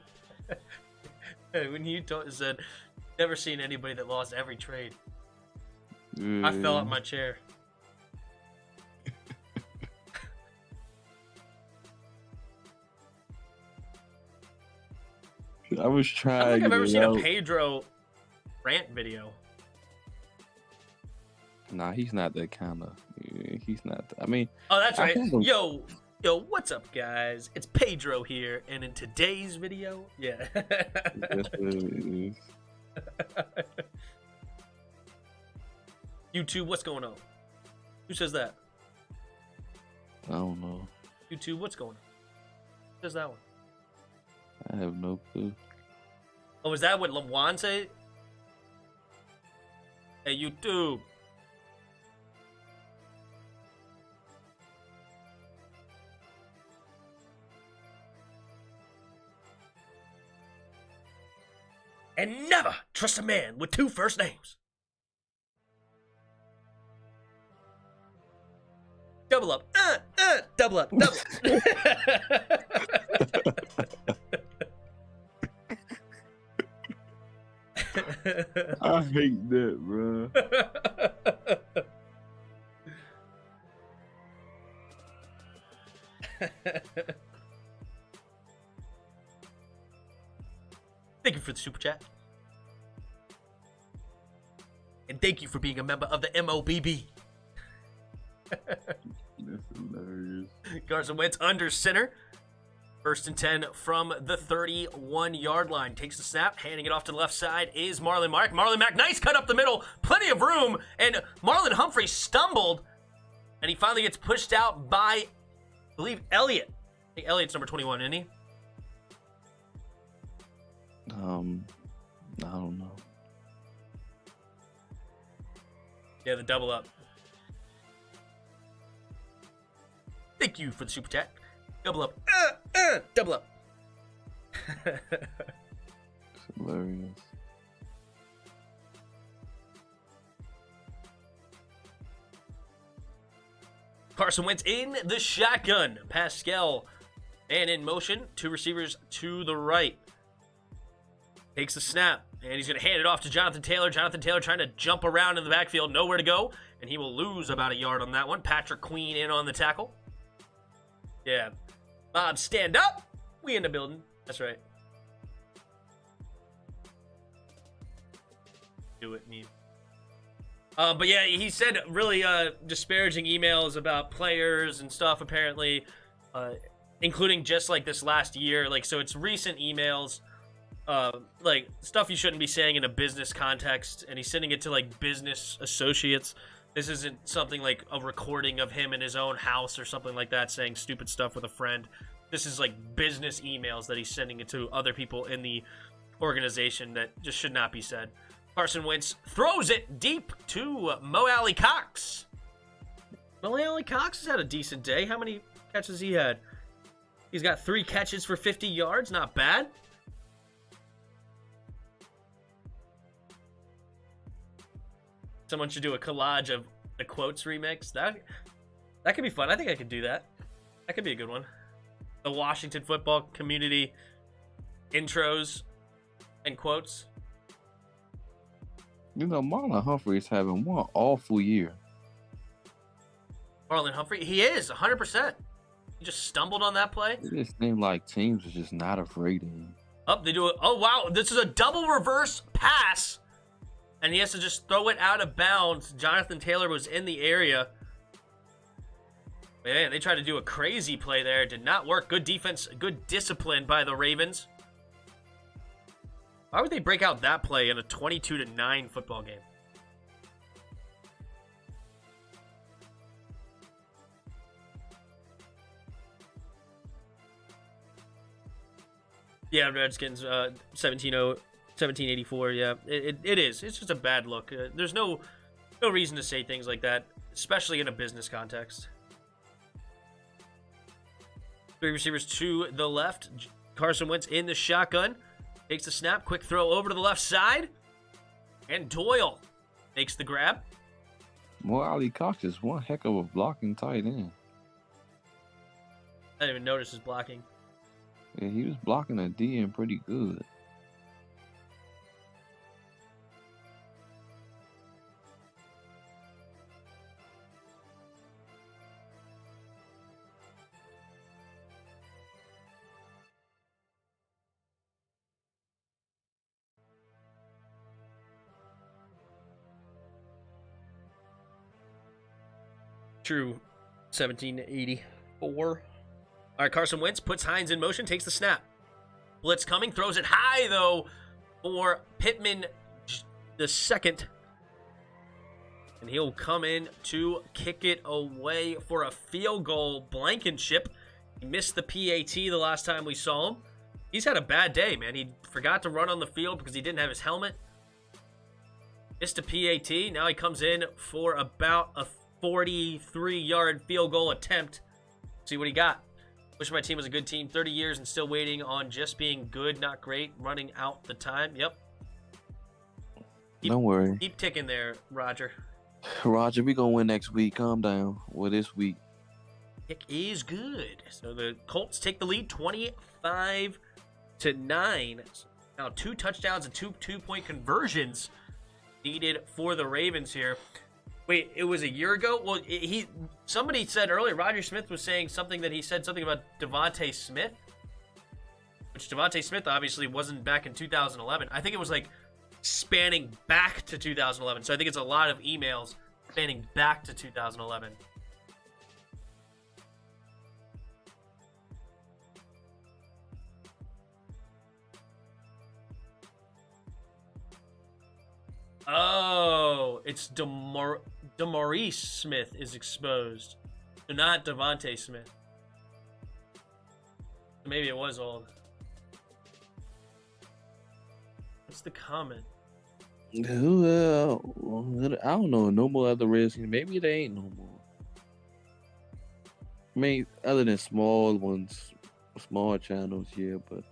said, never seen anybody that lost every trade. Yeah. I fell out my chair. I was I trying. don't think I've ever seen out. a Pedro rant video. Nah, he's not that kind of. Yeah, he's not. I mean. Oh, that's I right. think I'm- Yo, what's up, guys? It's Pedro here, and in today's video, yeah. That's what it is. YouTube, what's going on? Who says that? I don't know. YouTube, what's going on? Who says that one? I have no clue. Oh, is that what LeJuan said? Hey, YouTube. And never trust a man with 2 first names. Double up. Double up. Double up. I hate that, bro. Thank you for the super chat. And thank you for being a member of the MOBB. That's hilarious. Carson Wentz under center. 1st and 10 from the 31-yard line. Takes the snap, handing it off to the left side is Marlon Mack. Marlon Mack, nice cut up the middle. Plenty of room. And Marlon Humphrey stumbled. And he finally gets pushed out by, I believe, Elliott. I think Elliott's number 21, isn't he? I don't know. Yeah, the double up. Thank you for the super chat. Double up. Double up. It's hilarious. Carson Wentz in the shotgun. Pascal and in motion. 2 receivers to the right. Takes the snap, and he's going to hand it off to Jonathan Taylor. Jonathan Taylor trying to jump around in the backfield. Nowhere to go, and he will lose about a yard on that one. Patrick Queen in on the tackle. Yeah. Bob, stand up. We in the building. That's right. Do it, me. But yeah, he said really disparaging emails about players and stuff, apparently, including just like this last year. Like, so it's recent emails, like stuff you shouldn't be saying in a business context, and he's sending it to like business associates. This isn't something like a recording of him in his own house or something like that saying stupid stuff with a friend. This is like business emails that he's sending it to other people in the organization that just should not be said. Carson Wentz throws it deep to Mo Alley Cox. Mo Alley Cox has had a decent day. How many catches he had? He's got 3 catches for 50 yards. Not bad. Someone should do a collage of the quotes remix. That could be fun. I think I could do that. That could be a good one. The Washington football community intros and quotes. You know, Marlon Humphrey is having one awful year. Marlon Humphrey, he is 100%. He just stumbled on that play. It just seemed like teams are just not afraid of him. They do it. Oh wow, this is a double reverse pass. And he has to just throw it out of bounds. Jonathan Taylor was in the area. Man, they tried to do a crazy play there. Did not work. Good defense, good discipline by the Ravens. Why would they break out that play in a 22-9 football game? Yeah, Redskins, 1784, yeah. It is. It's just a bad look. There's no reason to say things like that, especially in a business context. 3 receivers to the left. Carson Wentz in the shotgun. Takes the snap. Quick throw over to the left side. And Doyle makes the grab. Mo Alley Cox is one heck of a blocking tight end. I didn't even notice his blocking. Yeah, he was blocking a DN pretty good. True. 1784. All right, Carson Wentz puts Hines in motion, takes the snap. Blitz coming, throws it high, though, for Pittman the second. And he'll come in to kick it away for a field goal. Blankenship. He missed the PAT the last time we saw him. He's had a bad day, man. He forgot to run on the field because he didn't have his helmet. Missed a PAT. Now he comes in for about a 43-yard field goal attempt. See what he got. Wish my team was a good team. 30 years and still waiting on just being good, not great. Running out the time. Yep. Don't worry. Keep ticking there, Roger. Roger, we gonna win next week. Calm down. Well, this week. Kick is good. So the Colts take the lead 25-9. Now 2 touchdowns and 2 two-point conversions needed for the Ravens here. Wait, it was a year ago? Well, somebody said earlier, Roger Smith was saying something that he said something about Devontae Smith, which Devontae Smith obviously wasn't back in 2011. I think it was like spanning back to 2011. So I think it's a lot of emails spanning back to 2011. Oh, it's DeMaurice Smith is exposed. So not Devontae Smith. Maybe it was old. What's the comment? I don't know. No more other Redskins. Maybe they ain't no more. I mean, other than small ones, small channels, yeah, but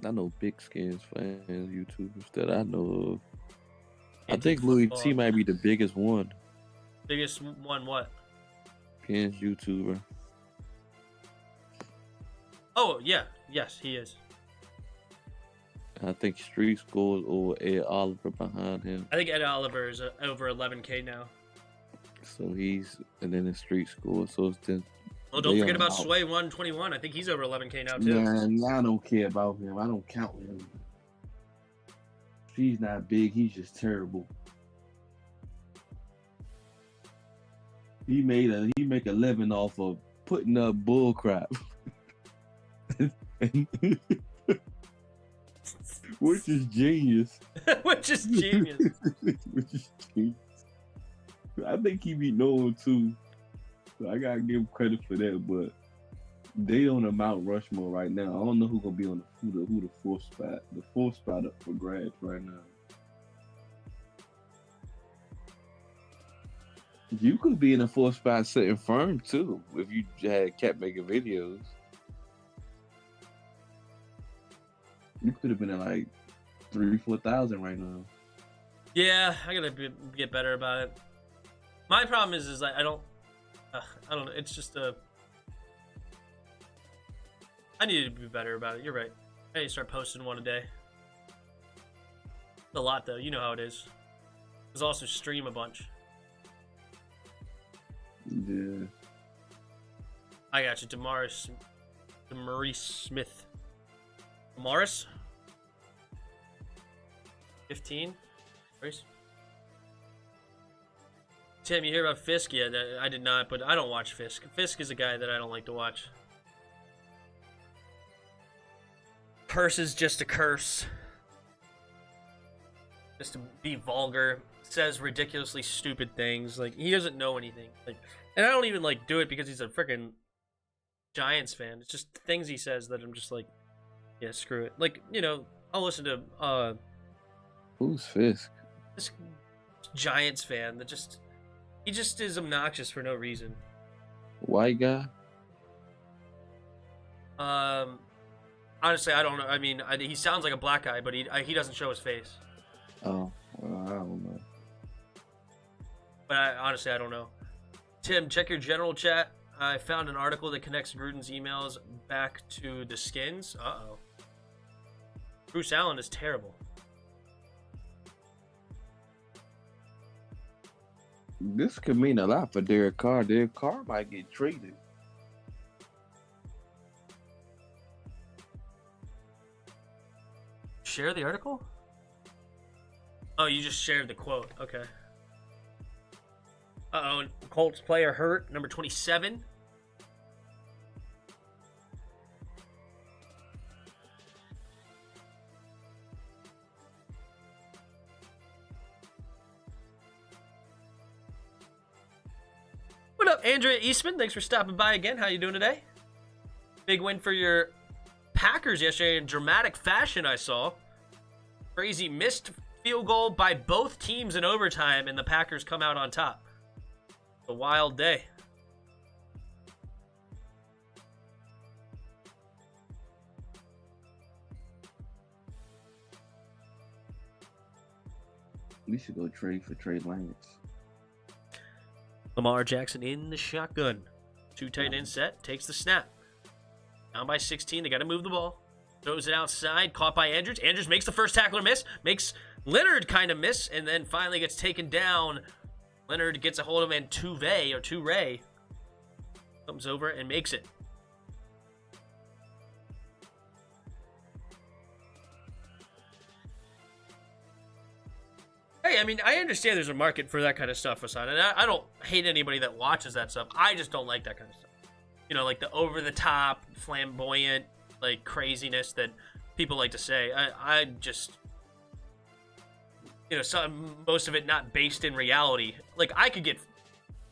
I know big skins fans, YouTubers that I know of. I think Louis T might be the biggest one. Biggest one what? Skins YouTuber. Oh, yeah. Yes, he is. I think Street School or Ed Oliver behind him. I think Ed Oliver is over 11K now. So and then the Street School. So it's then. Oh, don't forget about Sway 121. I think he's over 11K now, too. Nah, I don't care about him. I don't count him. He's not big. He's just terrible. He make a living off of putting up bull crap. Which is genius. Which is genius. I think he be known too. So I gotta give him credit for that, but they on the Mount Rushmore right now. I don't know who's gonna be on the fourth spot. The fourth spot up for grabs right now. You could be in the fourth spot sitting firm too if you had kept making videos. You could have been at like 3,000-4,000 right now. Yeah, I gotta get better about it. My problem is like I don't know. It's just I need to be better about it. You're right. I need to start posting one a day. A lot though. You know how it is. There's also stream a bunch. Yeah. I got you, DeMaurice Smith. Morris? 15? Tim, you hear about Fisk? Yeah, I did not, but I don't watch Fisk. Fisk is a guy that I don't like to watch. Curse is just a curse. Just to be vulgar. Says ridiculously stupid things. Like, he doesn't know anything. Like, and I don't even, like, do it because he's a freaking Giants fan. It's just things he says that I'm just like, yeah, screw it. Like, you know, I'll listen to, Who's Fisk? This Giants fan that he just is obnoxious for no reason. White guy? Honestly, I don't know. I mean, he sounds like a black guy, but he doesn't show his face. Oh, well, I don't know. But honestly, I don't know. Tim, check your general chat. I found an article that connects Gruden's emails back to the Skins. Uh-oh. Bruce Allen is terrible. This could mean a lot for Derek Carr. Derek Carr might get traded. Share the article? Oh, you just shared the quote. Okay. Uh-oh. Colts player hurt. Number 27. What up, Andrea Eastman? Thanks for stopping by again. How you doing today? Big win for your Packers yesterday in dramatic fashion, I saw. Crazy missed field goal by both teams in overtime, and the Packers come out on top. A wild day. We should go trade for Trey Lance. Lamar Jackson in the shotgun. 2 tight end set. Takes the snap. Down by 16. They got to move the ball. Throws it outside. Caught by Andrews. Andrews makes the first tackler miss. Makes Leonard kind of miss. And then finally gets taken down. Leonard gets a hold of him, and Toure comes over and makes it. Hey, I mean, I understand there's a market for that kind of stuff, Hassan, and I don't hate anybody that watches that stuff. I just don't like that kind of stuff. You know, like the over-the-top, flamboyant, like, craziness that people like to say. I just, you know, most of it not based in reality. Like, I could get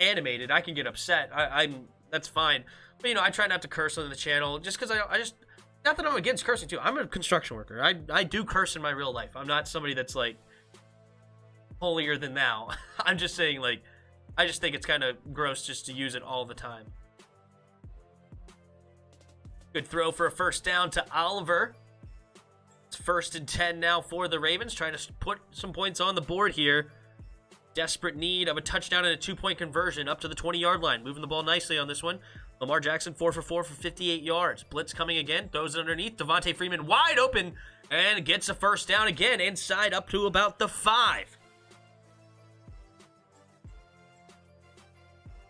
animated. I can get upset. That's fine. But, you know, I try not to curse on the channel just because I just, not that I'm against cursing, too. I'm a construction worker. I do curse in my real life. I'm not somebody that's, like, holier than thou. I'm just saying, like, I just think it's kind of gross just to use it all the time. Good throw for a first down to Oliver. It's 1st and 10 now for the Ravens, trying to put some points on the board here. Desperate need of a touchdown and a 2-point conversion up to the 20-yard line. Moving the ball nicely on this one. Lamar Jackson 4 for 4 for 58 yards. Blitz coming again. Throws it underneath. Devontae Freeman wide open and gets a first down again inside up to about the 5.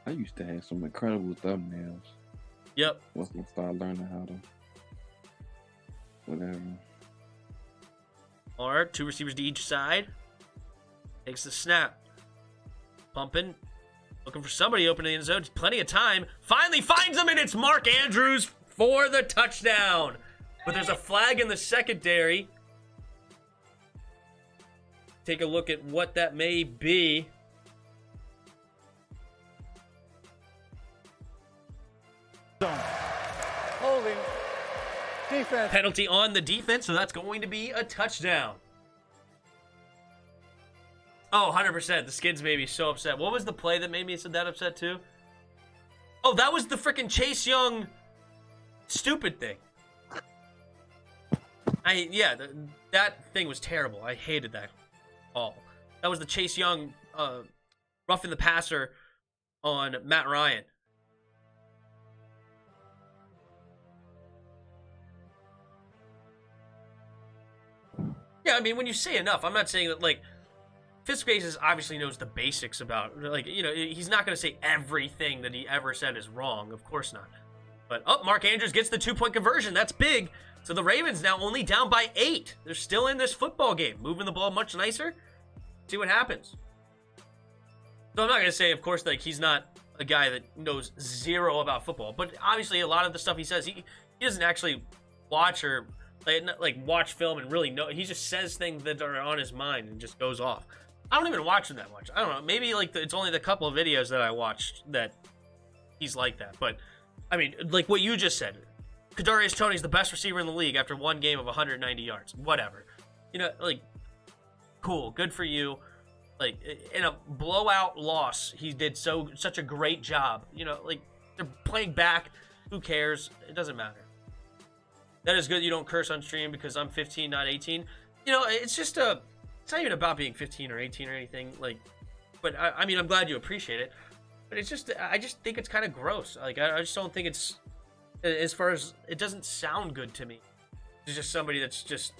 I used to have some incredible thumbnails. Yep. Once I started learning how to, whatever. All right, 2 receivers to each side. Takes the snap. Pumping. Looking for somebody open in the end zone. Plenty of time. Finally finds him, and it's Mark Andrews for the touchdown. But there's a flag in the secondary. Take a look at what that may be. Holding. Defense. Penalty on the defense, so that's going to be a touchdown. Oh, 100%. The Skids made me so upset. What was the play that made me that upset too? Oh, that was the freaking Chase Young stupid thing. That thing was terrible. I hated that all. That was the Chase Young roughing the passer on Matt Ryan. Yeah, I mean, when you say enough, I'm not saying that, like, Fiskbasis obviously knows the basics about, like, you know, he's not going to say everything that he ever said is wrong. Of course not. But, Mark Andrews gets the 2-point conversion. That's big. So the Ravens now only down by 8. They're still in this football game. Moving the ball much nicer. See what happens. So I'm not going to say, of course, like, he's not a guy that knows zero about football. But obviously a lot of the stuff he says, he doesn't actually watch or like watch film and really know. He just says things that are on his mind and just goes off. I don't even watch him that much. I don't know. Maybe like it's only the couple of videos that I watched that he's like that. But I mean, like what you just said, Kadarius Toney's the best receiver in the league after one game of 190 yards. Whatever. You know, like, cool, good for you. Like in a blowout loss, he did such a great job. You know, like they're playing back. Who cares? It doesn't matter. That is good you don't curse on stream because I'm 15, not 18. You know, it's just it's not even about being 15 or 18 or anything. Like, but I mean, I'm glad you appreciate it. But it's just, I just think it's kind of gross. Like, I just don't think it's, as far as, it doesn't sound good to me. It's just somebody that's just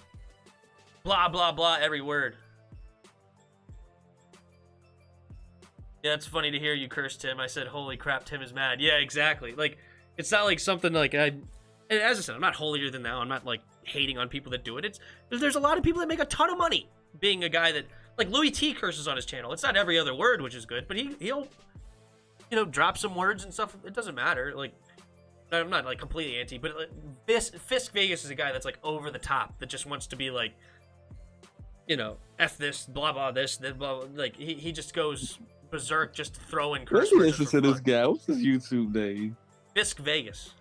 blah, blah, blah every word. Yeah, it's funny to hear you curse Tim. I said, holy crap, Tim is mad. Yeah, exactly. Like, it's not like something like and as I said, I'm not holier than thou. I'm not like hating on people that do it. There's a lot of people that make a ton of money being a guy that, like, Louis T curses on his channel. It's not every other word, which is good, but he'll, you know, drop some words and stuff. It doesn't matter. Like, I'm not like completely anti, but Fisk Vegas is a guy that's like over the top, that just wants to be like, you know, F this, blah, blah, this, blah, blah. Like, he just goes berserk just throwing curse Let me words. listen to this guy. What's his YouTube name? Fisk Vegas.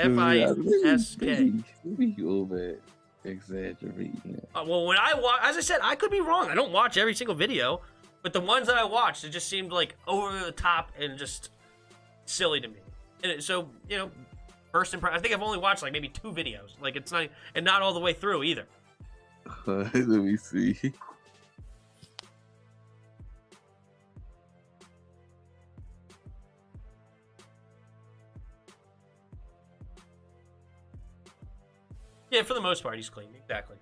F-I-S-K. Maybe over exaggerating. Well, when I watch, as I said, I could be wrong. I don't watch every single video, but the ones that I watched, it just seemed like over the top and just silly to me. And so, you know, first impression, I think I've only watched like maybe 2 videos. Like, it's not, and not all the way through either. Let me see. Yeah, for the most part, he's clean. Exactly.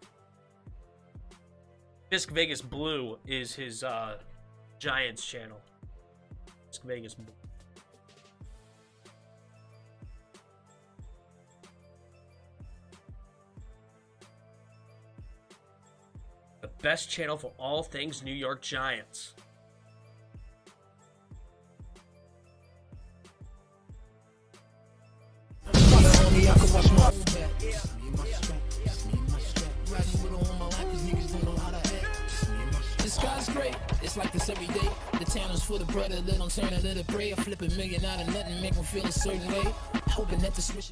Fisk Vegas Blue is his Giants channel. Fisk Vegas Blue. The best channel for all things New York Giants. The sky's great, it's like this every day. The town is full of bread, a little turn, a little pray. I flip $1 million out of nothing, make them feel a certain way. Hoping that the switch.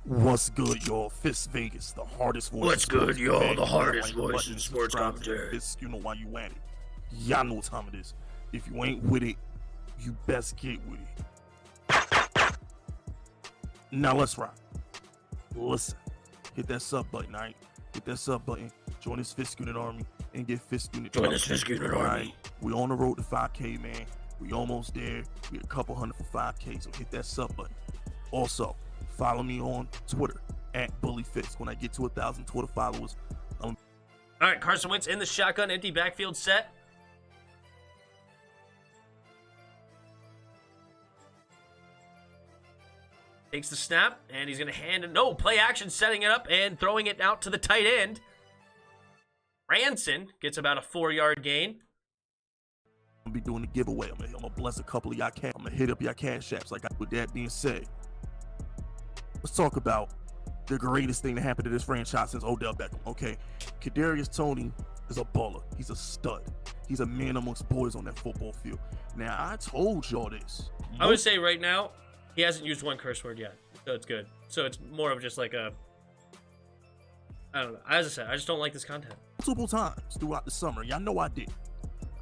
What's good, y'all? Fisk Vegas, the hardest voice. What's good, y'all? The hardest voice in sports commentary. Fisk, you know why you at it. Y'all know what time it is. If you ain't with it, you best get with it. Now let's rock. Listen, hit that sub button, alright? Hit that sub button. Join this Fisk Unit Army and get Fisk Unit. Join this Fisk Unit Army. We on the road to 5K, man. We almost there. We a couple hundred for 5K, so hit that sub button. Also, follow me on Twitter @BullyFisk. When I get to 1,000 Twitter followers, all right, Carson Wentz in the shotgun, empty backfield set. Takes the snap, and he's going to hand it. No, play action, setting it up and throwing it out to the tight end. Ranson gets about a 4-yard gain. I'm going to be doing the giveaway. I'm going to bless a couple of y'all cash. I'm going to hit up y'all cash apps. With that being said, let's talk about the greatest thing that happened to this franchise since Odell Beckham. Okay, Kadarius Toney is a baller. He's a stud. He's a man amongst boys on that football field. Now, I told y'all this. I would say right now, he hasn't used one curse word yet, so it's good. So it's more of just like a, I don't know. As I said, I just don't like this content. Multiple times throughout the summer, y'all know I did.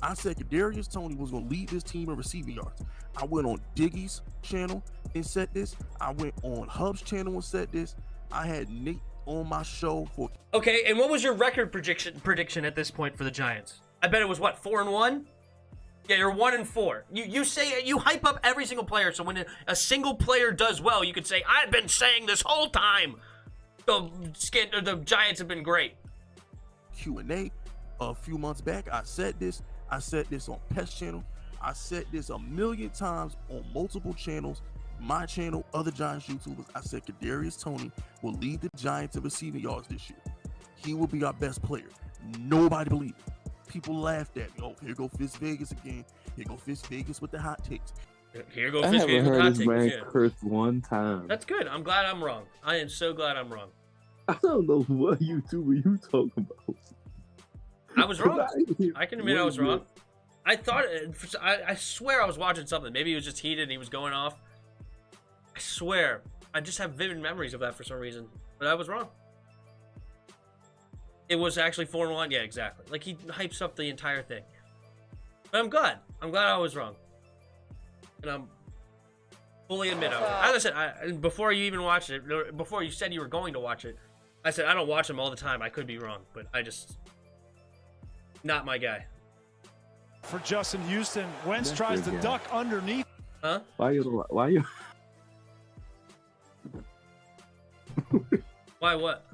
I said Kadarius Toney was going to lead this team in receiving yards. I went on Diggy's channel and said this. I went on Hub's channel and said this. I had Nate on my show for. Okay, and what was your record prediction at this point for the Giants? I bet it was what, 4-1? Yeah, you're 1-4. You say, you hype up every single player, so when a single player does well, you could say, I've been saying this whole time the Giants have been great. Q&A a few months back, I said this on Pest channel. I said this a million times on multiple channels, my channel, other Giants YouTubers. I said Kadarius Toney will lead the Giants in receiving yards this year. He will be our best player. Nobody believed it. People laughed at me. Oh, here go Fisk Vegas again. Here go Fisk Vegas with the hot takes. Here go Fisk Vegas with the hot takes. I haven't heard this man curse one time. That's good. I'm glad I'm wrong. I am so glad I'm wrong. I don't know what YouTuber you talking about. I was wrong. I can admit I was wrong. I thought, I swear I was watching something. Maybe he was just heated and he was going off. I swear. I just have vivid memories of that for some reason. But I was wrong. It was actually 4-1. Yeah, exactly. Like, he hypes up the entire thing. But I'm glad. I'm glad I was wrong. And I'm fully admit I was wrong. As I said, before you even watched it, before you said you were going to watch it, I said I don't watch them all the time. I could be wrong, but I just... Not my guy. For Justin Houston, Wentz tries to duck underneath. Huh? Why you? Why what?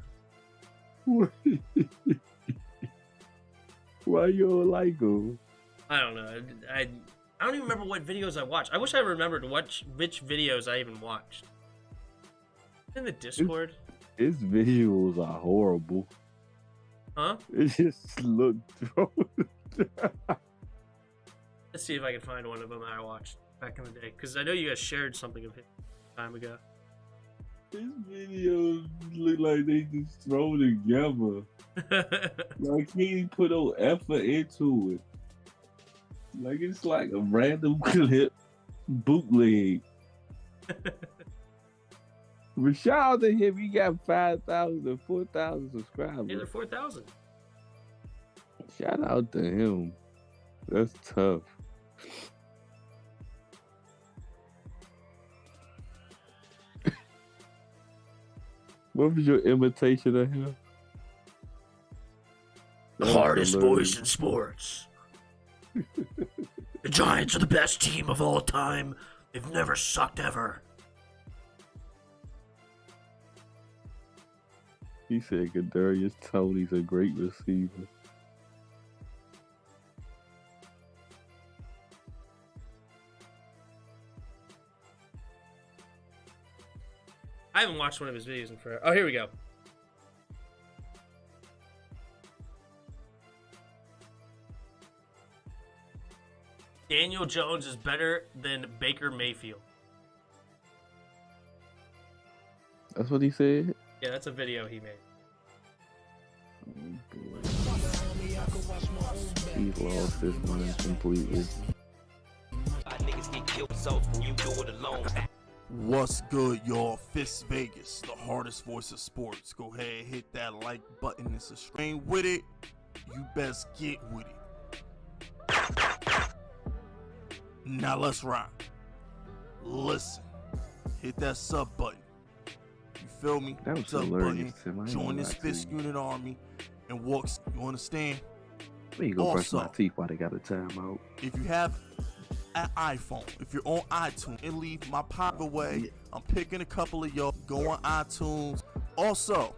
Why you don't like him? I don't know. I don't even remember what videos I watched. I wish I remembered which videos I even watched. In the Discord? His visuals are horrible. Huh? It just looked thrown. Let's see if I can find one of them I watched back in the day. Because I know you guys shared something of it time ago. His videos look like they just throw together. Like he ain't put no effort into it. Like it's like a random clip bootleg. But shout out to him, he got 5,000 to 4,000 subscribers. Yeah, they're 4,000. Shout out to him. That's tough. What was your imitation of him? The hardest voice in sports. The Giants are the best team of all time. They've never sucked ever. He said Kadarius Toney's a great receiver. I haven't watched one of his videos in forever. Oh, here we go. Daniel Jones is better than Baker Mayfield. That's what he said? Yeah, that's a video he made. He lost his mind completely. What's good, y'all? Fist Vegas, the hardest voice of sports. Go ahead, hit that like button. It's a strain with it. You best get with it. Now let's rock. Listen, hit that sub button. You feel me? That was Sub hilarious, button. Tim. I ain't Join gonna this lie to fist you. unit army and walks. You understand? Let me go brush my Also, teeth while they got a timeout. if you have an iPhone, if you're on iTunes, and leave my pop away. I'm picking a couple of y'all. Go on iTunes. Also,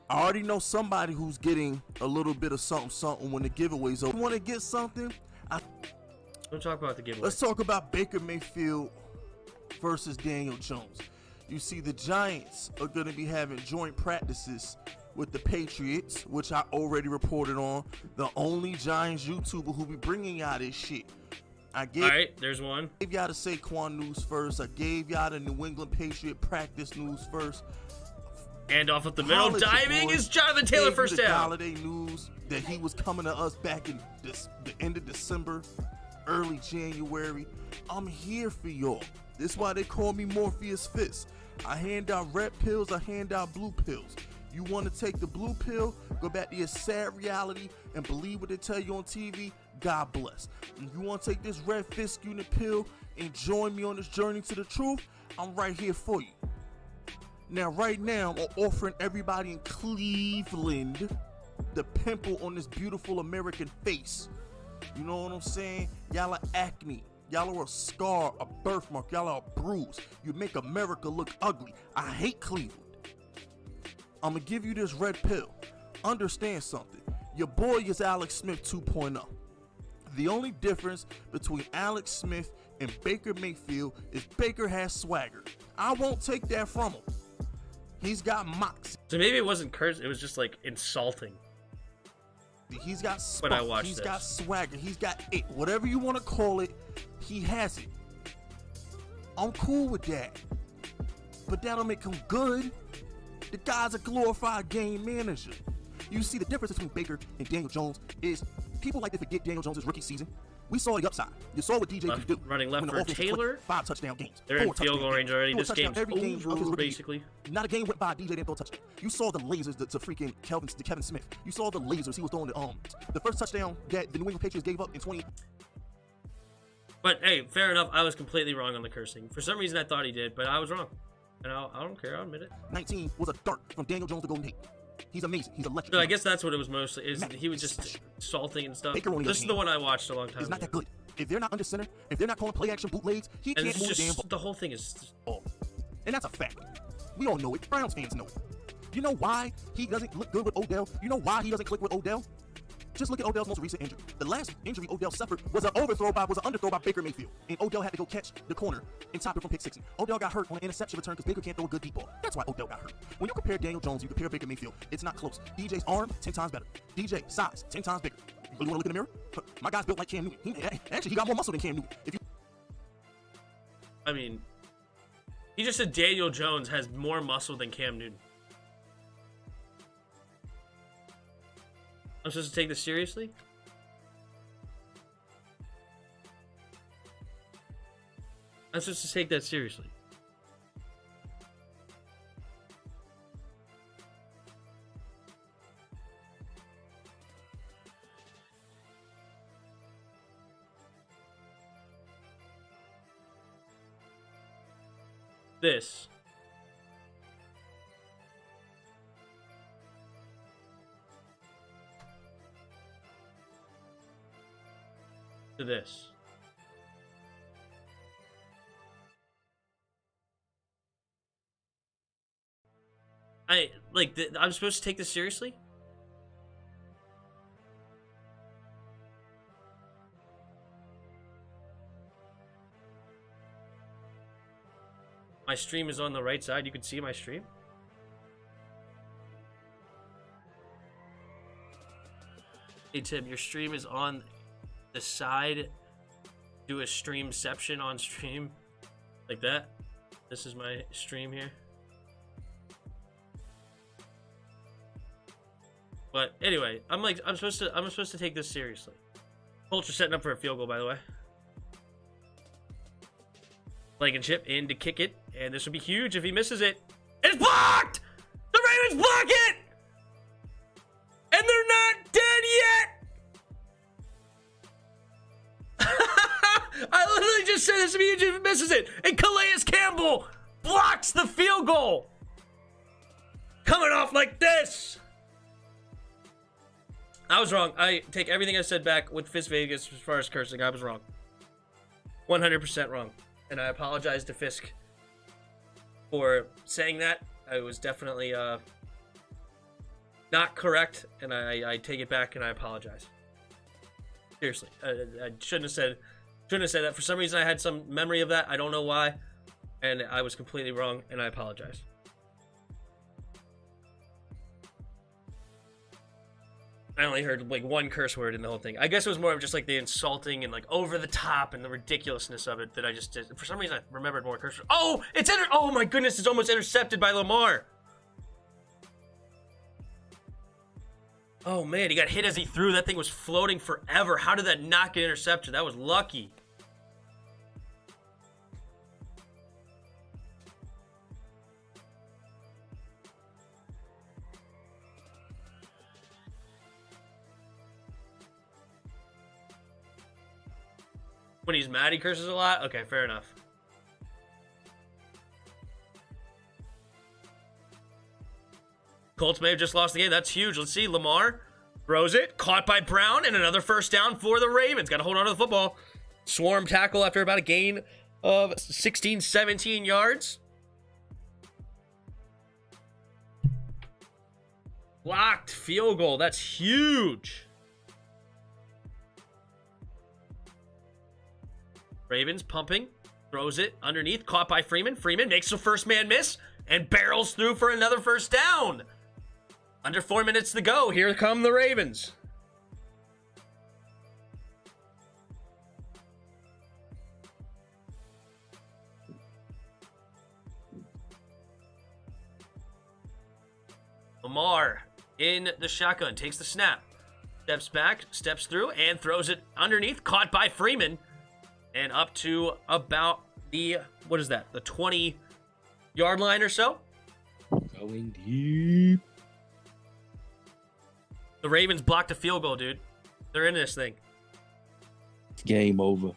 I already know somebody who's getting a little bit of something when the giveaways over. You want to get something? Don't talk about the giveaway. Let's talk about Baker Mayfield versus Daniel Jones. You see, the Giants are going to be having joint practices with the Patriots, which I already reported on. The only Giants YouTuber who be bringing y'all this shit. All right, there's one. I gave y'all the Saquon news first. I gave y'all the New England Patriot practice news first. And off at the middle, diving is Jonathan Taylor, first down. Holiday news that he was coming to us back in the end of December, early January. I'm here for y'all. This is why they call me Morpheus Fist. I hand out red pills, I hand out blue pills. You want to take the blue pill, go back to your sad reality and believe what they tell you on TV, God bless. If you want to take this red fist unit pill and join me on this journey to the truth, I'm right here for you. Now, right now, I'm offering everybody in Cleveland the pimple on this beautiful American face. You know what I'm saying? Y'all are acne. Y'all are a scar, a birthmark. Y'all are a bruise. You make America look ugly. I hate Cleveland. I'm going to give you this red pill. Understand something. Your boy is Alex Smith 2.0. The only difference between Alex Smith and Baker Mayfield is Baker has swagger. I won't take that from him. He's got moxie. So maybe it wasn't curse, it was just like insulting. He's got when I watched He's got swagger. He's got it. Whatever you want to call it, he has it. I'm cool with that. But that don't make him good. The guy's a glorified game manager. You see, the difference between Baker and Daniel Jones is people like to forget Daniel Jones' rookie season. We saw the upside. You saw what DJ could do. Running left when the for offense Taylor. put 5 touchdown games. They're in field goal range already. This game's over, basically. Not a game went by DJ didn't throw a touchdown. You saw the lasers to freaking Kevin Smith. You saw the lasers he was throwing the first touchdown that the New England Patriots gave up in 20. But hey, fair enough. I was completely wrong on the cursing. For some reason, I thought he did, but I was wrong. And I don't care. I'll admit it. 19 was a dart from Daniel Jones to Golden Tate. He's amazing. He's electric. So I guess that's what it was mostly. Is he was just salting and stuff. This is the one I watched a long time ago. He's not that good. If they're not under center, if they're not calling play action bootlegs, he can't move the damn ball. The whole thing is all. And that's a fact. We all know it. Browns fans know it. You know why he doesn't look good with Odell? You know why he doesn't click with Odell? Just look at Odell's most recent injury. The last injury Odell suffered was an underthrow by Baker Mayfield. And Odell had to go catch the corner and top it from pick 6. Odell got hurt on an interception return because Baker can't throw a good deep ball. That's why Odell got hurt. When you compare Daniel Jones, you compare Baker Mayfield, it's not close. DJ's arm, 10 times better. DJ, size, 10 times bigger. You really want to look in the mirror? My guy's built like Cam Newton. Actually, he got more muscle than Cam Newton. I mean, he just said Daniel Jones has more muscle than Cam Newton. I'm supposed to take this seriously? I'm supposed to take that seriously. This. To this. I'm supposed to take this seriously? My stream is on the right side. You can see my stream. Hey Tim, your stream is on the side. Do a streamception on stream. Like that. This is my stream here. But anyway, I'm supposed to take this seriously. Colts are setting up for a field goal, by the way. Blankenship in to kick it, and this would be huge if he misses it. It's blocked! The Ravens block it! And they're not dead yet! I literally just said this would be huge if he misses it. And Calais Campbell blocks the field goal. Coming off like this. I was wrong. I take everything I said back with Fisk Vegas as far as cursing. I was wrong. 100% wrong. And I apologize to Fisk for saying that. I was definitely not correct, and I take it back and I apologize. Seriously, I shouldn't have said that. For some reason, I had some memory of that. I don't know why, and I was completely wrong, and I apologize. I only heard like one curse word in the whole thing. I guess it was more of just like the insulting and like over the top and the ridiculousness of it that I just did. For some reason, I remembered more curse words. Oh, oh my goodness, it's almost intercepted by Lamar. Oh man, he got hit as he threw. That thing was floating forever. How did that not get intercepted? That was lucky. When he's mad, he curses a lot? Okay, fair enough. Colts may have just lost the game. That's huge. Let's see. Lamar throws it. Caught by Brown, and another first down for the Ravens. Got to hold on to the football. Swarm tackle after about a gain of 16, 17 yards. Blocked field goal. That's huge. Ravens pumping, throws it underneath, caught by Freeman. Freeman makes the first man miss and barrels through for another first down. Under 4 minutes to go. Here come the Ravens. Lamar in the shotgun, takes the snap, steps back, steps through, and throws it underneath, caught by Freeman. And up to about the, what is that? The 20-yard line or so. Going deep. The Ravens blocked a field goal, dude. They're in this thing. It's game over.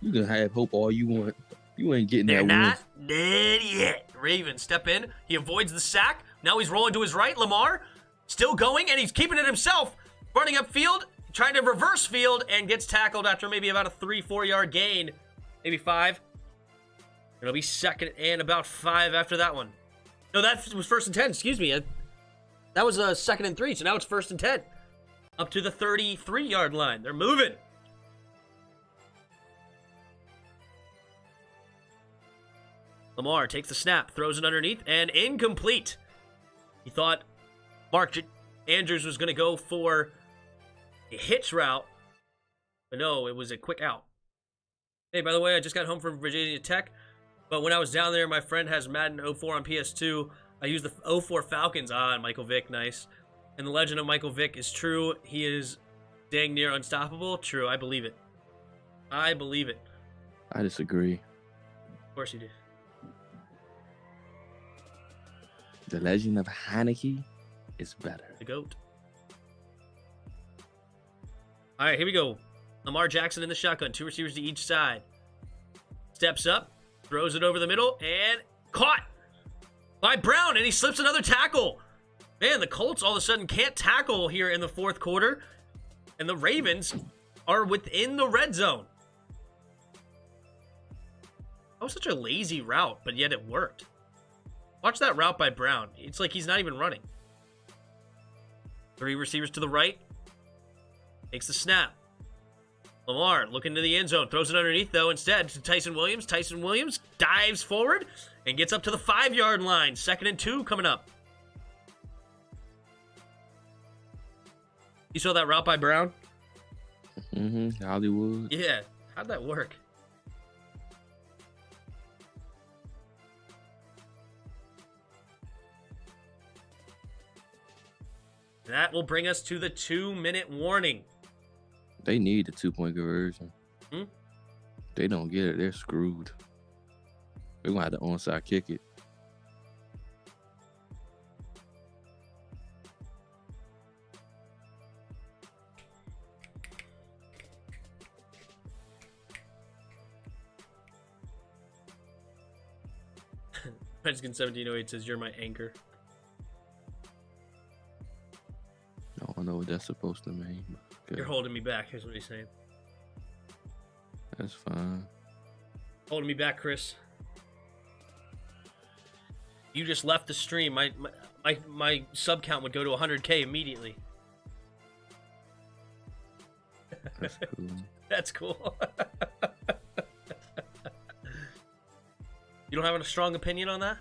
You can have hope all you want. You ain't getting They're that not win. dead yet. Ravens step in. He avoids the sack. Now he's rolling to his right. Lamar still going, and he's keeping it himself. Running upfield. Trying to reverse field and gets tackled after maybe about a 3-4 yard gain. Maybe 5. It'll be second and about 5 after that one. No, that was first and 10. Excuse me. That was a second and 3. So now it's first and 10. Up to the 33-yard line. They're moving. Lamar takes the snap, throws it underneath, and incomplete. He thought Mark Andrews was going to go for a hitch route, but no, it was a quick out. Hey, by the way, I just got home from Virginia Tech, but when I was down there, my friend has Madden 04 on PS2. I used the 04 Falcons on Michael Vick, nice. And the legend of Michael Vick is true. He is dang near unstoppable. True, I believe it. I believe it. I disagree. Of course you do. The legend of Heineke is better. The GOAT. All right, here we go. Lamar Jackson in the shotgun. 2 receivers to each side. Steps up, throws it over the middle, and caught by Brown, and he slips another tackle. Man, the Colts all of a sudden can't tackle here in the fourth quarter, and the Ravens are within the red zone. That was such a lazy route, but yet it worked. Watch that route by Brown. It's like he's not even running. 3 receivers to the right. Takes the snap. Lamar looking to the end zone. Throws it underneath, though, instead to Tyson Williams. Tyson Williams dives forward and gets up to the 5-yard line. 2nd and 2 coming up. You saw that route by Brown? Mm-hmm. Hollywood. Yeah. How'd that work? That will bring us to the 2-minute warning. They need a 2-point conversion. They don't get it, they're screwed. We're gonna have to onside kick it. Mexican 1708 says, "You're my anchor." I don't know what that's supposed to mean. Okay. You're holding me back. Here's what he's saying. That's fine. Holding me back, Chris. You just left the stream. My sub count would go to 100K immediately. That's cool. That's cool. You don't have a strong opinion on that?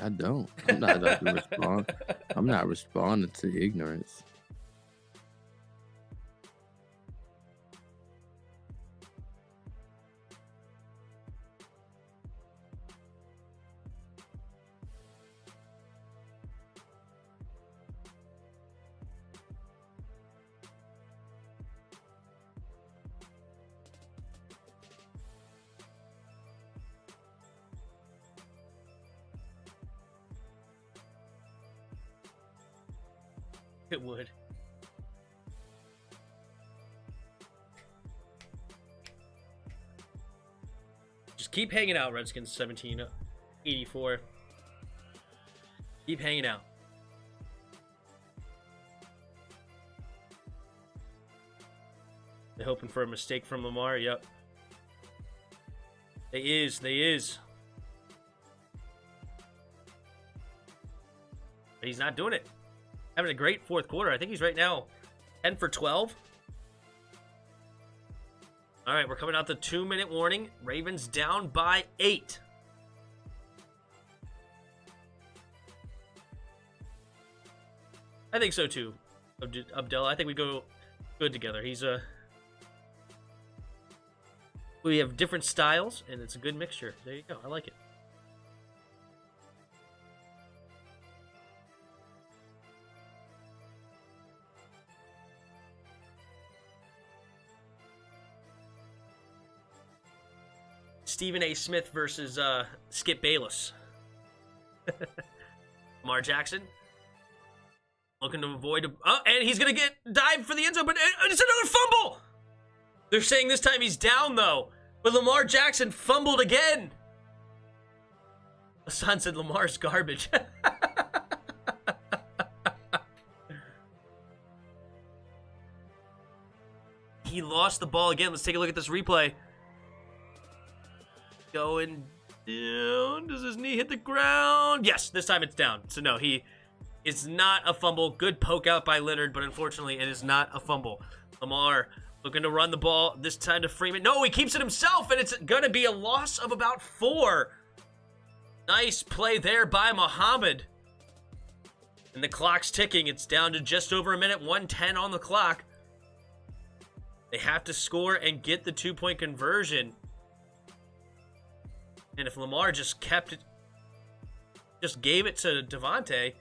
I don't. I'm not about to respond. I'm not responding to ignorance. It would. Just keep hanging out, Redskins 1784. Keep hanging out. They're hoping for a mistake from Lamar. Yep. They is. But he's not doing it. Having a great fourth quarter. I think he's right now 10 for 12. All right, we're coming out the 2-minute warning. Ravens down by 8. I think so too, Abdullah. I think we go good together. We have different styles, and it's a good mixture. There you go. I like it. Stephen A. Smith versus Skip Bayless. Lamar Jackson looking to avoid and he's gonna get dived for the end zone, but it's another fumble. They're saying this time he's down though, but Lamar Jackson fumbled again. Hassan said Lamar's garbage. He lost the ball again. Let's take a look at this replay. Going down. Does his knee hit the ground? Yes, this time it's down. So no, it's not a fumble. Good poke out by Leonard, but unfortunately it is not a fumble. Lamar looking to run the ball, this time to Freeman. No, he keeps it himself, and it's going to be a loss of about 4. Nice play there by Muhammad. And the clock's ticking. It's down to just over a minute, 1:10 on the clock. They have to score and get the 2-point conversion. And if Lamar just gave it to Devontae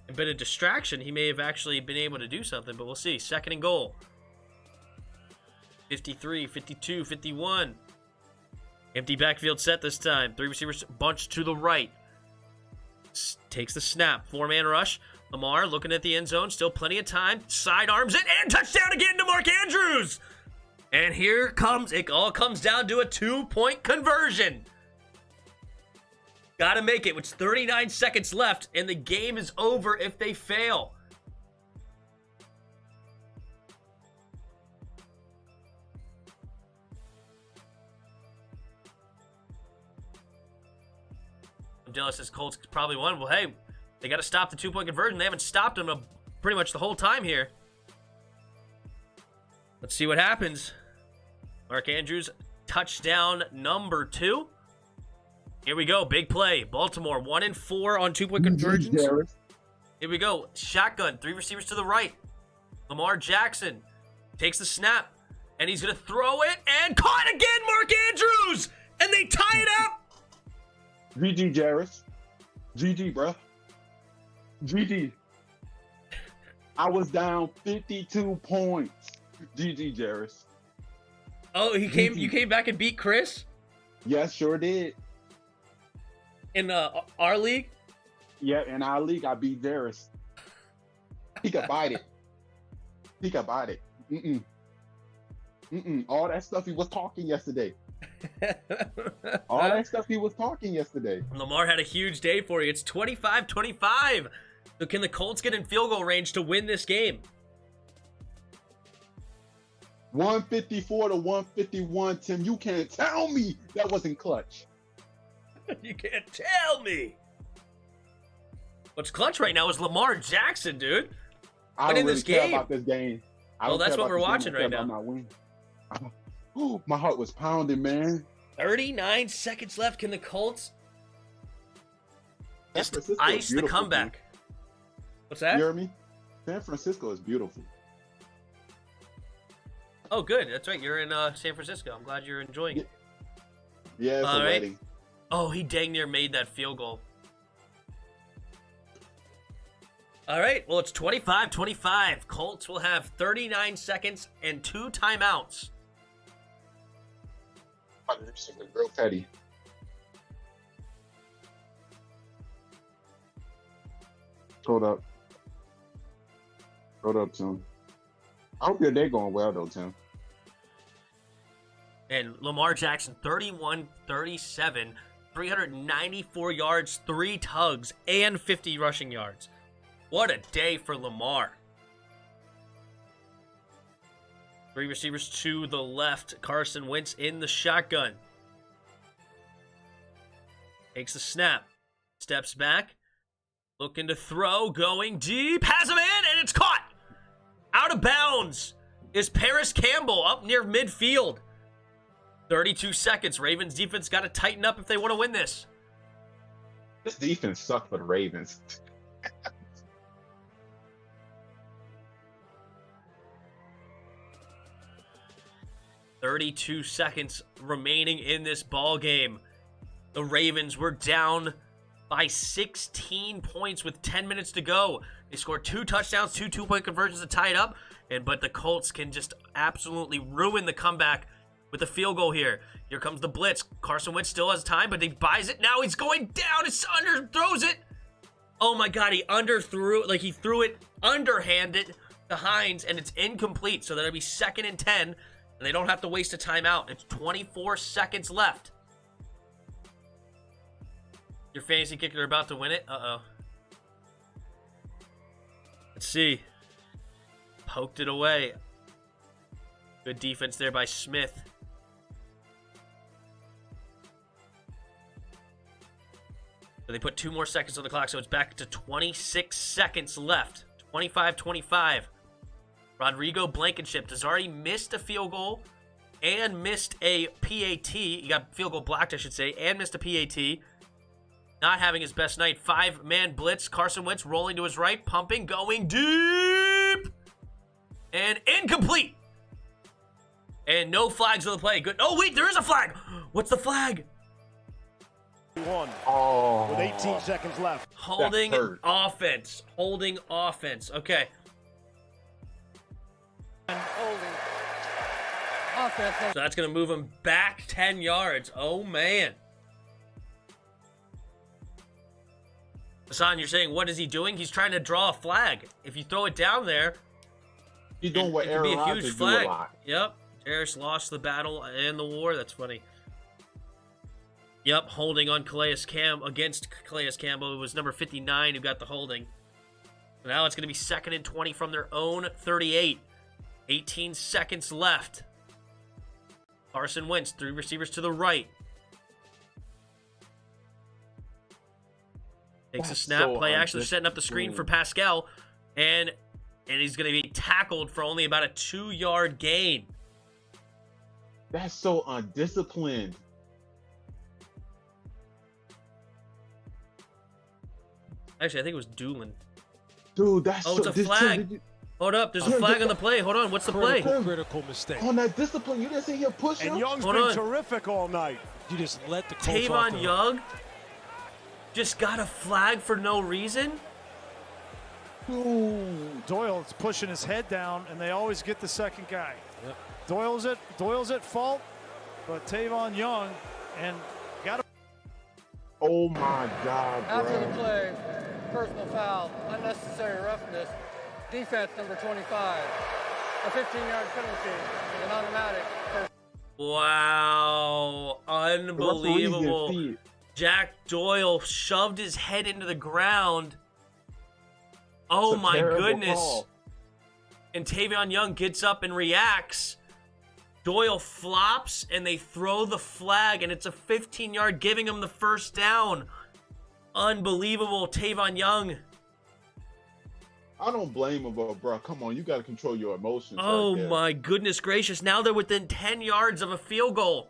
and been a distraction, he may have actually been able to do something, but we'll see. 2nd and goal. 53, 52, 51. Empty backfield set this time. 3 receivers bunched to the right. Takes the snap. 4-man rush. Lamar looking at the end zone. Still plenty of time. Sidearms it and touchdown again to Mark Andrews. And here comes, it all comes down to a 2-point conversion. Gotta make it with 39 seconds left, and the game is over if they fail. Dilla says Colts probably won. Well, hey, they got to stop the 2-point conversion. They haven't stopped them pretty much the whole time here. Let's see what happens. Mark Andrews, touchdown number 2. Here we go. Big play. Baltimore 1-4 on 2-point conversions. Here we go. Shotgun. 3 receivers to the right. Lamar Jackson takes the snap. And he's going to throw it. And caught again, Mark Andrews. And they tie it up. GG, Jarris. GG, bruh. GG. I was down 52 points. GG, Jarris. Oh, you came back and beat Chris? Yes, sure did. In our league? Yeah, in our league, I beat Jarris. He could bite it. He could bite it. All that stuff he was talking yesterday. All that stuff he was talking yesterday. Lamar had a huge day for you. It's 25-25. So can the Colts get in field goal range to win this game? 154 to 151, Tim. You can't tell me that wasn't clutch. You can't tell me. What's clutch right now is Lamar Jackson, dude. I don't really care about this game. Well, that's what we're watching right now. My heart was pounding, man. 39 seconds left. Can the Colts just ice the comeback? Man. What's that? You hear me? San Francisco is beautiful. Oh, good. That's right. You're in San Francisco. I'm glad you're enjoying it. Yeah, it's a wedding. Oh, he dang near made that field goal. All right. Well, it's 25-25. Colts will have 39 seconds and 2 timeouts. Real petty. Hold up. Hold up, Tim. I hope your day going well, though, Tim. And Lamar Jackson, 31-37, 394 yards, 3 tugs, and 50 rushing yards. What a day for Lamar. 3 receivers to the left. Carson Wentz in the shotgun. Takes the snap. Steps back. Looking to throw. Going deep. Has him in, and it's caught. Out of bounds is Paris Campbell up near midfield. 32 seconds. Ravens defense got to tighten up if they want to win this. This defense sucked for the Ravens. 32 seconds remaining in this ball game. The Ravens were down by 16 points with 10 minutes to go. They scored 2 touchdowns, 2 2-point conversions to tie it up, but the Colts can just absolutely ruin the comeback with a field goal here. Here comes the blitz. Carson Wentz still has time, but he buys it. Now he's going down. It's throws it. Oh my God, he underthrew, he threw it underhanded to Hines, and it's incomplete. So that'll be 2nd and 10, and they don't have to waste a timeout. It's 24 seconds left. Your fantasy kicker are about to win it. Uh-oh. Let's see. Poked it away. Good defense there by Smith. So they put 2 more seconds on the clock, so it's back to 26 seconds left. 25-25. Rodrigo Blankenship has already missed a field goal and missed a PAT. He got field goal blocked, I should say, and missed a PAT. Not having his best night. 5-man blitz. Carson Wentz rolling to his right, pumping, going deep. And incomplete. And no flags on the play. Good. Oh, wait, there is a flag. What's the flag? With 18 seconds left. Holding offense. Holding offense. Okay. Holding offense. So that's going to move him back 10 yards. Oh, man. Hassan, you're saying, what is he doing? He's trying to draw a flag. If you throw it down there, he's doing what it could be a huge flag. Do a lot. Yep. Harris lost the battle and the war. That's funny. Yep, holding on against Calais Campbell. It was number 59 who got the holding. So now it's going to be 2nd and 20 from their own 38. 18 seconds left. Carson Wentz, 3 receivers to the right. Takes a snap. Play action. They're setting up the screen for Pascal. And he's going to be tackled for only about a 2-yard gain. That's so undisciplined. Actually, I think it was Doolin. Dude, that's it's a flag. Hold up. There's a flag on the play. Hold on. What's the play? Critical mistake. On that discipline, you didn't see him pushing. And Young's been terrific all night. You just let the Colts off Tavon Young just got a flag for no reason. Ooh. Doyle's pushing his head down, and they always get the second guy. Yep. Doyle's at fault, but Tavon Young got. Oh my God, bro. After the play, personal foul, unnecessary roughness, defense number 25, a 15-yard penalty, an automatic. Wow, unbelievable. Jack Doyle shoved his head into the ground. Oh my goodness. Call. And Tavon Young gets up and reacts. Doyle flops and they throw the flag, and it's a 15-yard, giving him the first down. Unbelievable, Tavon Young. I don't blame him, but bro, come on, you got to control your emotions. Oh my goodness gracious. Now they're within 10 yards of a field goal.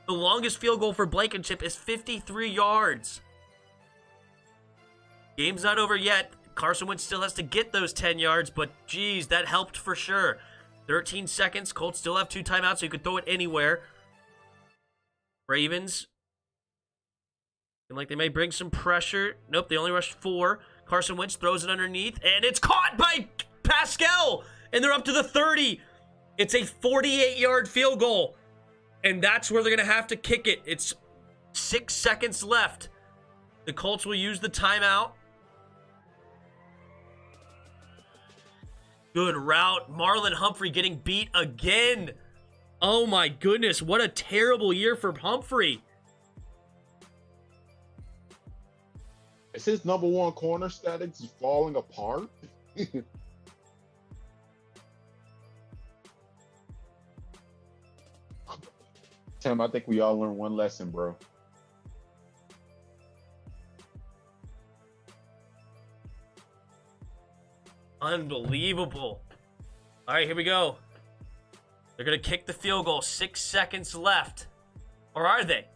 The longest field goal for Blankenship is 53 yards. Game's not over yet. Carson Wentz still has to get those 10 yards, but geez, that helped for sure. 13 seconds. Colts still have 2 timeouts, so you could throw it anywhere. Ravens. And like they may bring some pressure. Nope, they only rushed 4. Carson Wentz throws it underneath, and it's caught by Pascal, and they're up to the 30. It's a 48-yard field goal, and that's where they're going to have to kick it. It's 6 seconds left. The Colts will use the timeout. Good route. Marlon Humphrey getting beat again. Oh my goodness, what a terrible year for Humphrey. Is his number 1 corner status is falling apart? Tim, I think we all learned one lesson, bro. Unbelievable. All right, here we go. They're going to kick the field goal. 6 seconds left. Or are they?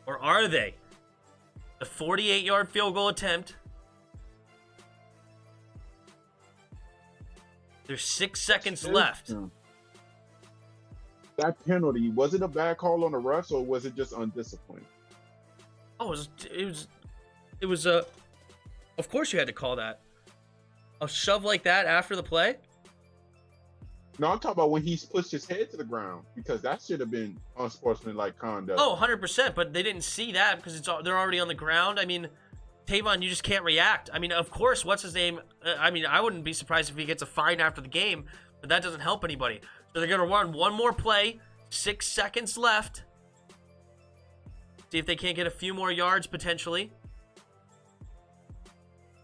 Or are they? The 48-yard field goal attempt. There's 6 seconds left. That penalty, was it a bad call on the refs, or was it just undisciplined? Oh, it was of course you had to call that. A shove like that after the play? No, I'm talking about when he pushed his head to the ground, because that should have been unsportsmanlike conduct. Oh, 100%, but they didn't see that because they're already on the ground. I mean, Tavon, you just can't react. I mean, of course, what's his name? I mean, I wouldn't be surprised if he gets a fine after the game, but that doesn't help anybody. So they're going to run one more play, 6 seconds left. See if they can't get a few more yards, potentially.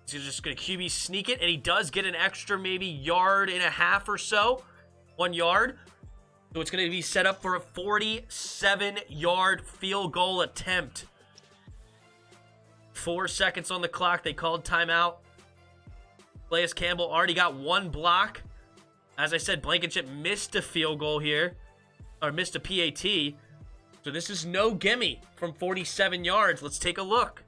He's just going to QB sneak it, and he does get an extra maybe 1.5 yards or so. 1 yard. So it's going to be set up for a 47-yard field goal attempt. 4 seconds on the clock. They called timeout. Calais Campbell already got 1 block. As I said, Blankenship missed a field goal here. Or missed a PAT. So this is no gimme from 47 yards. Let's take a look.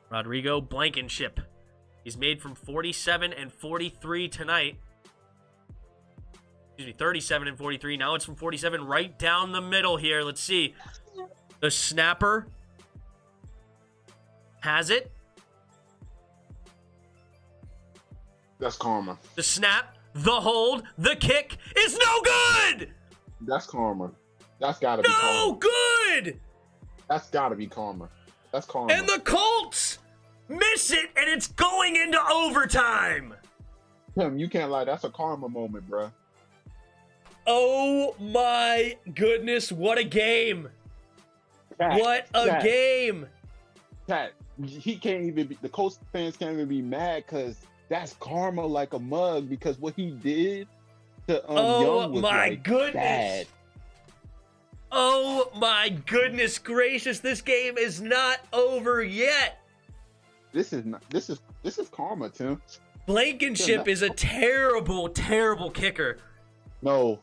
Rodrigo Blankenship. He's made from 47 and 43 tonight. Excuse me, 37 and 43. Now it's from 47 right down the middle here. Let's see. The snapper has it. That's karma. The snap, the hold, the kick is no good! That's karma. That's gotta be karma. No good! That's gotta be karma. That's karma. And the Colts miss it, and it's going into overtime. Tim, you can't lie. That's a karma moment, bro. Oh my goodness, what a game. Pat, What a Pat, game. Pat, he can't even be, the Colts fans can't even be mad because that's karma like a mug because what he did to Young was my like goodness. bad. Oh my goodness gracious, this game is not over yet. This is karma, Tim. Blankenship is a terrible, terrible kicker. No,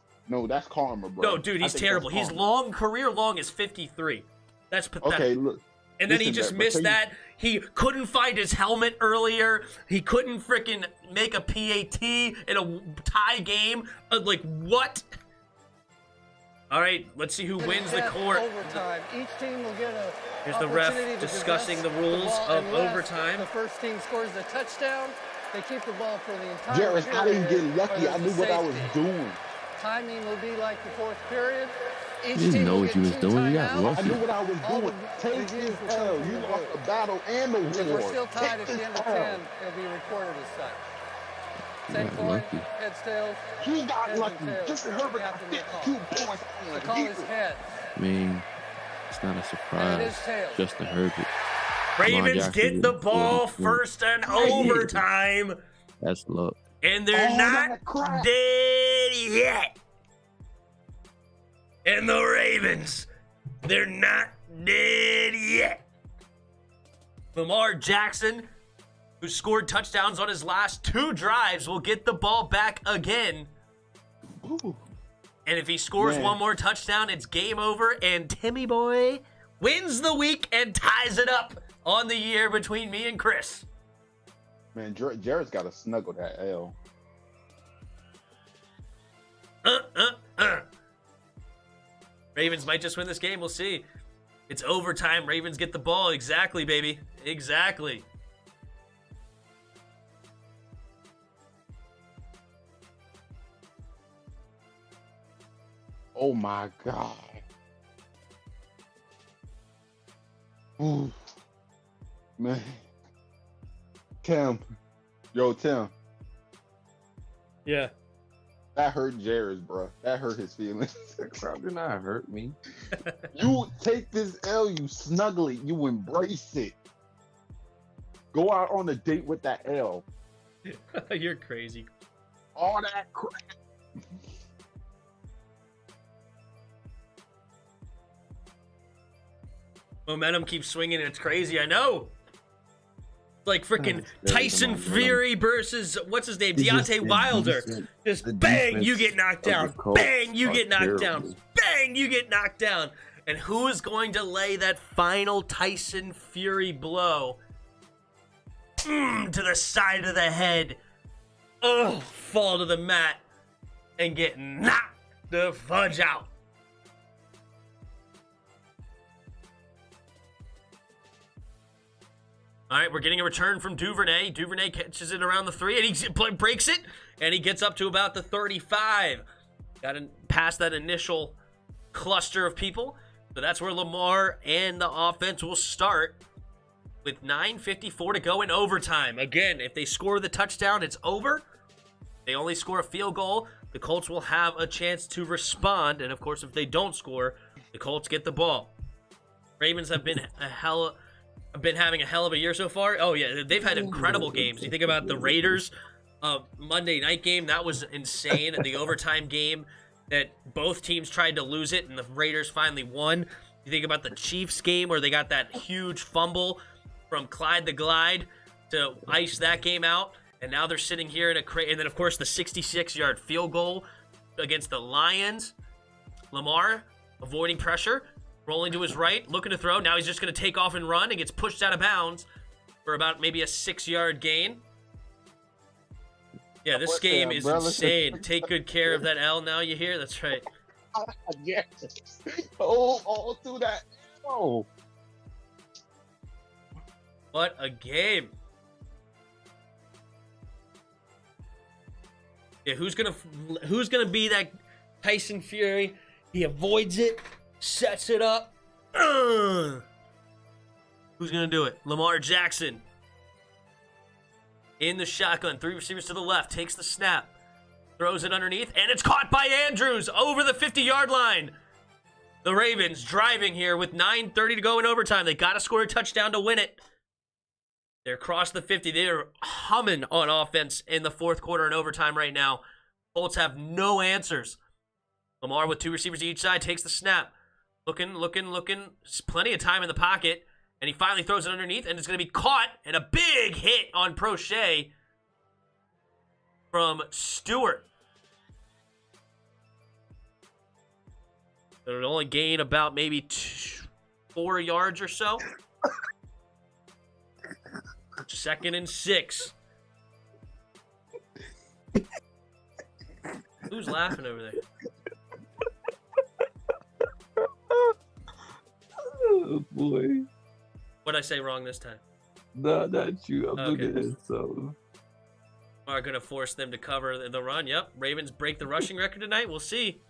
that's karma, bro. No, dude, he's terrible. He's career long is 53. That's pathetic. Okay, look. And then he just missed that. He couldn't find his helmet earlier. He couldn't freaking make a PAT in a tie game. Like, what? All right, let's see who wins the court. Overtime. Each team will get a. Here's the ref discussing the rules of overtime. The first team scores the touchdown. They keep the ball for the entire Jared, period. I didn't get lucky. I knew what I was doing. Timing will be like the fourth period. You didn't know what you was doing. You got lucky. I knew what I was doing. Take this L. You lost the battle and the war. If we're still tied at the end of 10, it'll be recorded as such. Same coin, heads, tails. He got lucky. Justin Herbert got 52 points. The call is heads. I mean, it's not a surprise. Justin Herbert. Ravens get the ball first and overtime. That's luck. And they're not dead yet. And the Ravens, they're not dead yet. Lamar Jackson, who scored touchdowns on his last 2 drives, will get the ball back again. Ooh. And if he scores one more touchdown, it's game over. And Timmy Boy wins the week and ties it up on the year between me and Chris. Man, Jared's got to snuggle that L. Ravens might just win this game. We'll see. It's overtime. Ravens get the ball. Exactly, baby. Exactly. Oh my God. Ooh. Man. Tim. Tim. Yeah. That hurt Jared, bro. That hurt his feelings. That did not hurt me. You take this L, you snuggle it, you embrace it. Go out on a date with that L. You're crazy. All that crap. Momentum keeps swinging and it's crazy. I know. Like freaking Tyson Fury versus what's his name, Deontay Wilder. Just bang, you get knocked down. Bang, you get knocked down. Bang, you get knocked down. And who is going to lay that final Tyson Fury blow? To the side of the head. Oh, fall to the mat and get knocked the fudge out. All right, we're getting a return from Duvernay. Duvernay catches it around the 3, and he breaks it, and he gets up to about the 35. Got to pass that initial cluster of people. So that's where Lamar and the offense will start with 9:54 to go in overtime. Again, if they score the touchdown, it's over. They only score a field goal. The Colts will have a chance to respond, and of course, if they don't score, the Colts get the ball. Ravens have been having a hell of a year so far. Oh, yeah, they've had incredible games. You think about the Raiders Monday night game. That was insane. The overtime game that both teams tried to lose it, and the Raiders finally won. You think about the Chiefs game where they got that huge fumble from Clyde the Glide to ice that game out, and now they're sitting here in and then, of course, the 66-yard field goal against the Lions. Lamar avoiding pressure. Rolling to his right, looking to throw. Now he's just going to take off and run and gets pushed out of bounds for about maybe a 6-yard gain. Yeah, this game is insane. Take good care of that L now, you hear? That's right. Yes. All through that. Oh. What a game. Yeah, who's gonna be that Tyson Fury? He avoids it. Sets it up. Who's going to do it? Lamar Jackson. In the shotgun. 3 receivers to the left. Takes the snap. Throws it underneath, and it's caught by Andrews over the 50-yard line. The Ravens driving here with 9:30 to go in overtime. They got to score a touchdown to win it. They're across the 50. They're humming on offense in the fourth quarter and overtime right now. Colts have no answers. Lamar with 2 receivers each side takes the snap. Looking. There's plenty of time in the pocket. And he finally throws it underneath, and it's going to be caught. And a big hit on Prochet from Stewart. It'll only gain about maybe 4 yards or so. 2nd and 6. Who's laughing over there? Oh, boy. What'd I say wrong this time? No, not you. I'm Okay. looking at something. Are going to force them to cover the run. Yep. Ravens break the rushing record tonight. We'll see.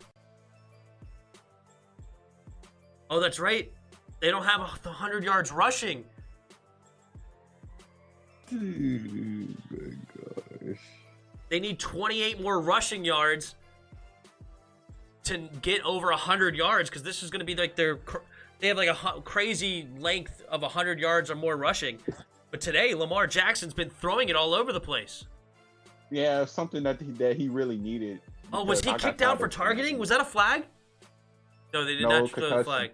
Oh, that's right. They don't have the 100 yards rushing. Dude, my gosh. They need 28 more rushing yards to get over 100 yards because this is going to be like they have like a crazy length of 100 yards or more rushing. But today, Lamar Jackson's been throwing it all over the place. Yeah, something that he really needed. Oh, was he kicked out for targeting? Was that a flag? No, they did not throw the flag.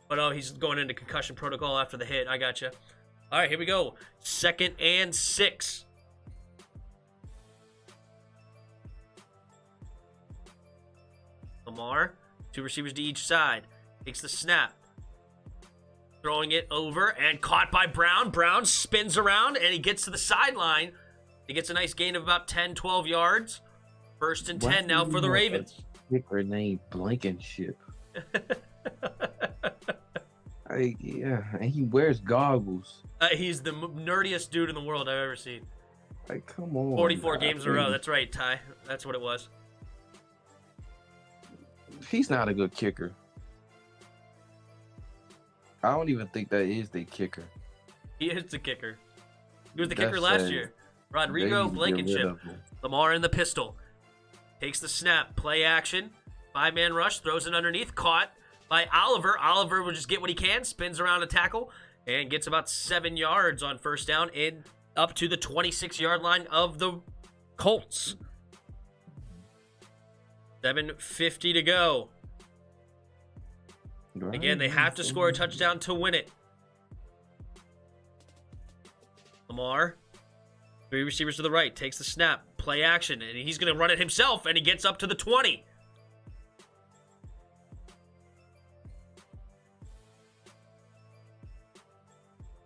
But oh, he's going into concussion protocol after the hit. I gotcha. All right, here we go. 2nd and 6. Lamar, 2 receivers to each side. Takes the snap. Throwing it over and caught by Brown. Brown spins around and he gets to the sideline. He gets a nice gain of about 10, 12 yards. 1st and 10 now for the Ravens. Kicker named Blankenship. Yeah, and he wears goggles. He's the nerdiest dude in the world I've ever seen. Like, come on. 44 games in a row. That's right, Ty. That's what it was. He's not a good kicker. I don't even think that is the kicker. He is the kicker. He was the kicker last year. Rodrigo Blankenship. Lamar in the pistol. Takes the snap. Play action. 5-man rush. Throws it underneath. Caught by Oliver. Oliver will just get what he can. Spins around a tackle. And gets about 7 yards on 1st down. And up to the 26-yard line of the Colts. 7:50 to go. Again, they have to score a touchdown to win it. Lamar, 3 receivers to the right, takes the snap, play action, and he's going to run it himself, and he gets up to the 20.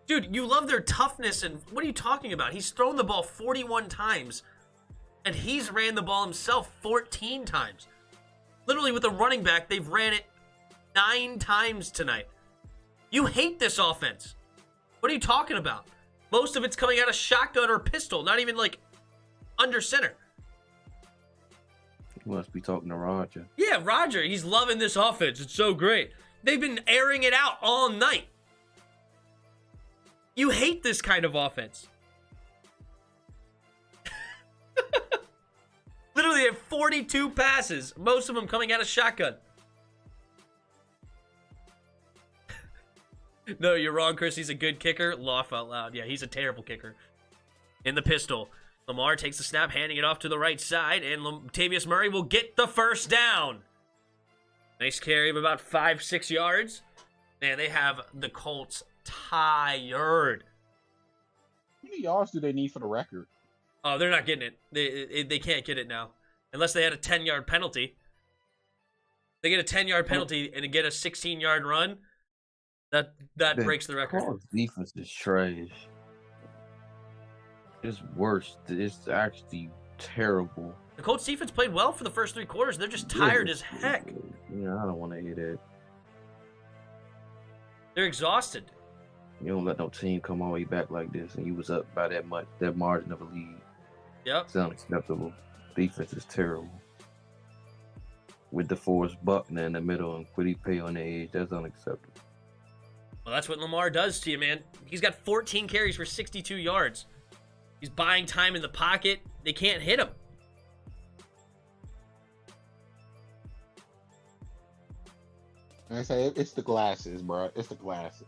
Dude, you love their toughness, and what are you talking about? He's thrown the ball 41 times, and he's ran the ball himself 14 times. Literally, with a running back, they've ran it 9 times tonight. You hate this offense. What are you talking about? Most of it's coming out of shotgun or pistol, not even like under center. You must be talking to Roger. Yeah, Roger, he's loving this offense. It's so great. They've been airing it out all night. You hate this kind of offense. Literally, they have 42 passes, most of them coming out of shotgun. No, you're wrong, Chris. He's a good kicker. Laugh out loud. Yeah, he's a terrible kicker. In the pistol, Lamar takes the snap, handing it off to the right side, and Latavius Murray will get the 1st down. Nice carry of about 5-6 yards. Man, they have the Colts tired. How many yards do they need for the record? Oh, they're not getting it. They can't get it now. Unless they had a 10-yard penalty. They get a 10-yard penalty and get a 16-yard run. That breaks the record. Colts defense is trash. It's worse. It's actually terrible. The Colts defense played well for the first 3 quarters. They're just tired as heck. Yeah, I don't want to hear that. They're exhausted. You don't let no team come all the way back like this, and you was up by that much, that margin of a lead. Yep. It's unacceptable. Defense is terrible. With DeForest Buckner in the middle and Kwity Paye on the edge, that's unacceptable. Well, that's what Lamar does to you, man. He's got 14 carries for 62 yards. He's buying time in the pocket. They can't hit him. I say it's the glasses, bro. It's the glasses.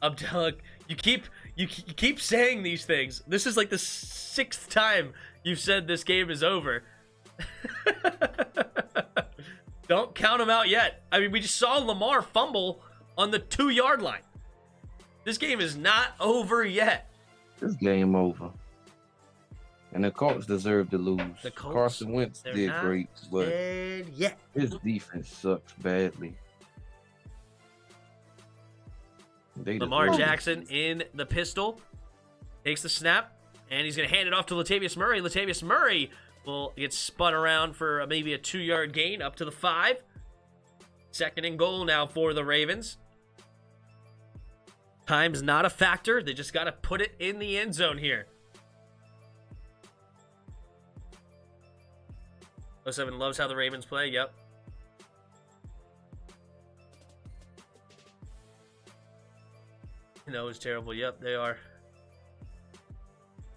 Abdallah, you keep saying these things. This is like the 6th time you've said this game is over. Don't count them out yet. I mean, we just saw Lamar fumble on the 2-yard line. This game is not over yet. This game over. And the Colts deserve to lose. The Colts, Carson Wentz did great, but yet. his defense sucks badly. Lamar Jackson in the pistol. Takes the snap, and he's going to hand it off to Latavius Murray. Latavius Murray will get spun around for maybe a 2-yard gain up to the 5. 2nd and goal now for the Ravens. Time's not a factor. They just got to put it in the end zone here. 07 loves how the Ravens play. Yep. No, it's terrible. Yep, they are.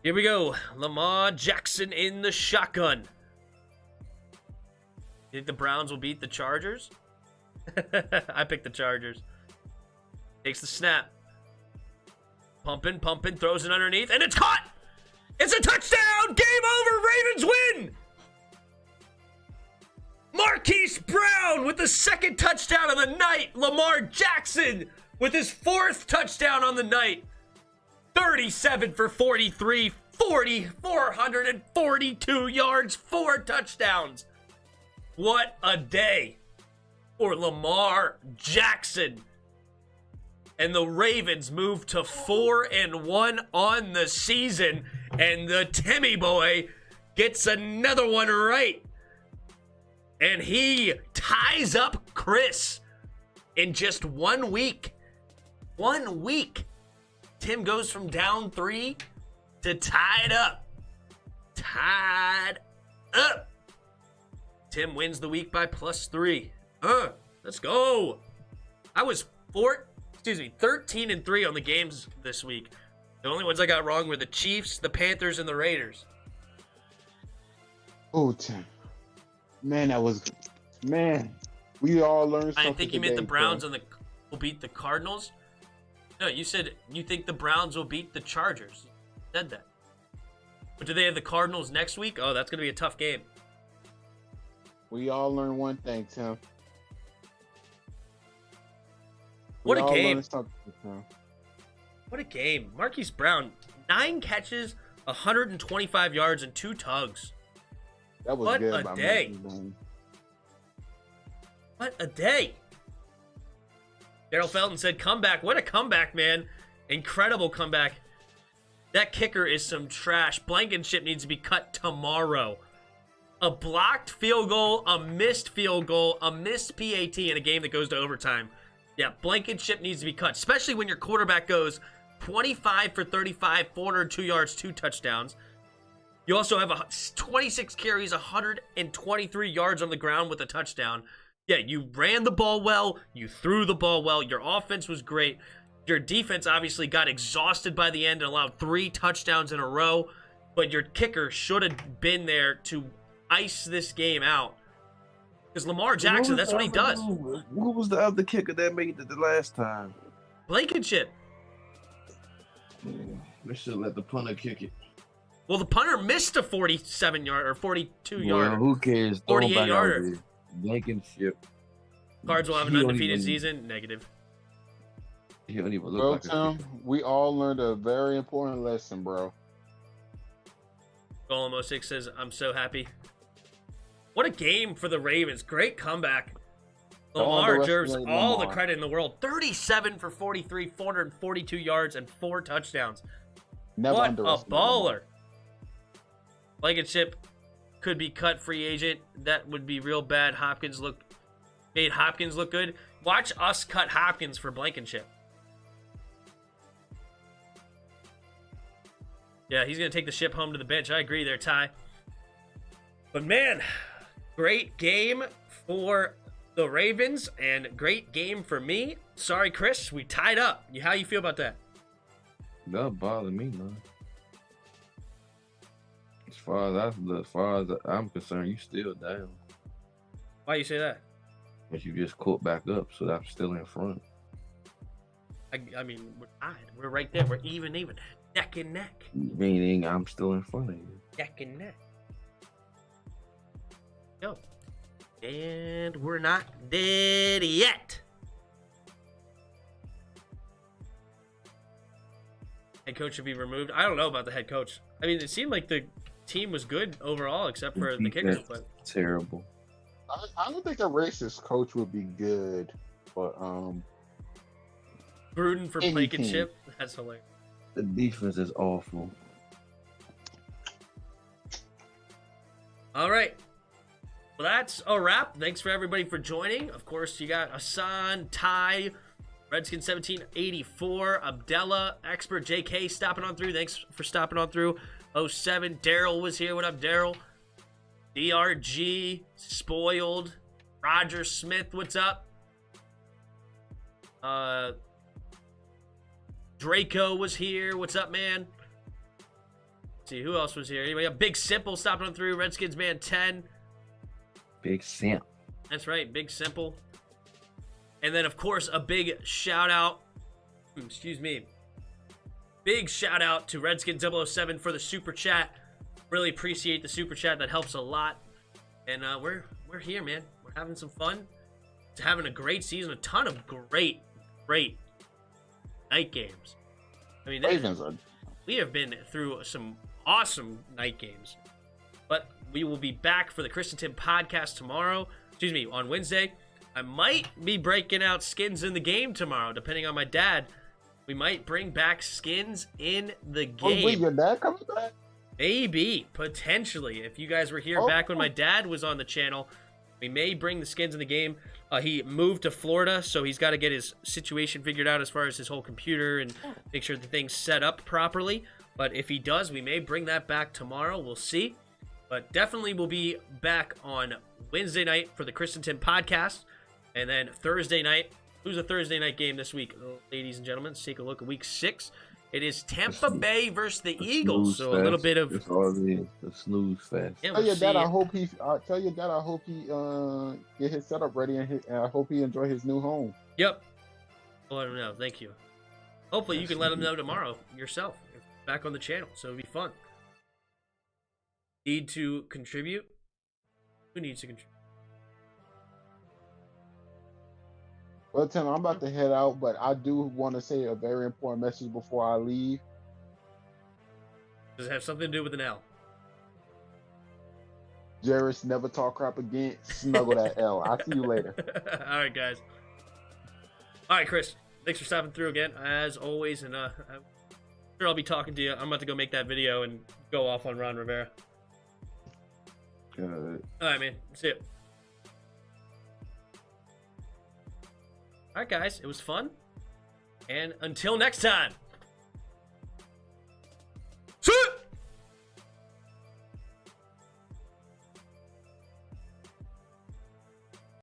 Here we go. Lamar Jackson in the shotgun. You think the Browns will beat the Chargers? I picked the Chargers. Takes the snap. Pumping, throws it underneath, and it's caught! It's a touchdown! Game over! Ravens win! Marquise Brown with the 2nd touchdown of the night. Lamar Jackson with his 4th touchdown on the night. 37 for 43, 442 yards, 4 touchdowns. What a day for Lamar Jackson. And the Ravens move to 4-1 on the season. And the Timmy boy gets another one right. And he ties up Chris in just 1 week. 1 week. Tim goes from down 3 to tied up. Tied up. Tim wins the week by +3. Let's go. I was 13-3 on the games this week. The only ones I got wrong were the Chiefs, the Panthers, and the Raiders. Oh, Tim. Man, we all learned something. I think you meant the Browns will beat the Cardinals. No, you said you think the Browns will beat the Chargers. You said that. But do they have the Cardinals next week? Oh, that's going to be a tough game. We all learned one thing, Tim. What a game. What a game. Marquise Brown, 9 catches, 125 yards, and 2 tugs. That was what good. A day. What a day. Daryl Felton said, comeback. What a comeback, man. Incredible comeback. That kicker is some trash. Blankenship needs to be cut tomorrow. A blocked field goal, a missed field goal, a missed PAT in a game that goes to overtime. Yeah, Blankenship needs to be cut, especially when your quarterback goes 25 for 35, 402 yards, 2 touchdowns. You also have 26 carries, 123 yards on the ground with a touchdown. Yeah, you ran the ball well. You threw the ball well. Your offense was great. Your defense obviously got exhausted by the end and allowed 3 touchdowns in a row. But your kicker should have been there to ice this game out. Because Lamar Jackson, that's what he does. Who was the other kicker that made it the last time? Blankenship. They should let the punter kick it. Well, the punter missed a 47-yard or 42-yard. Well, who cares? 48-yarder. Blankenship. Cards will have an undefeated season. Negative. He don't even look Bro, like Tim, we all learned a very important lesson, bro. Golem 06 says, I'm so happy. What a game for the Ravens. Great comeback. Lamar deserves all the credit in the world. 37 for 43, 442 yards, and 4 touchdowns. Never what a baller. Lamar. Blankenship could be cut free agent. That would be real bad. Made Hopkins look good. Watch us cut Hopkins for Blankenship. Yeah, he's going to take the ship home to the bench. I agree there, Ty. But man, great game for the Ravens and great game for me. Sorry, Chris, we tied up. How you feel about that? Doesn't bother me, man. As far as I'm concerned, you still down. Why you say that? But you just caught back up, so I'm still in front. I mean, we're tied. We're right there. We're even, neck and neck. Meaning I'm still in front of you. Neck and neck. Go. And we're not dead yet. Head coach should be removed. I don't know about the head coach. I mean, it seemed like the team was good overall, except for the kickers. But terrible. I don't think a racist coach would be good, but Gruden for Blankenship. That's hilarious. The defense is awful. All right. Well, that's a wrap. Thanks for everybody for joining. Of course, you got Hassan, Ty, Redskin 1784, Abdella, Expert JK stopping on through. Thanks for stopping on through. 07, Daryl was here. What up, Daryl? DRG, Spoiled, Roger Smith, what's up? Draco was here. What's up, man? Let's see, who else was here? Anyway, Big Simple stopping on through. Redskins Man 10. Big Simp. That's right, Big Simple. And then, of course, a big shout out. Excuse me. Big shout out to Redskin 007 for the super chat. Really appreciate the super chat. That helps a lot. And we're here, man. We're having some fun. It's having a great season. A ton of great night games. I mean, we have been through some awesome night games. But we will be back for the Chris and Tim podcast tomorrow. Excuse me, on Wednesday. I might be breaking out skins in the game tomorrow, depending on my dad. We might bring back skins in the game. Oh, wait, your dad coming back? Maybe, potentially. If you guys were here back when my dad was on the channel, we may bring the skins in the game. He moved to Florida, so he's got to get his situation figured out as far as his whole computer and make sure the thing's set up properly. But if he does, we may bring that back tomorrow. We'll see. But definitely we'll be back on Wednesday night for the Chris and Tim podcast. And then Thursday night. Who's a Thursday night game this week? Ladies and gentlemen, let's take a look at week 6. It is Tampa Bay versus the Eagles. So a little bit of it's already a snooze fest. Yeah, Tell your dad I hope he get his setup ready and I hope he enjoy his new home. Yep. I'll let him know. Thank you. Hopefully you can let him know tomorrow yourself. Back on the channel, so it'll be fun. Need to contribute? Who needs to contribute? Well, Tim, I'm about to head out, but I do want to say a very important message before I leave. Does it have something to do with an L? Jarris, never talk crap again. Snuggle that L. I'll see you later. All right, guys. All right, Chris. Thanks for stopping through again, as always. And I'm sure I'll be talking to you. I'm about to go make that video and go off on Ron Rivera. Good. All right, man. See ya. All right, guys. It was fun. And until next time.